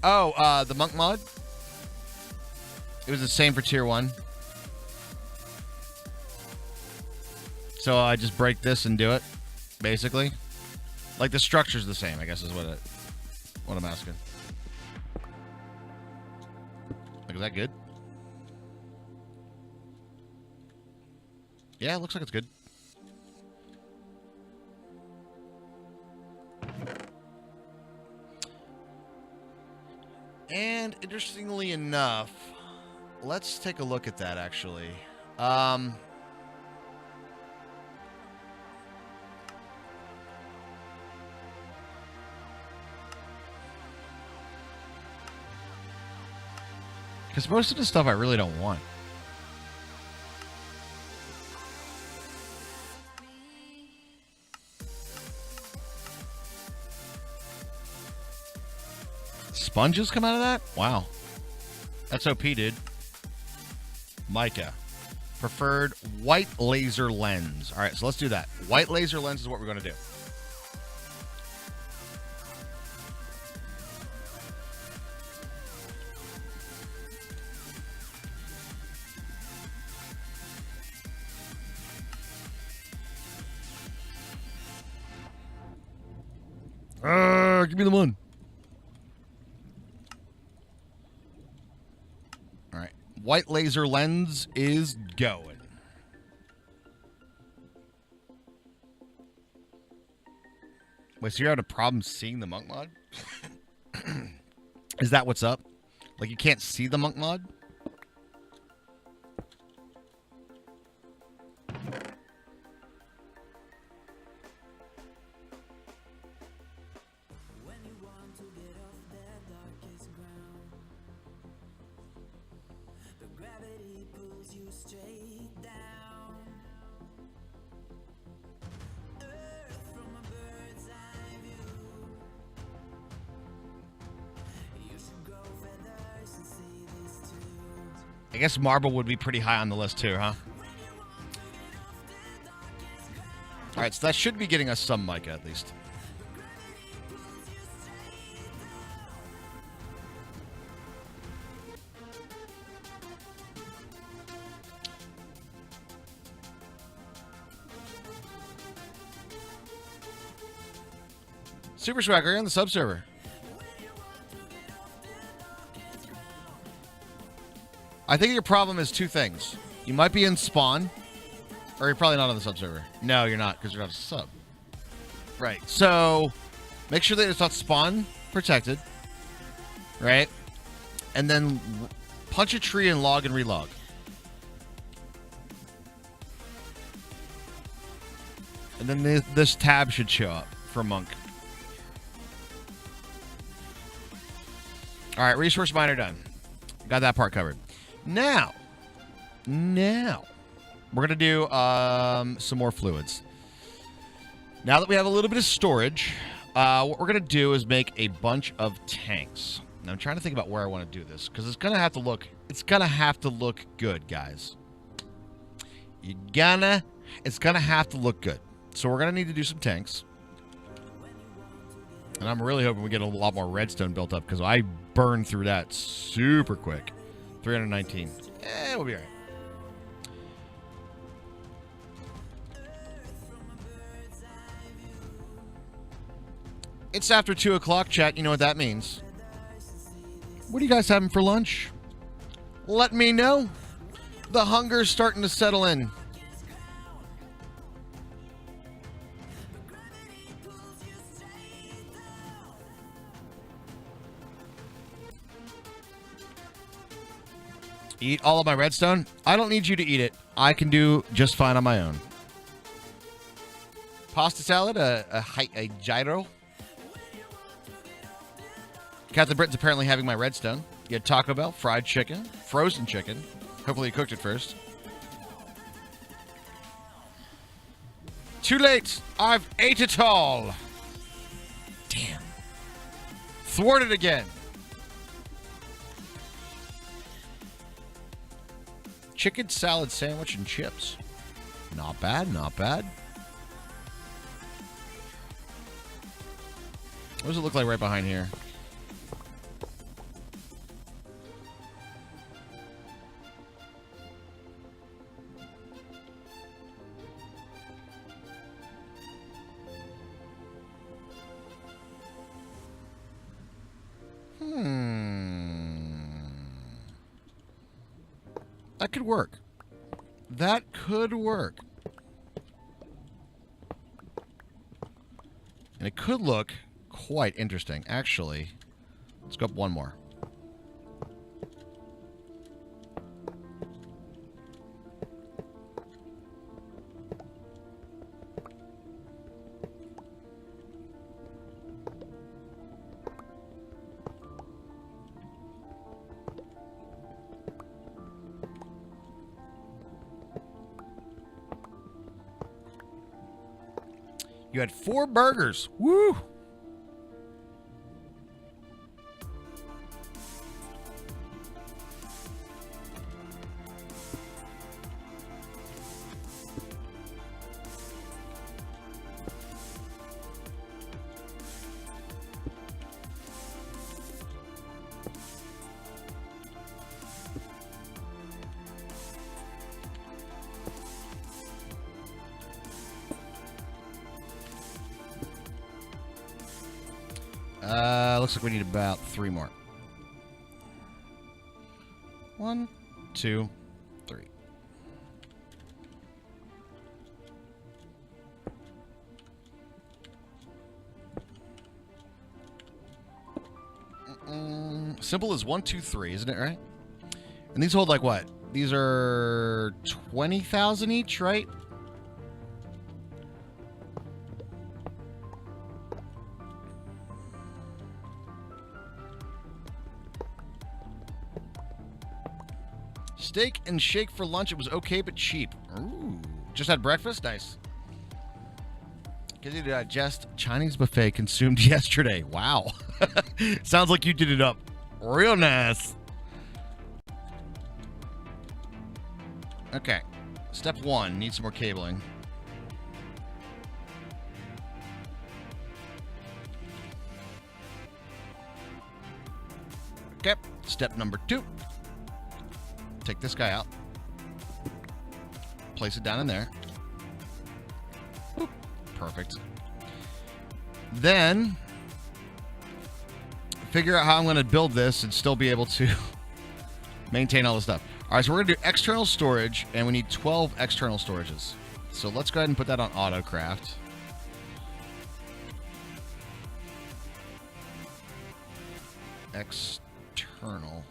Oh, the monk mod? It was the same for tier 1. So I just break this and do it, basically. Like the structure's the same, I guess is what I'm asking. Like, is that good? Yeah, it looks like it's good. And interestingly enough, let's take a look at that actually. Because most of the stuff I really don't want. Sponges come out of that? Wow. That's OP, dude. Mica. Preferred white laser lens. All right, so let's do that. White laser lens is what we're going to do. Give me the one. All right. White laser lens is going. Wait, so you're having a problem seeing the monk mod? Is that what's up? Like you can't see the monk mod? I guess marble would be pretty high on the list too, huh? All right, so that should be getting us some mica at least. Super Swagger, you're on the sub server. I think your problem is two things. You might be in spawn, or you're probably not on the sub server. No, you're not, because you're not a sub. Right. So make sure that it's not spawn protected. Right? And then punch a tree and log and relog. And then this tab should show up for Monk. All right, resource miner done. Got that part covered. Now, we're going to do some more fluids. Now that we have a little bit of storage, what we're going to do is make a bunch of tanks. Now, I'm trying to think about where I want to do this, because it's going to have to look good, guys. It's going to have to look good. So we're going to need to do some tanks. And I'm really hoping we get a lot more redstone built up, because I burned through that super quick. 319. We'll be all right. It's after 2 o'clock, chat. You know what that means. What are you guys having for lunch? Let me know. The hunger's starting to settle in. Eat all of my redstone? I don't need you to eat it. I can do just fine on my own. Pasta salad, a gyro. Captain Britain's apparently having my redstone. You had Taco Bell, fried chicken, frozen chicken. Hopefully you cooked it first. Too late. I've ate it all. Damn. Thwarted again. Chicken salad sandwich and chips. Not bad, not bad. What does it look like right behind here? That could work. That could work. And it could look quite interesting. Actually, let's go up one more. You had 4 burgers. Woo! Looks like we need about 3 more. 1, 2, 3. Simple as 1, 2, 3, isn't it, right? And these hold like what? These are 20,000 each, right? Steak and shake for lunch. It was okay, but cheap. Ooh. Just had breakfast? Nice. Get you to digest Chinese buffet consumed yesterday. Wow. Sounds like you did it up real nice. Okay. Step 1. Need some more cabling. Okay. Step number 2. Take this guy out. Place it down in there. Boop. Perfect. Then figure out how I'm going to build this and still be able to maintain all this stuff. All right, so we're going to do external storage, and we need 12 external storages. So let's go ahead and put that on AutoCraft. External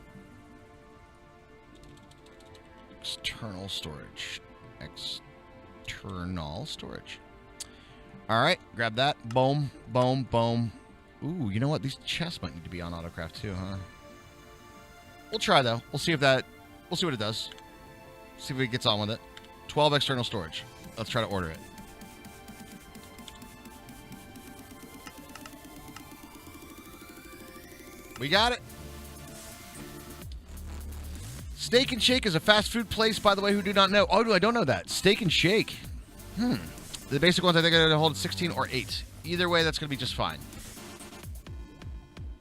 storage. External storage. All right, grab that. Boom, boom, boom. Ooh, you know what? These chests might need to be on AutoCraft too, huh? We'll try though. We'll see what it does. See if it gets on with it. 12 external storage. Let's try to order it. We got it. Steak and Shake is a fast food place, by the way, who do not know. Oh, I don't know that. Steak and Shake. The basic ones, I think, are going to hold 16 or 8. Either way, that's going to be just fine.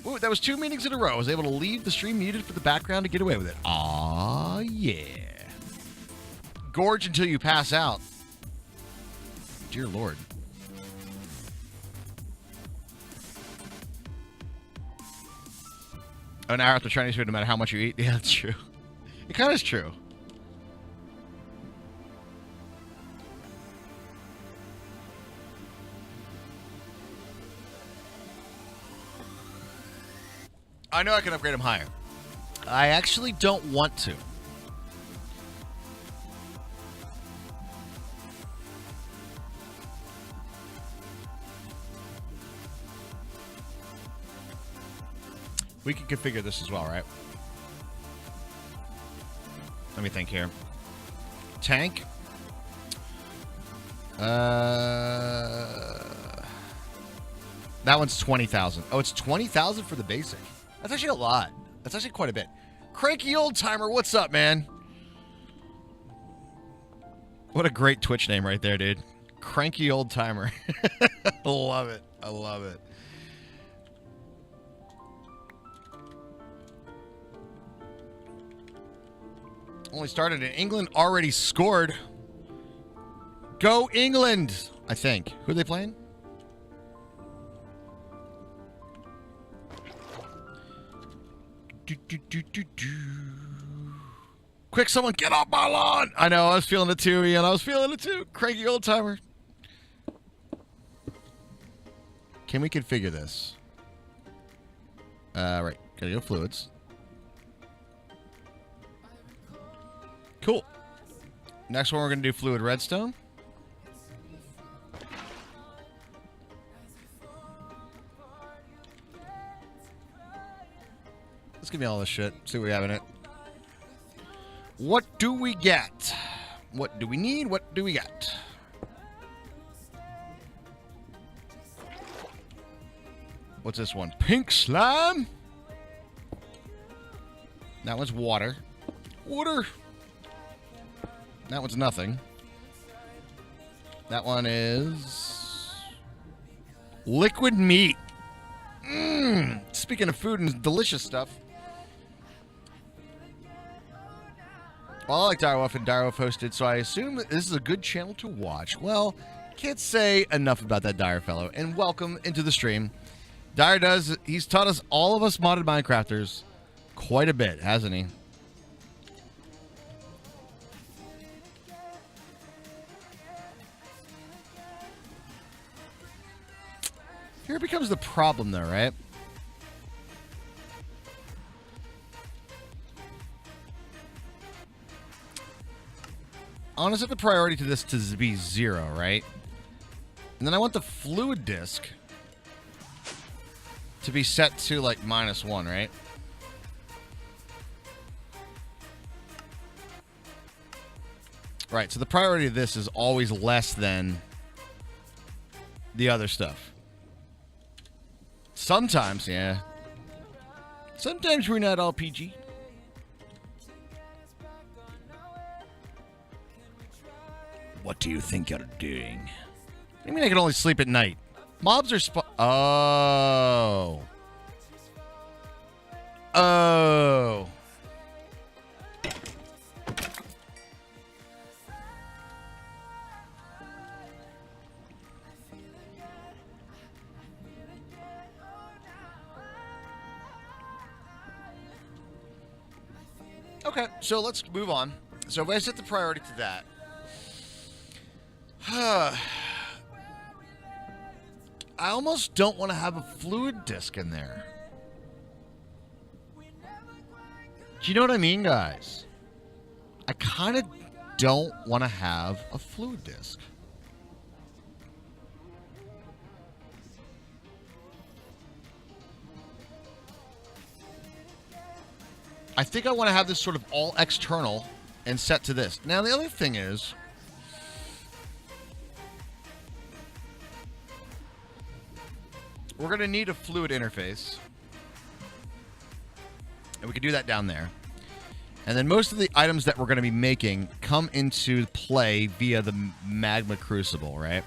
Ooh, that was 2 meetings in a row. I was able to leave the stream muted for the background to get away with it. Aw, yeah. Gorge until you pass out. Dear Lord. An hour after Chinese food, no matter how much you eat. Yeah, that's true. It kind of is true. I know I can upgrade them higher. I actually don't want to. We can configure this as well, right? Let me think here. Tank. That one's 20,000. Oh, it's 20,000 for the basic. That's actually a lot. That's actually quite a bit. Cranky Old Timer, what's up, man? What a great Twitch name right there, dude. Cranky Old Timer. I love it. I love it. Only started in England, already scored. Go England, I think. Who are they playing? Quick, someone get off my lawn! I know, I was feeling it too, Ian. I was feeling it too. Cranky old timer. Can we configure this? Right. Gotta go fluids. Cool. Next one, we're gonna do fluid redstone. Let's give me all this shit. See what we have in it. What do we get? What do we need? What do we get? What's this one? Pink slime? That one's water. Water. That one's nothing. That one is liquid meat. Speaking of food and delicious stuff. Well, I like Direwolf and Direwolf hosted, so I assume that this is a good channel to watch. Well, can't say enough about that Dire fellow. And welcome into the stream. Dire he's taught us, all of us modded Minecrafters, quite a bit, hasn't he? Here becomes the problem, though, right? I want to set the priority to this to be 0, right? And then I want the fluid disk to be set to, like, -1, right? Right, so the priority of this is always less than the other stuff. Sometimes, yeah. Sometimes we're not all PG. What do you think you're doing? I mean, I can only sleep at night. Mobs are Oh. Oh. Okay, so let's move on. So if I set the priority to that. I almost don't want to have a fluid disk in there. Do you know what I mean, guys? I kind of don't want to have a fluid disk. I think I want to have this sort of all external and set to this. Now, the other thing is, we're going to need a fluid interface. And we can do that down there. And then most of the items that we're going to be making come into play via the magma crucible, right?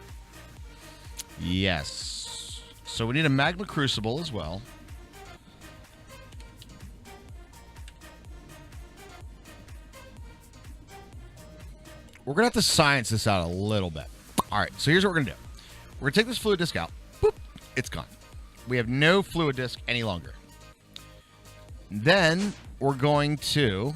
Yes. So we need a magma crucible as well. We're going to have to science this out a little bit. All right, so here's what we're going to do. We're going to take this fluid disk out. Boop, it's gone. We have no fluid disk any longer. Then we're going to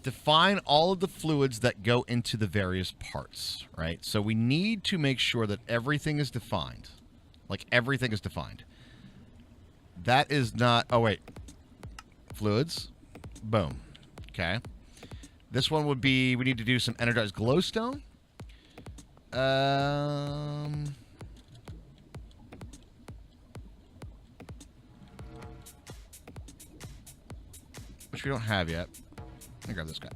define all of the fluids that go into the various parts, right? So we need to make sure that everything is defined. Like, everything is defined. That is not... Oh, wait. Fluids. Boom. Okay. This one would be... We need to do some energized glowstone. Which we don't have yet. Let me grab this guy.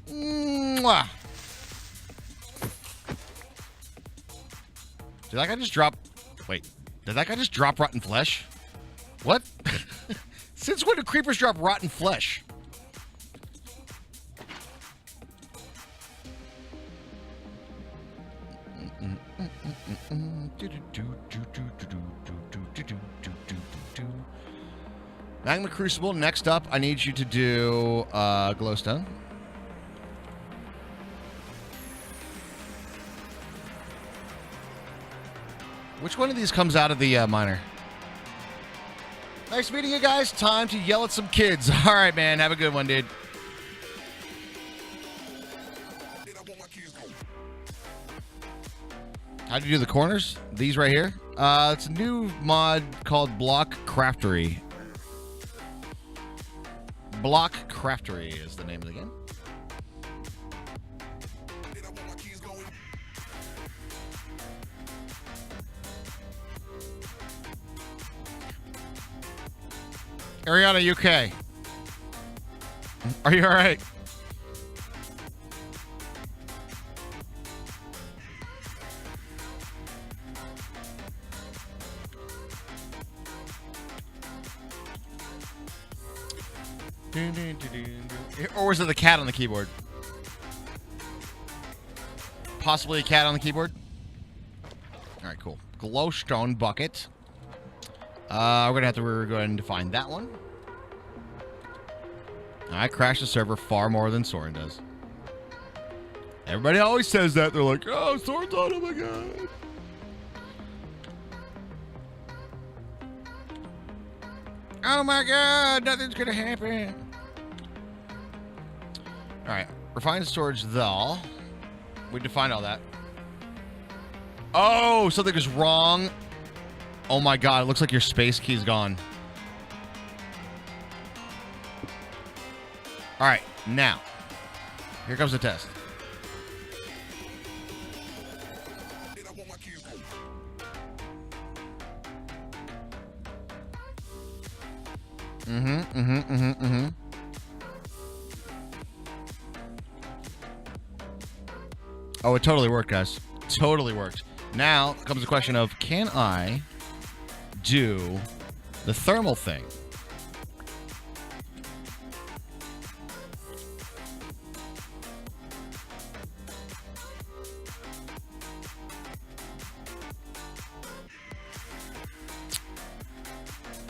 Mwah. Did that guy just drop... Wait. Did that guy just drop rotten flesh? What? Since when do creepers drop rotten flesh? Magma Crucible. Next up, I need you to do glowstone. Which one of these comes out of the miner? Nice meeting you guys. Time to yell at some kids. All right, man. Have a good one, dude. How do you do the corners? These right here? It's a new mod called Block Craftery. Block Craftery is the name of the game. Ariana, you okay? Are you all right? Or was it the cat on the keyboard? Possibly a cat on the keyboard? All right, cool. Glowstone bucket. We're going to have to go ahead and define that one. I crash the server far more than Soren does. Everybody always says that. They're like, oh, Soren's on, oh my god. Oh my god, nothing's going to happen. All right, refined storage though. We defined all that. Oh, something is wrong. Oh my god, it looks like your space key's gone. All right, now, here comes the test. Oh, it totally worked, guys. Totally worked. Now comes the question of, can I do the thermal thing?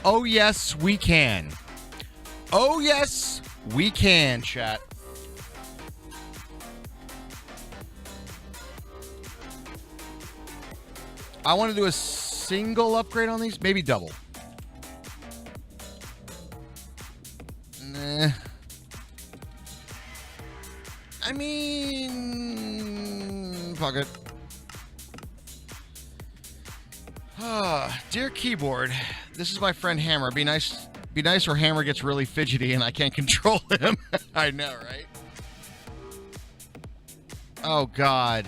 Oh, yes, we can. Oh, yes, we can, chat. I want to do a single upgrade on these, maybe double. Nah. I mean, fuck it. Dear keyboard, this is my friend Hammer. Be nice or Hammer gets really fidgety and I can't control him. I know, right? Oh, God.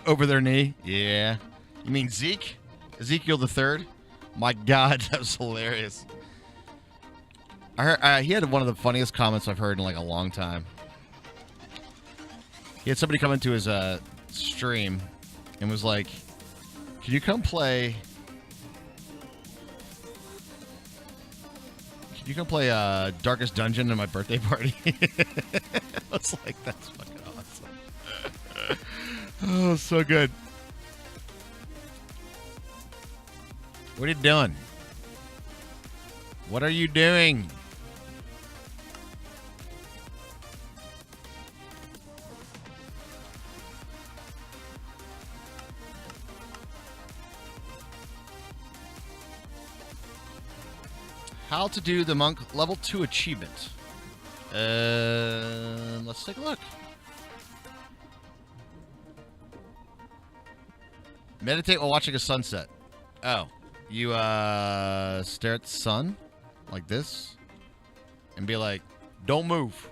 Over their knee? Yeah. You mean Zeke? Ezekiel the Third? My God, that was hilarious. I heard, he had one of the funniest comments I've heard in like a long time. He had somebody come into his stream and was like, "Can you come play? Can you come play Darkest Dungeon at my birthday party?" I was like, "That's fucking awesome." Oh, so good. What are you doing? What are you doing? How to do the monk level 2 achievement. Let's take a look. Meditate while watching a sunset. Oh, you stare at the sun like this and be like, "Don't move."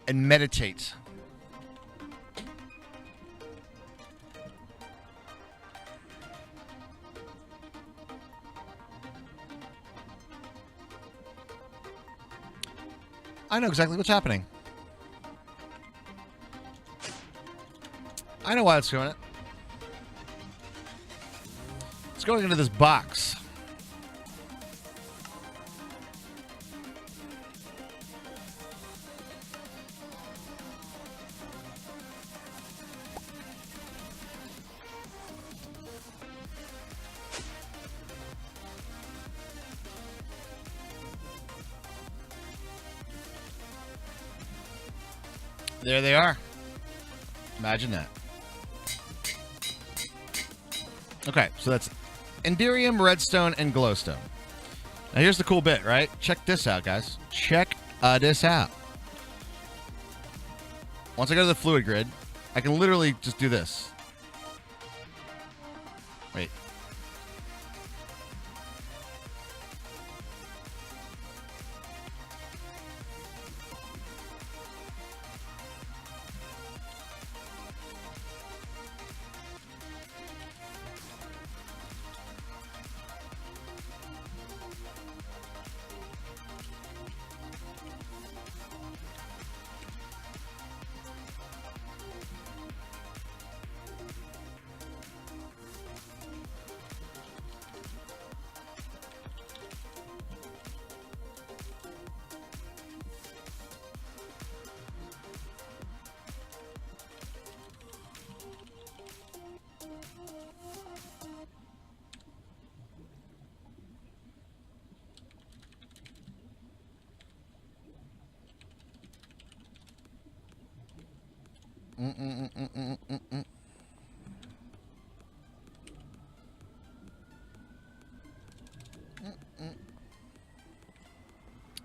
and meditate. I know exactly what's happening. I know why it's doing it. It's going into this box. There they are. Imagine that. Okay, so that's Enderium, Redstone, and Glowstone. Now here's the cool bit, right? Check this out, guys. Check this out. Once I go to the fluid grid, I can literally just do this. Wait.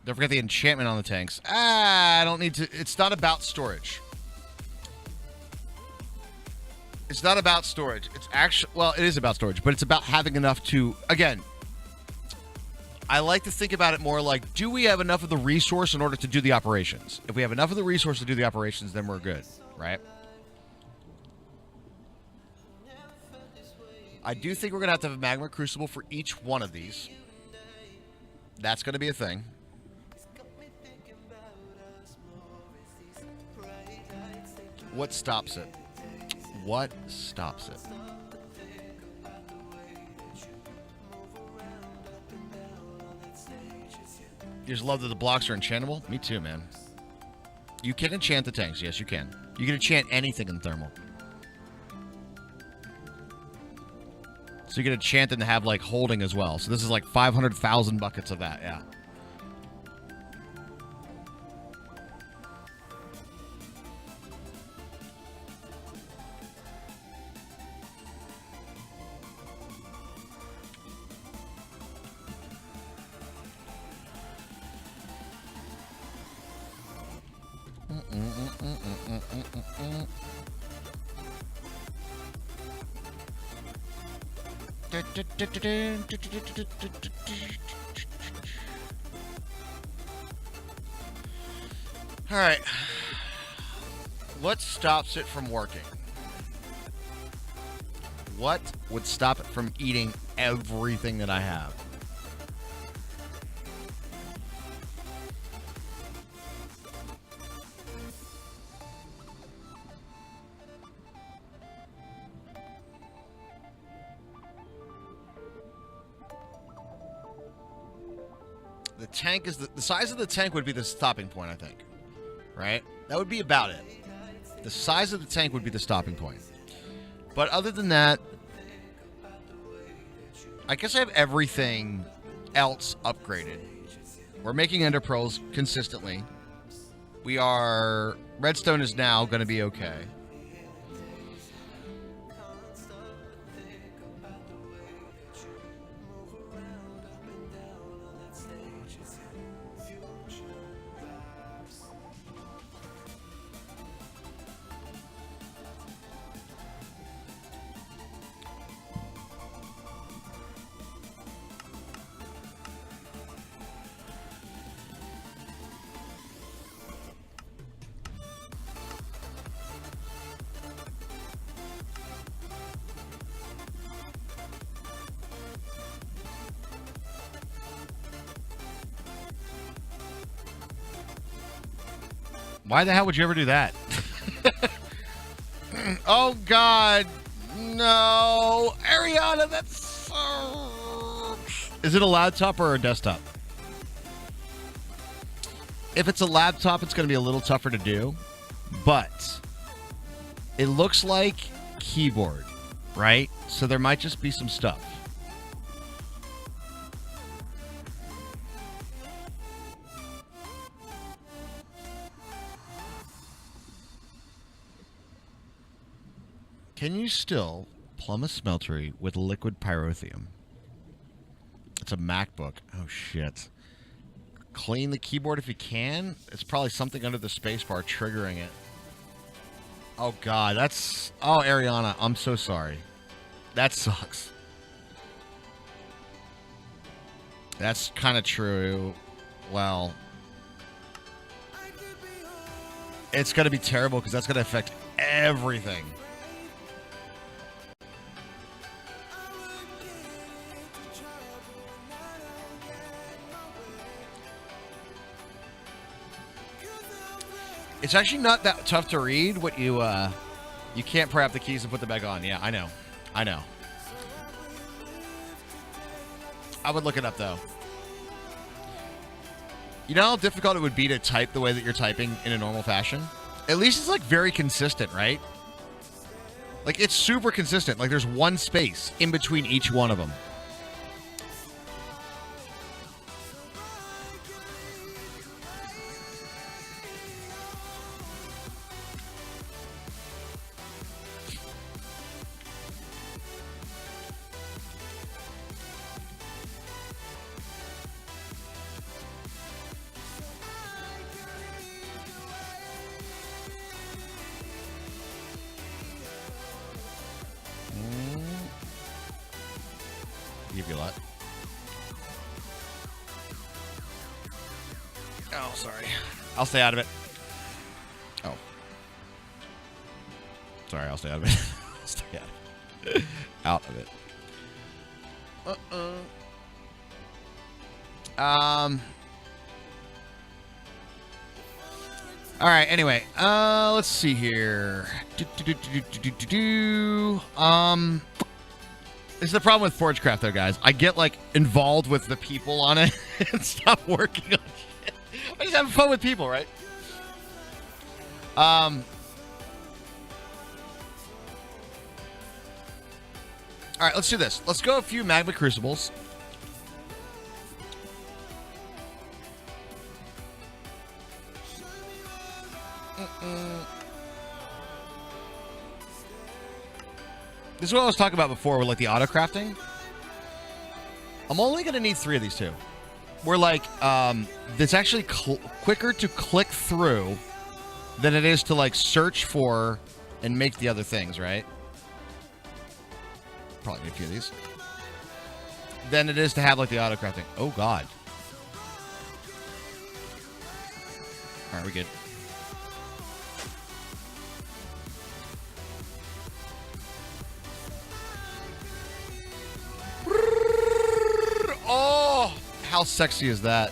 Don't forget the enchantment on the tanks. I don't need to. It's not about storage. It's not about storage. It's actually, well, it is about storage, but it's about having enough to, again, I like to think about it more like, do we have enough of the resource in order to do the operations? If we have enough of the resource to do the operations, then we're good, right? I do think we're going to have a magma crucible for each one of these. That's going to be a thing. What stops it? What stops it? You just love that the blocks are enchantable? Me too, man. You can enchant the tanks. Yes, you can. You can enchant anything in thermal. So you can enchant them to have, like, holding as well. So this is like 500,000 buckets of that, yeah. All right. What stops it from working? What would stop it from eating everything that I have? The tank is the size of the tank would be the stopping point, I think. Right? That would be about it. The size of the tank would be the stopping point. But other than that, I guess I have everything else upgraded. We're making ender pearls consistently. We are... Redstone is now going to be okay. Why the hell would you ever do that? Oh, God. No. Ariana, that's... Is it a laptop or a desktop? If it's a laptop, it's going to be a little tougher to do. But it looks like keyboard, right? So there might just be some stuff. Can you still plumb a smeltery with liquid pyrotheum? It's a MacBook. Oh, shit. Clean the keyboard if you can. It's probably something under the spacebar triggering it. Oh, God. That's... Oh, Ariana, I'm so sorry. That sucks. That's kind of true. Well... It's going to be terrible because that's going to affect everything. It's actually not that tough to read what you can't pry up the keys and put them back on. Yeah, I know. I know. I would look it up, though. You know how difficult it would be to type the way that you're typing in a normal fashion? At least it's, like, very consistent, right? Like, it's super consistent. Like, there's one space in between each one of them. Give you a lot. Oh, sorry. I'll stay out of it. Oh. Sorry, I'll stay out of it. Stay out of it. Out of it. All right, anyway. Let's see here. This is the problem with Forgecraft, though, guys. I get, like, involved with the people on it and stop working on shit. I just have fun with people, right? All right, let's do this. Let's go a few magma crucibles. This is what I was talking about before with, like, the auto crafting. I'm only going to need 3 of these two. We're like, it's actually quicker to click through than it is to, like, search for and make the other things, right? Probably need a few of these. Than it is to have, like, the auto crafting. Oh, God. All right, we're good. Oh, how sexy is that?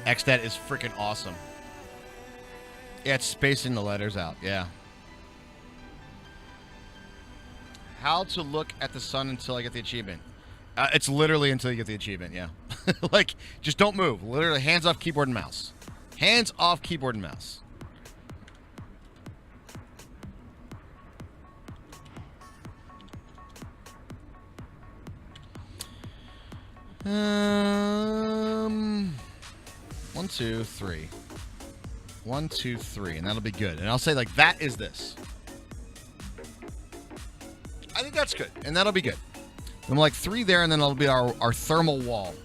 XStat is freaking awesome. Yeah, it's spacing the letters out. Yeah. How to look at the sun until I get the achievement. It's literally until you get the achievement, yeah. Like, just don't move. Literally, hands off keyboard and mouse. Hands off keyboard and mouse. One, two, three. 1, 2, 3, and that'll be good. And I'll say, like, that is this. I think that's good, and that'll be good. Then we'll, like, 3 there, and then that'll be our thermal wall.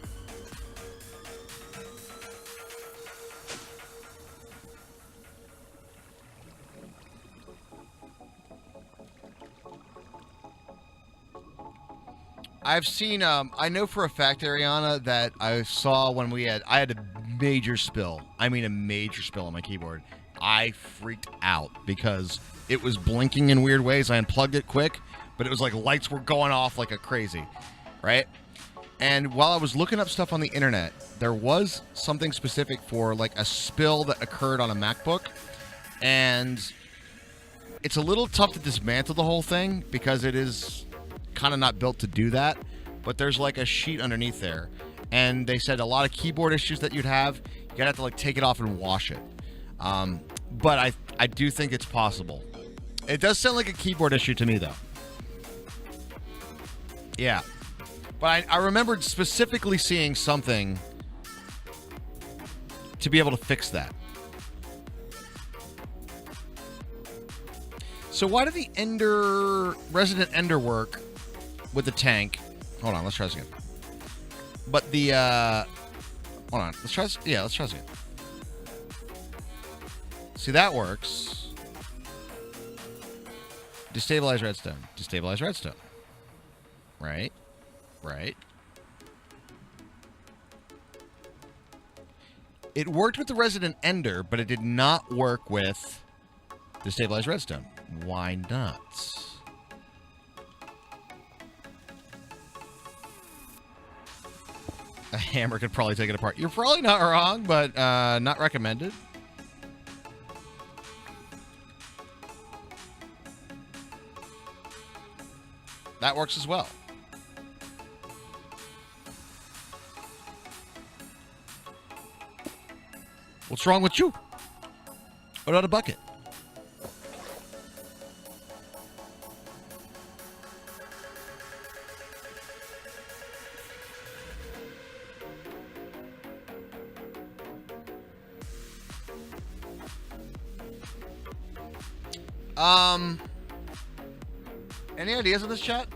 I've seen. I know for a fact, Ariana, that I saw when I had a major spill. I mean, a major spill on my keyboard. I freaked out because it was blinking in weird ways. I unplugged it quick, but it was like lights were going off like a crazy, right? And while I was looking up stuff on the internet, there was something specific for like a spill that occurred on a MacBook, and it's a little tough to dismantle the whole thing because it is kind of not built to do that, but there's like a sheet underneath there, and they said a lot of keyboard issues that you'd have, you're gonna have to like take it off and wash it. But I do think it's possible. It does sound like a keyboard issue to me, though. Yeah. But I remembered specifically seeing something to be able to fix that. So why did the Resident Ender work with the tank? Hold on, let's try this again. But the, hold on, let's try this. Yeah, let's try this again. See, that works. Destabilize redstone. Destabilize redstone. Right. Right. It worked with the Resident Ender, but it did not work with Destabilize redstone. Why not? A hammer could probably take it apart. You're probably not wrong, but not recommended. That works as well. What's wrong with you? What about a bucket? Any ideas on this, chat?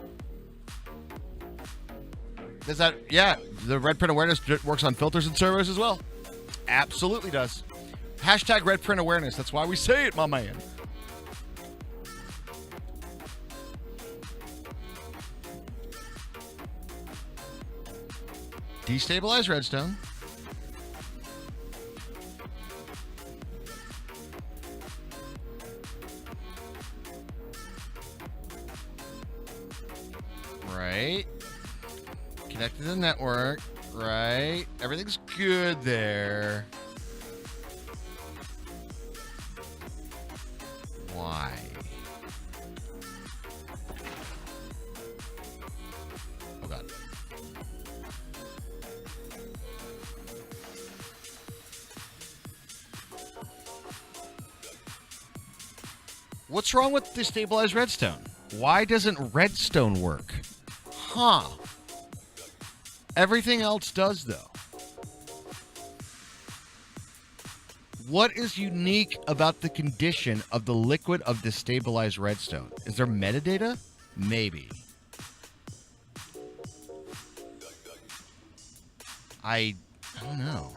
Does that, yeah, the red print awareness works on filters and servers as well. Absolutely does. Hashtag red print awareness. That's why we say it, my man. Destabilize redstone. Right. Connect to the network. Right. Everything's good there. Why? Oh, God. What's wrong with destabilized redstone? Why doesn't redstone work? Huh. Everything else does, though. What is unique about the condition of the liquid of destabilized redstone? Is there metadata? Maybe. I don't know.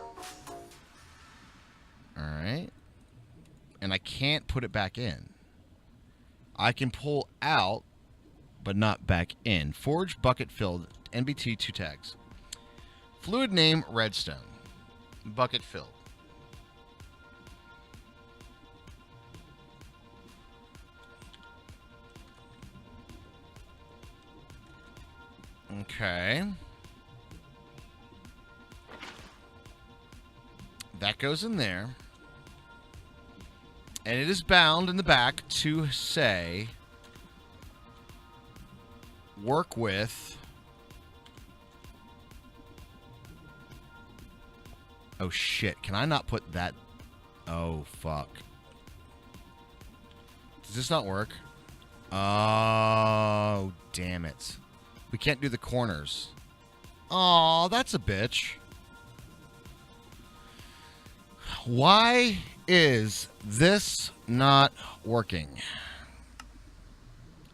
All right. And I can't put it back in. I can pull out, but not back in. Forge bucket filled. NBT 2 tags. Fluid name redstone. Bucket filled. Okay. That goes in there. And it is bound in the back to say work with. Oh shit, can I not put that? Oh fuck. Does this not work? Oh, damn it. We can't do the corners. Aw, that's a bitch. Why is this not working?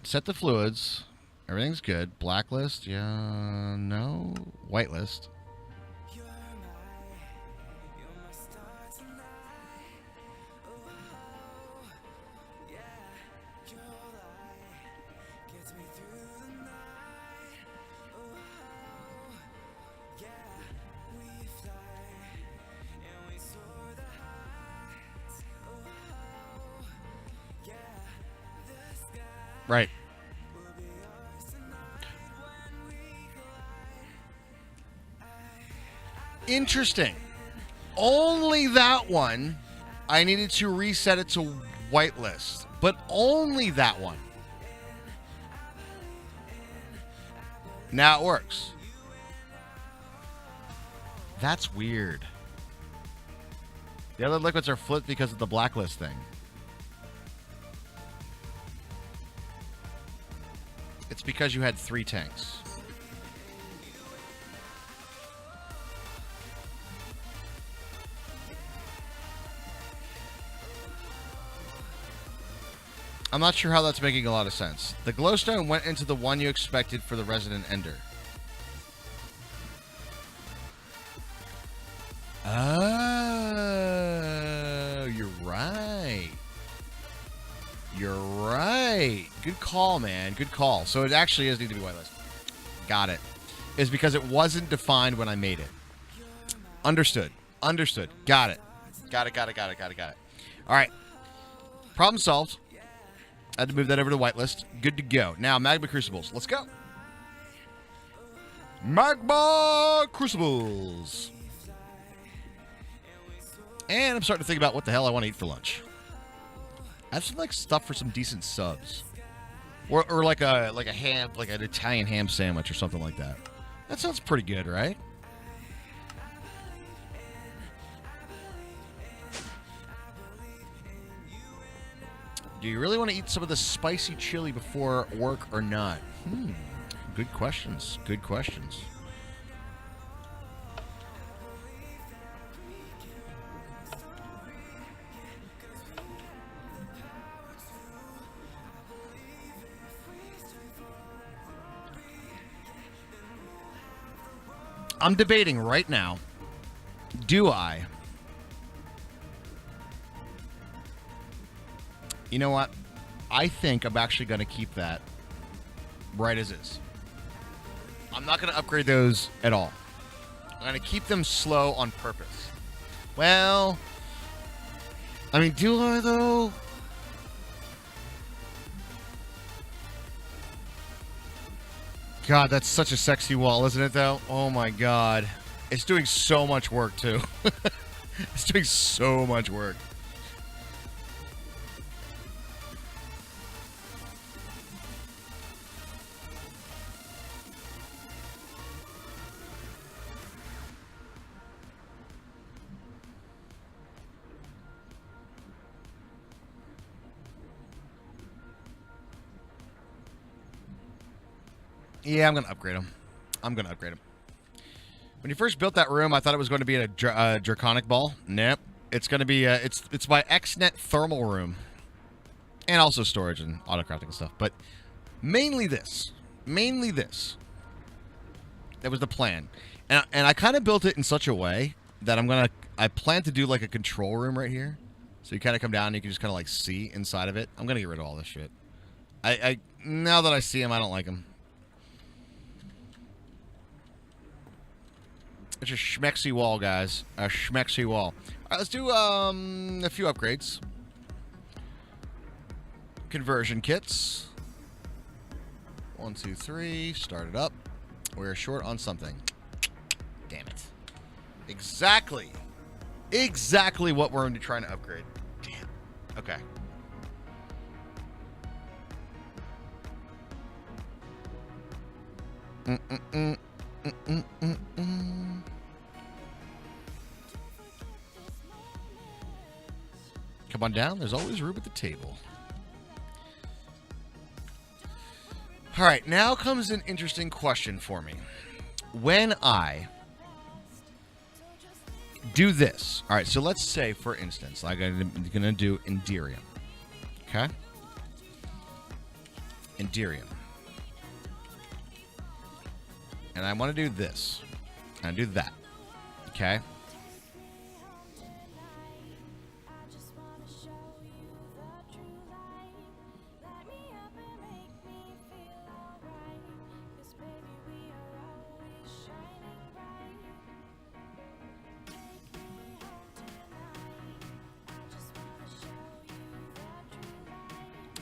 Set the fluids. Everything's good. Blacklist, yeah, no. Whitelist. Right. Interesting. Only that one, I needed to reset it to whitelist, but only that one. Now it works. That's weird. The other liquids are flipped because of the blacklist thing. It's because you had 3 tanks. I'm not sure how that's making a lot of sense. The glowstone went into the one you expected for the resident ender. Oh, you're right. You're right. Good call, man. Good call. So it actually is need to be whitelist. Got it. It's because it wasn't defined when I made it. Understood. Understood. Got it. Got it. All right. Problem solved. I had to move that over to whitelist. Good to go. Now, Magma Crucibles. Let's go. Magma Crucibles. And I'm starting to think about what the hell I want to eat for lunch. I have some like stuff for some decent subs. Or like a ham, like an Italian ham sandwich or something like that. That sounds pretty good, right? Do you really want to eat some of the spicy chili before work or not? Good questions. Good questions. I'm debating right now, do I? You know what? I think I'm actually going to keep that right as is. I'm not going to upgrade those at all. I'm going to keep them slow on purpose. Well, I mean, do I though? God, that's such a sexy wall, isn't it though? Oh my God. It's doing so much work too. It's doing so much work. Yeah, I'm going to upgrade them. When you first built that room, I thought it was going to be a draconic ball. Nope. It's going to be, it's my XNet thermal room. And also storage and autocrafting and stuff. But mainly this. That was the plan. And I kind of built it in such a way that I plan to do like a control room right here. So you kind of come down and you can just kind of like see inside of it. I'm going to get rid of all this shit. Now that I see him, I don't like him. It's a schmexy wall, guys. A schmexy wall. All right, let's do a few upgrades. Conversion kits. 1, 2, 3. Start it up. We're short on something. Damn it. Exactly what we're trying to upgrade. Damn. Okay. Come on down. There's always room at the table. All right, now comes an interesting question for me. When I do this, all right, so let's say, for instance, like I'm going to do Enderium. Okay? Enderium. And I want to do this. And do that. Okay?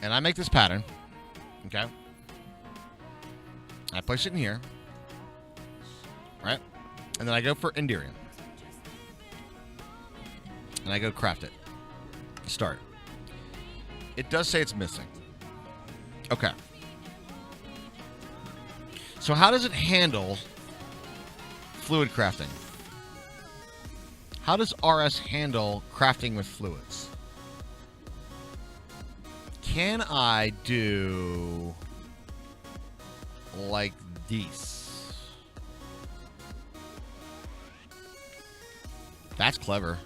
And I make this pattern. Okay. I place it in here. Right? And then I go for Enderium. And I go craft it. Start. It does say it's missing. Okay. So how does it handle fluid crafting? How does RS handle crafting with fluids? Can I do like this? That's clever.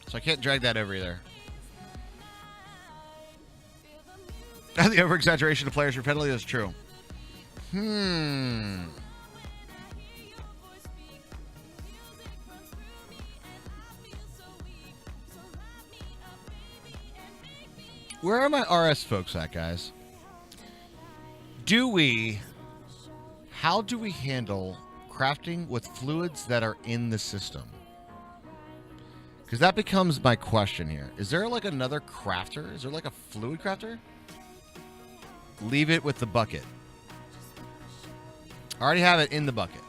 So I can't drag that over either. The over-exaggeration of players repeatedly is true. Where are my RS folks at, guys? How do we handle crafting with fluids that are in the system? Because that becomes my question here. Is there like another crafter? Is there like a fluid crafter? Leave it with the bucket. I already have it in the bucket.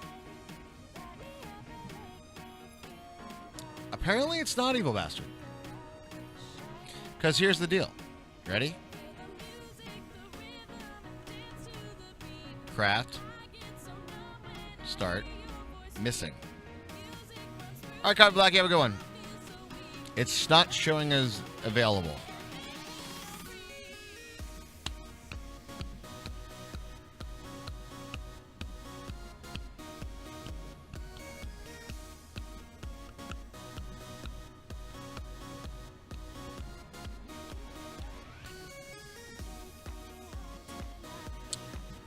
Apparently it's not Evil Bastard. Because here's the deal. Ready? Craft. Start. Missing. All right, Cotton Black, you have a good one. It's not showing as available.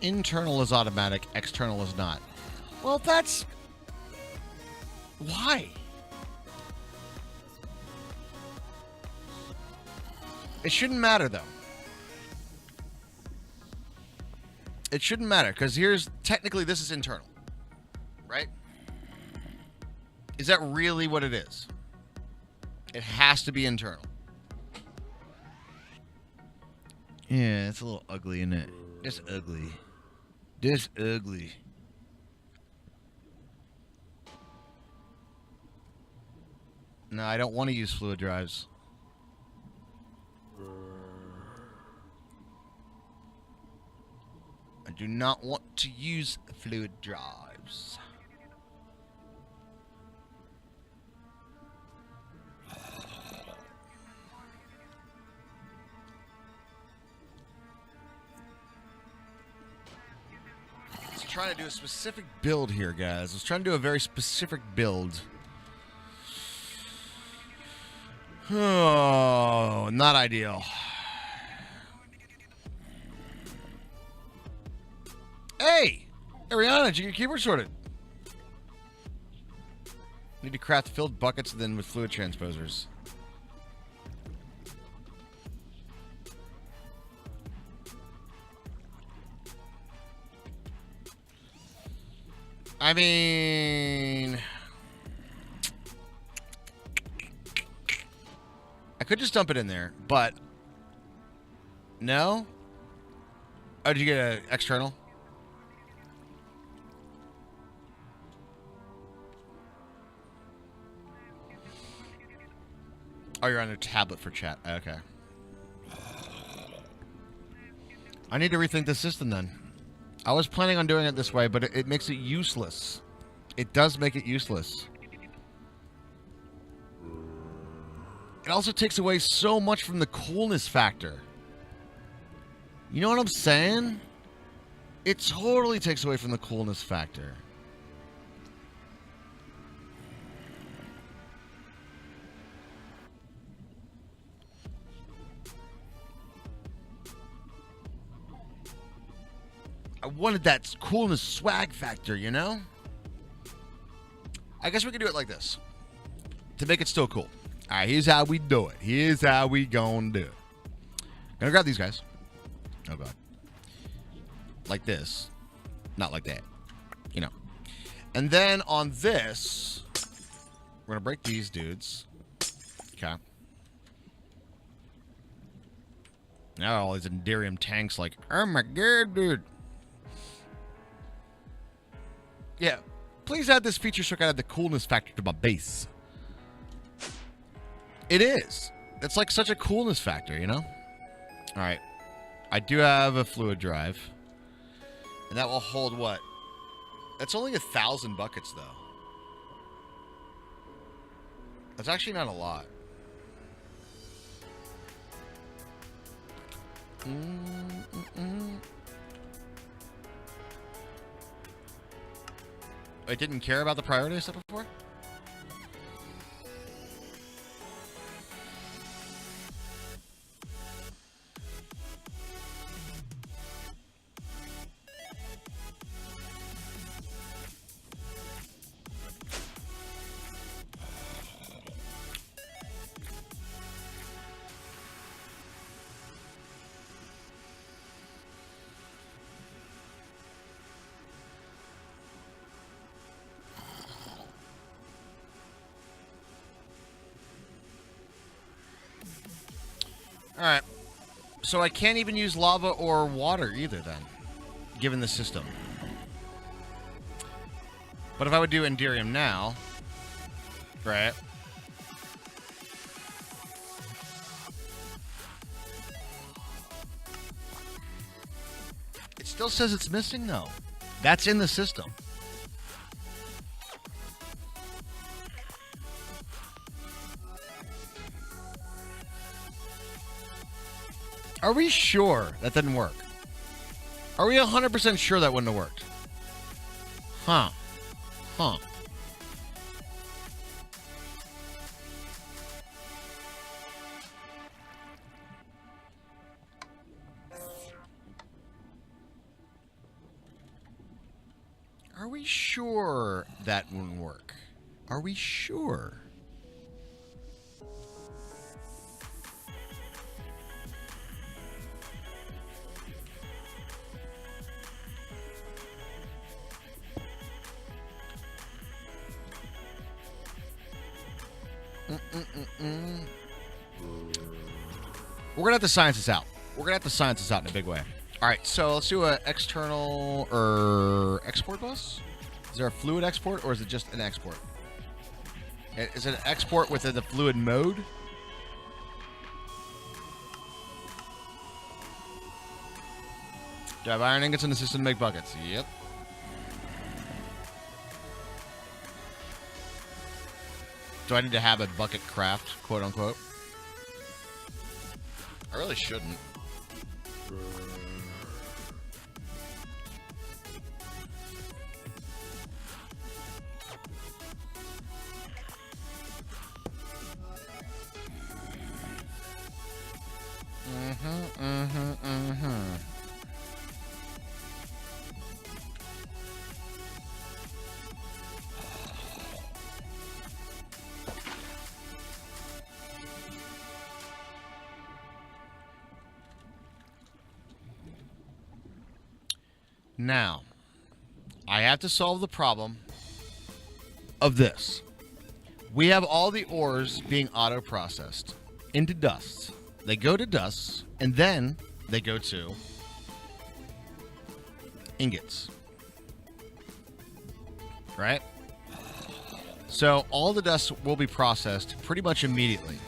Internal is automatic, external is not. Well, that's... Why? It shouldn't matter, though. It shouldn't matter, because technically this is internal. Right? Is that really what it is? It has to be internal. Yeah, it's a little ugly, isn't it? It's ugly. This ugly. No, I don't want to use fluid drives. I do not want to use fluid drives. Trying to do a specific build here, guys. I was trying to do a very specific build. Oh, not ideal. Hey! Ariana, did you get your keyboard sorted? Need to craft filled buckets then with fluid transposers. I mean, I could just dump it in there, but no. Oh, did you get an external? Oh, you're on a tablet for chat. Okay. I need to rethink the system then. I was planning on doing it this way, but it makes it useless. It does make it useless. It also takes away so much from the coolness factor. You know what I'm saying? It totally takes away from the coolness factor. I wanted that coolness swag factor, you know? I guess we can do it like this to make it still cool. All right, here's how we do it. Here's how we gonna do it. Gonna grab these guys. Oh, God. Like this. Not like that. You know. And then on this, we're gonna break these dudes. Okay. Now all these Enderium tanks like, oh my god, dude. Yeah. Please add this feature so I can add the coolness factor to my base. It is. It's like such a coolness factor, you know? Alright. I do have a fluid drive. And that will hold what? That's only 1,000 buckets, though. That's actually not a lot. I didn't care about the priority I said before? Alright. So I can't even use lava or water either then, given the system. But if I would do Enderium now, right? It still says it's missing though. That's in the system. Are we sure that didn't work? Are we 100% sure that wouldn't have worked? Huh. Huh. Are we sure that wouldn't work? Are we sure? We're gonna have to science this out. We're gonna have to science this out in a big way. All right, so let's do an external or export bus. Is there a fluid export or is it just an export? Is it an export within the fluid mode? Do I have iron ingots in the system to make buckets? Yep. Do I need to have a bucket craft, quote unquote? I really shouldn't. Now, I have to solve the problem of this. We have all the ores being auto-processed into dust. They go to dust, and then they go to ingots. Right? So all the dust will be processed pretty much immediately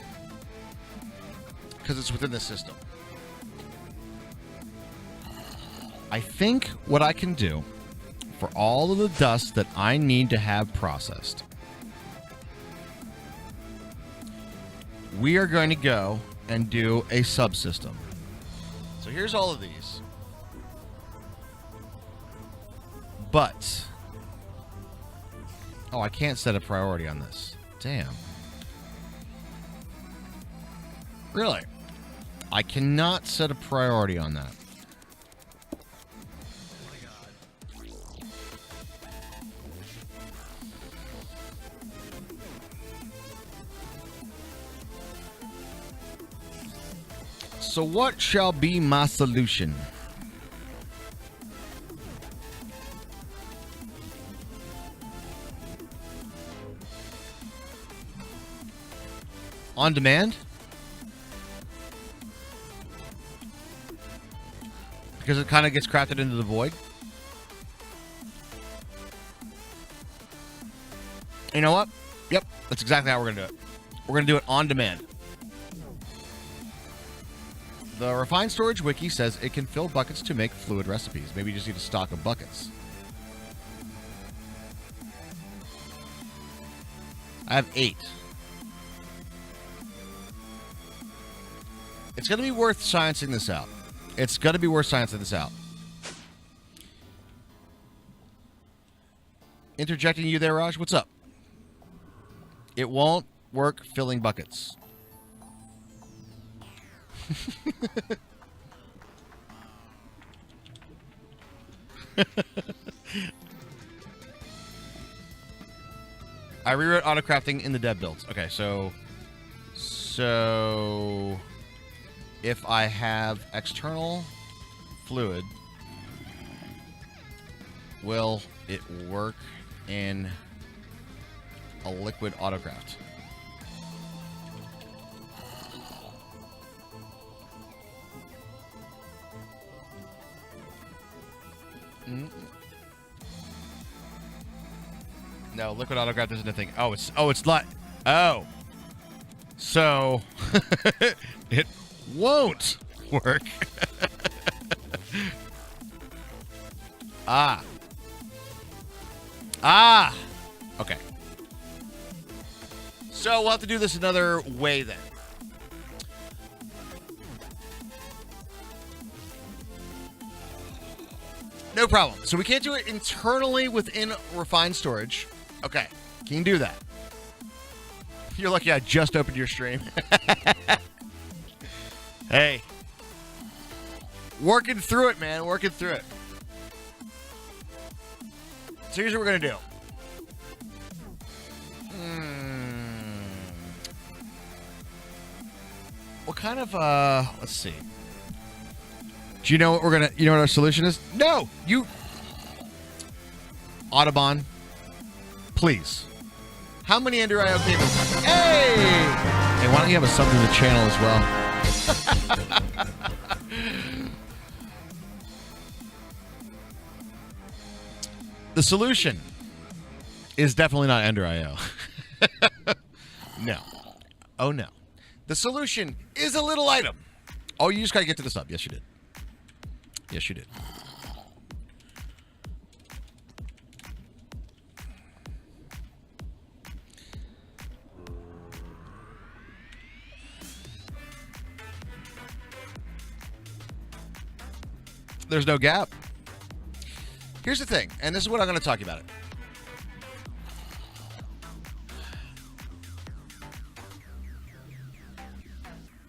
because it's within the system. I think what I can do for all of the dust that I need to have processed, we are going to go and do a subsystem. So here's all of these. But, oh, I can't set a priority on this. Damn. Really? I cannot set a priority on that. So what shall be my solution? On demand? Because it kind of gets crafted into the void? You know what? Yep, that's exactly how we're going to do it. We're going to do it on demand. The Refined Storage Wiki says it can fill buckets to make fluid recipes. Maybe you just need a stock of buckets. I have 8. It's going to be worth sciencing this out. It's going to be worth sciencing this out. Interjecting you there, Raj. What's up? It won't work filling buckets. I rewrote autocrafting in the dev builds. Okay, so if I have external fluid, will it work in a liquid autocraft? No, liquid autocraft isn't a thing. It's not. Oh. So it won't work. Okay. So we'll have to do this another way then. No problem. So we can't do it internally within Refined Storage. Okay. Can you do that? You're lucky I just opened your stream. Hey. Working through it, man. Working through it. So here's what we're going to do. What kind of, let's see. Do you know what you know what our solution is? No! Audubon, please. How many Ender IO cables? Hey! Hey, why don't you have a sub to the channel as well? The solution is definitely not Ender IO. No. Oh, no. The solution is a little item. Oh, you just got to get to the sub. Yes, you did. Yes, you did. There's no gap. Here's the thing, and this is what I'm going to talk about it.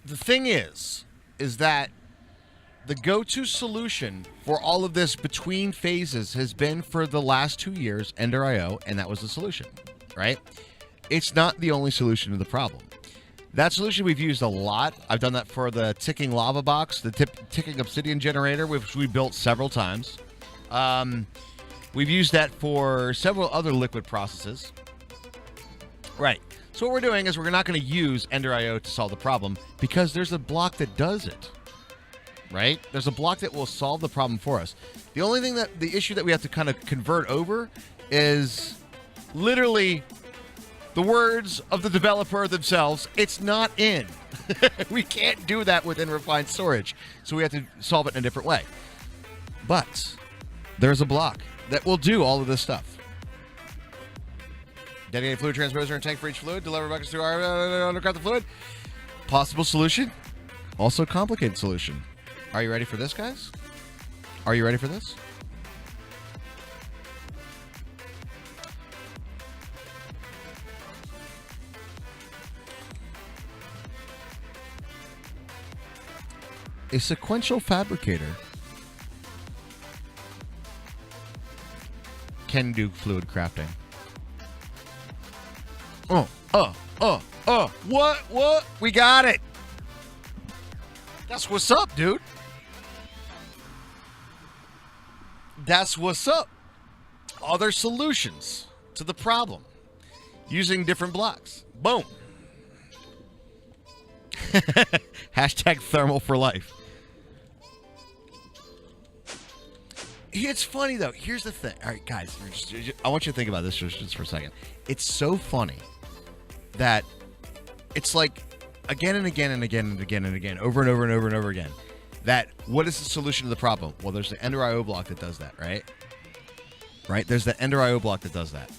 The thing is that the go-to solution for all of this between phases has been for the last 2 years Ender IO, and that was the solution, right? It's not the only solution to the problem. That solution we've used a lot. I've done that for the ticking lava box, the ticking obsidian generator, which we built several times. We've used that for several other liquid processes. Right. So what we're doing is we're not going to use Ender IO to solve the problem because there's a block that does it. Right? There's a block that will solve the problem for us. The only thing the issue that we have to kind of convert over is literally the words of the developer themselves. It's not in. We can't do that within Refined Storage. So we have to solve it in a different way. But there's a block that will do all of this stuff. Dedicated fluid transposer and tank for each fluid. Deliver buckets through our undercraft the fluid. Possible solution. Also complicated solution. Are you ready for this, guys? Are you ready for this? A sequential fabricator can do fluid crafting. What? We got it. That's what's up, dude. That's what's up. Other solutions to the problem using different blocks. Boom. Hashtag thermal for life. It's funny, though. Here's the thing. All right, guys. I want you to think about this just for a second. It's so funny that it's like again and again and again and again and again, over and over and over and over again, that what is the solution to the problem? Well, there's the Ender IO block that does that, right? Right? There's the Ender IO block that does that.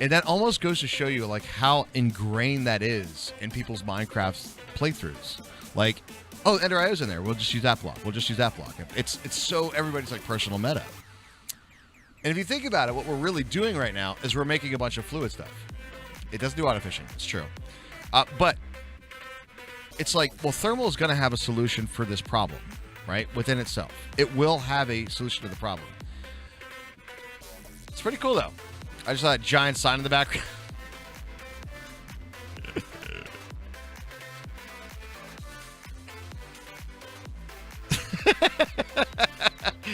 And that almost goes to show you, like, how ingrained that is in people's Minecraft playthroughs. Like, oh, Ender IO's in there. We'll just use that block. We'll just use that block. It's so everybody's, like, personal meta. And if you think about it, what we're really doing right now is we're making a bunch of fluid stuff. It doesn't do auto fishing. It's true. But it's like, well, thermal is going to have a solution for this problem, right? Within itself. It will have a solution to the problem. It's pretty cool, though. I just saw that giant sign in the background.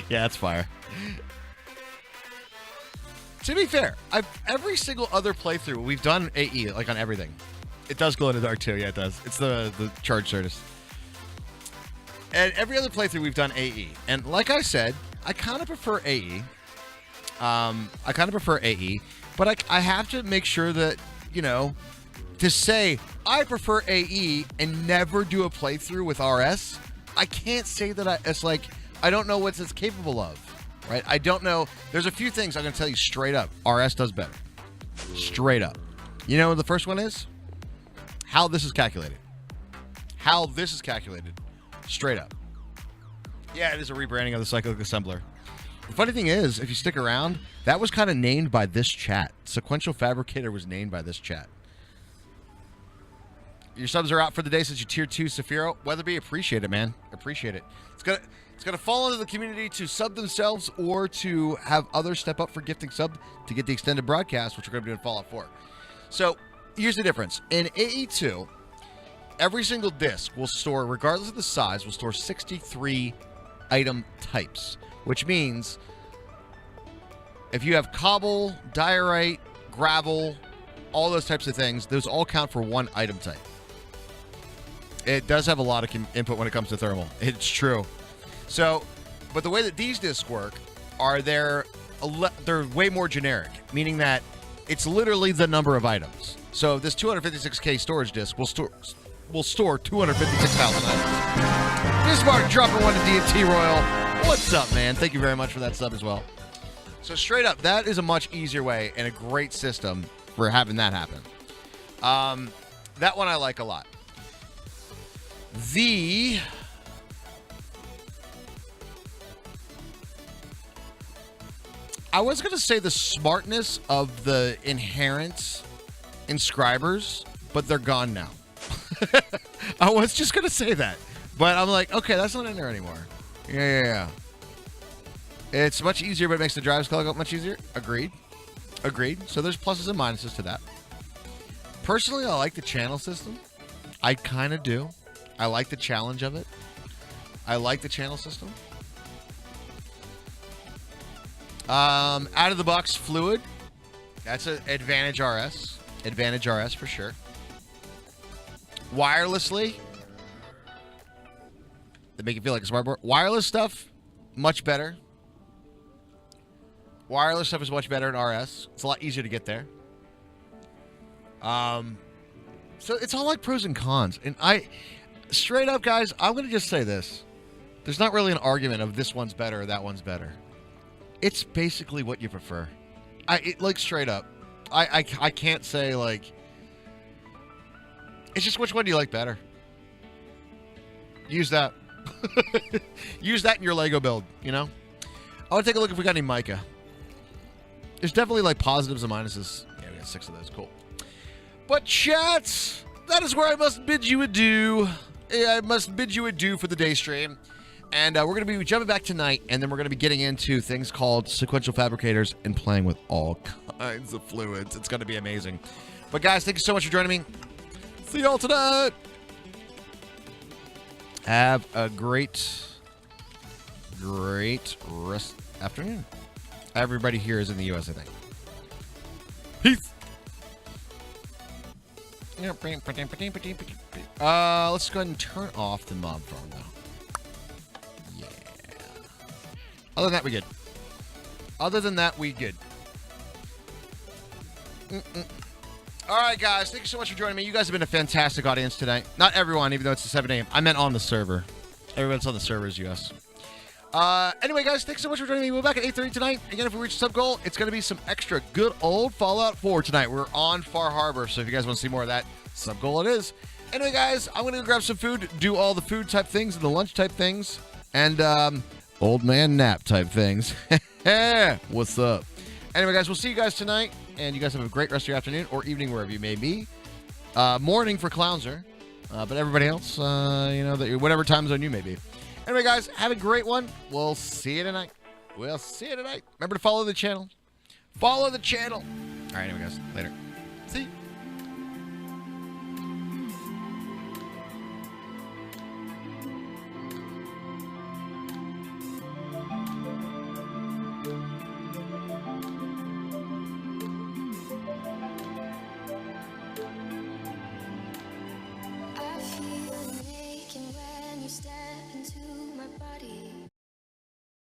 Yeah, that's fire. To be fair, every single other playthrough we've done AE, like on everything. It does glow in the dark too. Yeah, it does. It's the charge Certus. And every other playthrough we've done AE. And like I said, I kind of prefer AE. But I have to make sure that, you know, to say I prefer AE and never do a playthrough with RS, I can't say that it's like, I don't know what it's capable of, right? I don't know. There's a few things I'm going to tell you straight up. RS does better. Straight up. You know what the first one is? How this is calculated. How this is calculated. Straight up. Yeah, it is a rebranding of the cyclic assembler. The funny thing is, if you stick around, that was kind of named by this chat. Sequential Fabricator was named by this chat. Your subs are out for the day since you tier 2 Saphiro. Weatherby, appreciate it, man. Appreciate it. It's gonna fall into the community to sub themselves or to have others step up for gifting sub to get the extended broadcast, which we're gonna do in Fallout 4. So here's the difference. In AE2, every single disc will store, regardless of the size, will store 63 item types. Which means if you have cobble, diorite, gravel, all those types of things, those all count for one item type. It does have a lot of input when it comes to thermal. It's true. So, but the way that these discs work are they're way more generic, meaning that it's literally the number of items. So this 256K storage disc will store 256,000 items. Bismarck dropping one to D&T Royal. What's up, man? Thank you very much for that sub as well. So straight up, that is a much easier way and a great system for having that happen. That one I like a lot. I was going to say the smartness of the inherent inscribers, but they're gone now. I was just going to say that. But I'm like, okay, that's not in there anymore. Yeah. It's much easier, but it makes the drives go much easier. Agreed. So there's pluses and minuses to that. Personally, I like the channel system. I kind of do. I like the challenge of it. I like the channel system. Out of the box fluid. That's an Advantage RS. Advantage RS for sure. Wirelessly. They make it feel like a smartboard. Wireless stuff, much better. Wireless stuff is much better in RS. It's a lot easier to get there. So it's all like pros and cons. And straight up, guys, I'm going to just say this. There's not really an argument of this one's better or that one's better. It's basically what you prefer. Like straight up. I can't say like. It's just which one do you like better. Use that. Use that in your Lego build, you know? I want to take a look if we got any mica. There's definitely like positives and minuses. Yeah, we got 6 of those. Cool. But chats, that is where I must bid you adieu. I must bid you adieu for the day stream. And we're going to be jumping back tonight, and then we're going to be getting into things called sequential fabricators and playing with all kinds of fluids. It's going to be amazing. But guys, thank you so much for joining me. See y'all tonight. Have a great rest afternoon. Everybody here is in the U.S., I think. Peace. Let's go ahead and turn off the mob farm, though. Yeah. Other than that, we good. All right, guys. Thank you so much for joining me. You guys have been a fantastic audience tonight. Not everyone, even though it's 7 a.m. I meant on the server. Everyone that's on the server is US. Anyway, guys, thanks so much for joining me. We'll be back at 8:30 tonight. Again, if we reach sub goal, it's going to be some extra good old Fallout 4 tonight. We're on Far Harbor, so if you guys want to see more of that, sub goal it is. Anyway, guys, I'm going to go grab some food, do all the food type things and the lunch type things, and old man nap type things. What's up? Anyway, guys, we'll see you guys tonight, and you guys have a great rest of your afternoon or evening wherever you may be. Morning for Clownzer, but everybody else, whatever time zone you may be. Anyway, guys, have a great one. We'll see you tonight. Remember to follow the channel. All right, anyway, guys, later. See you.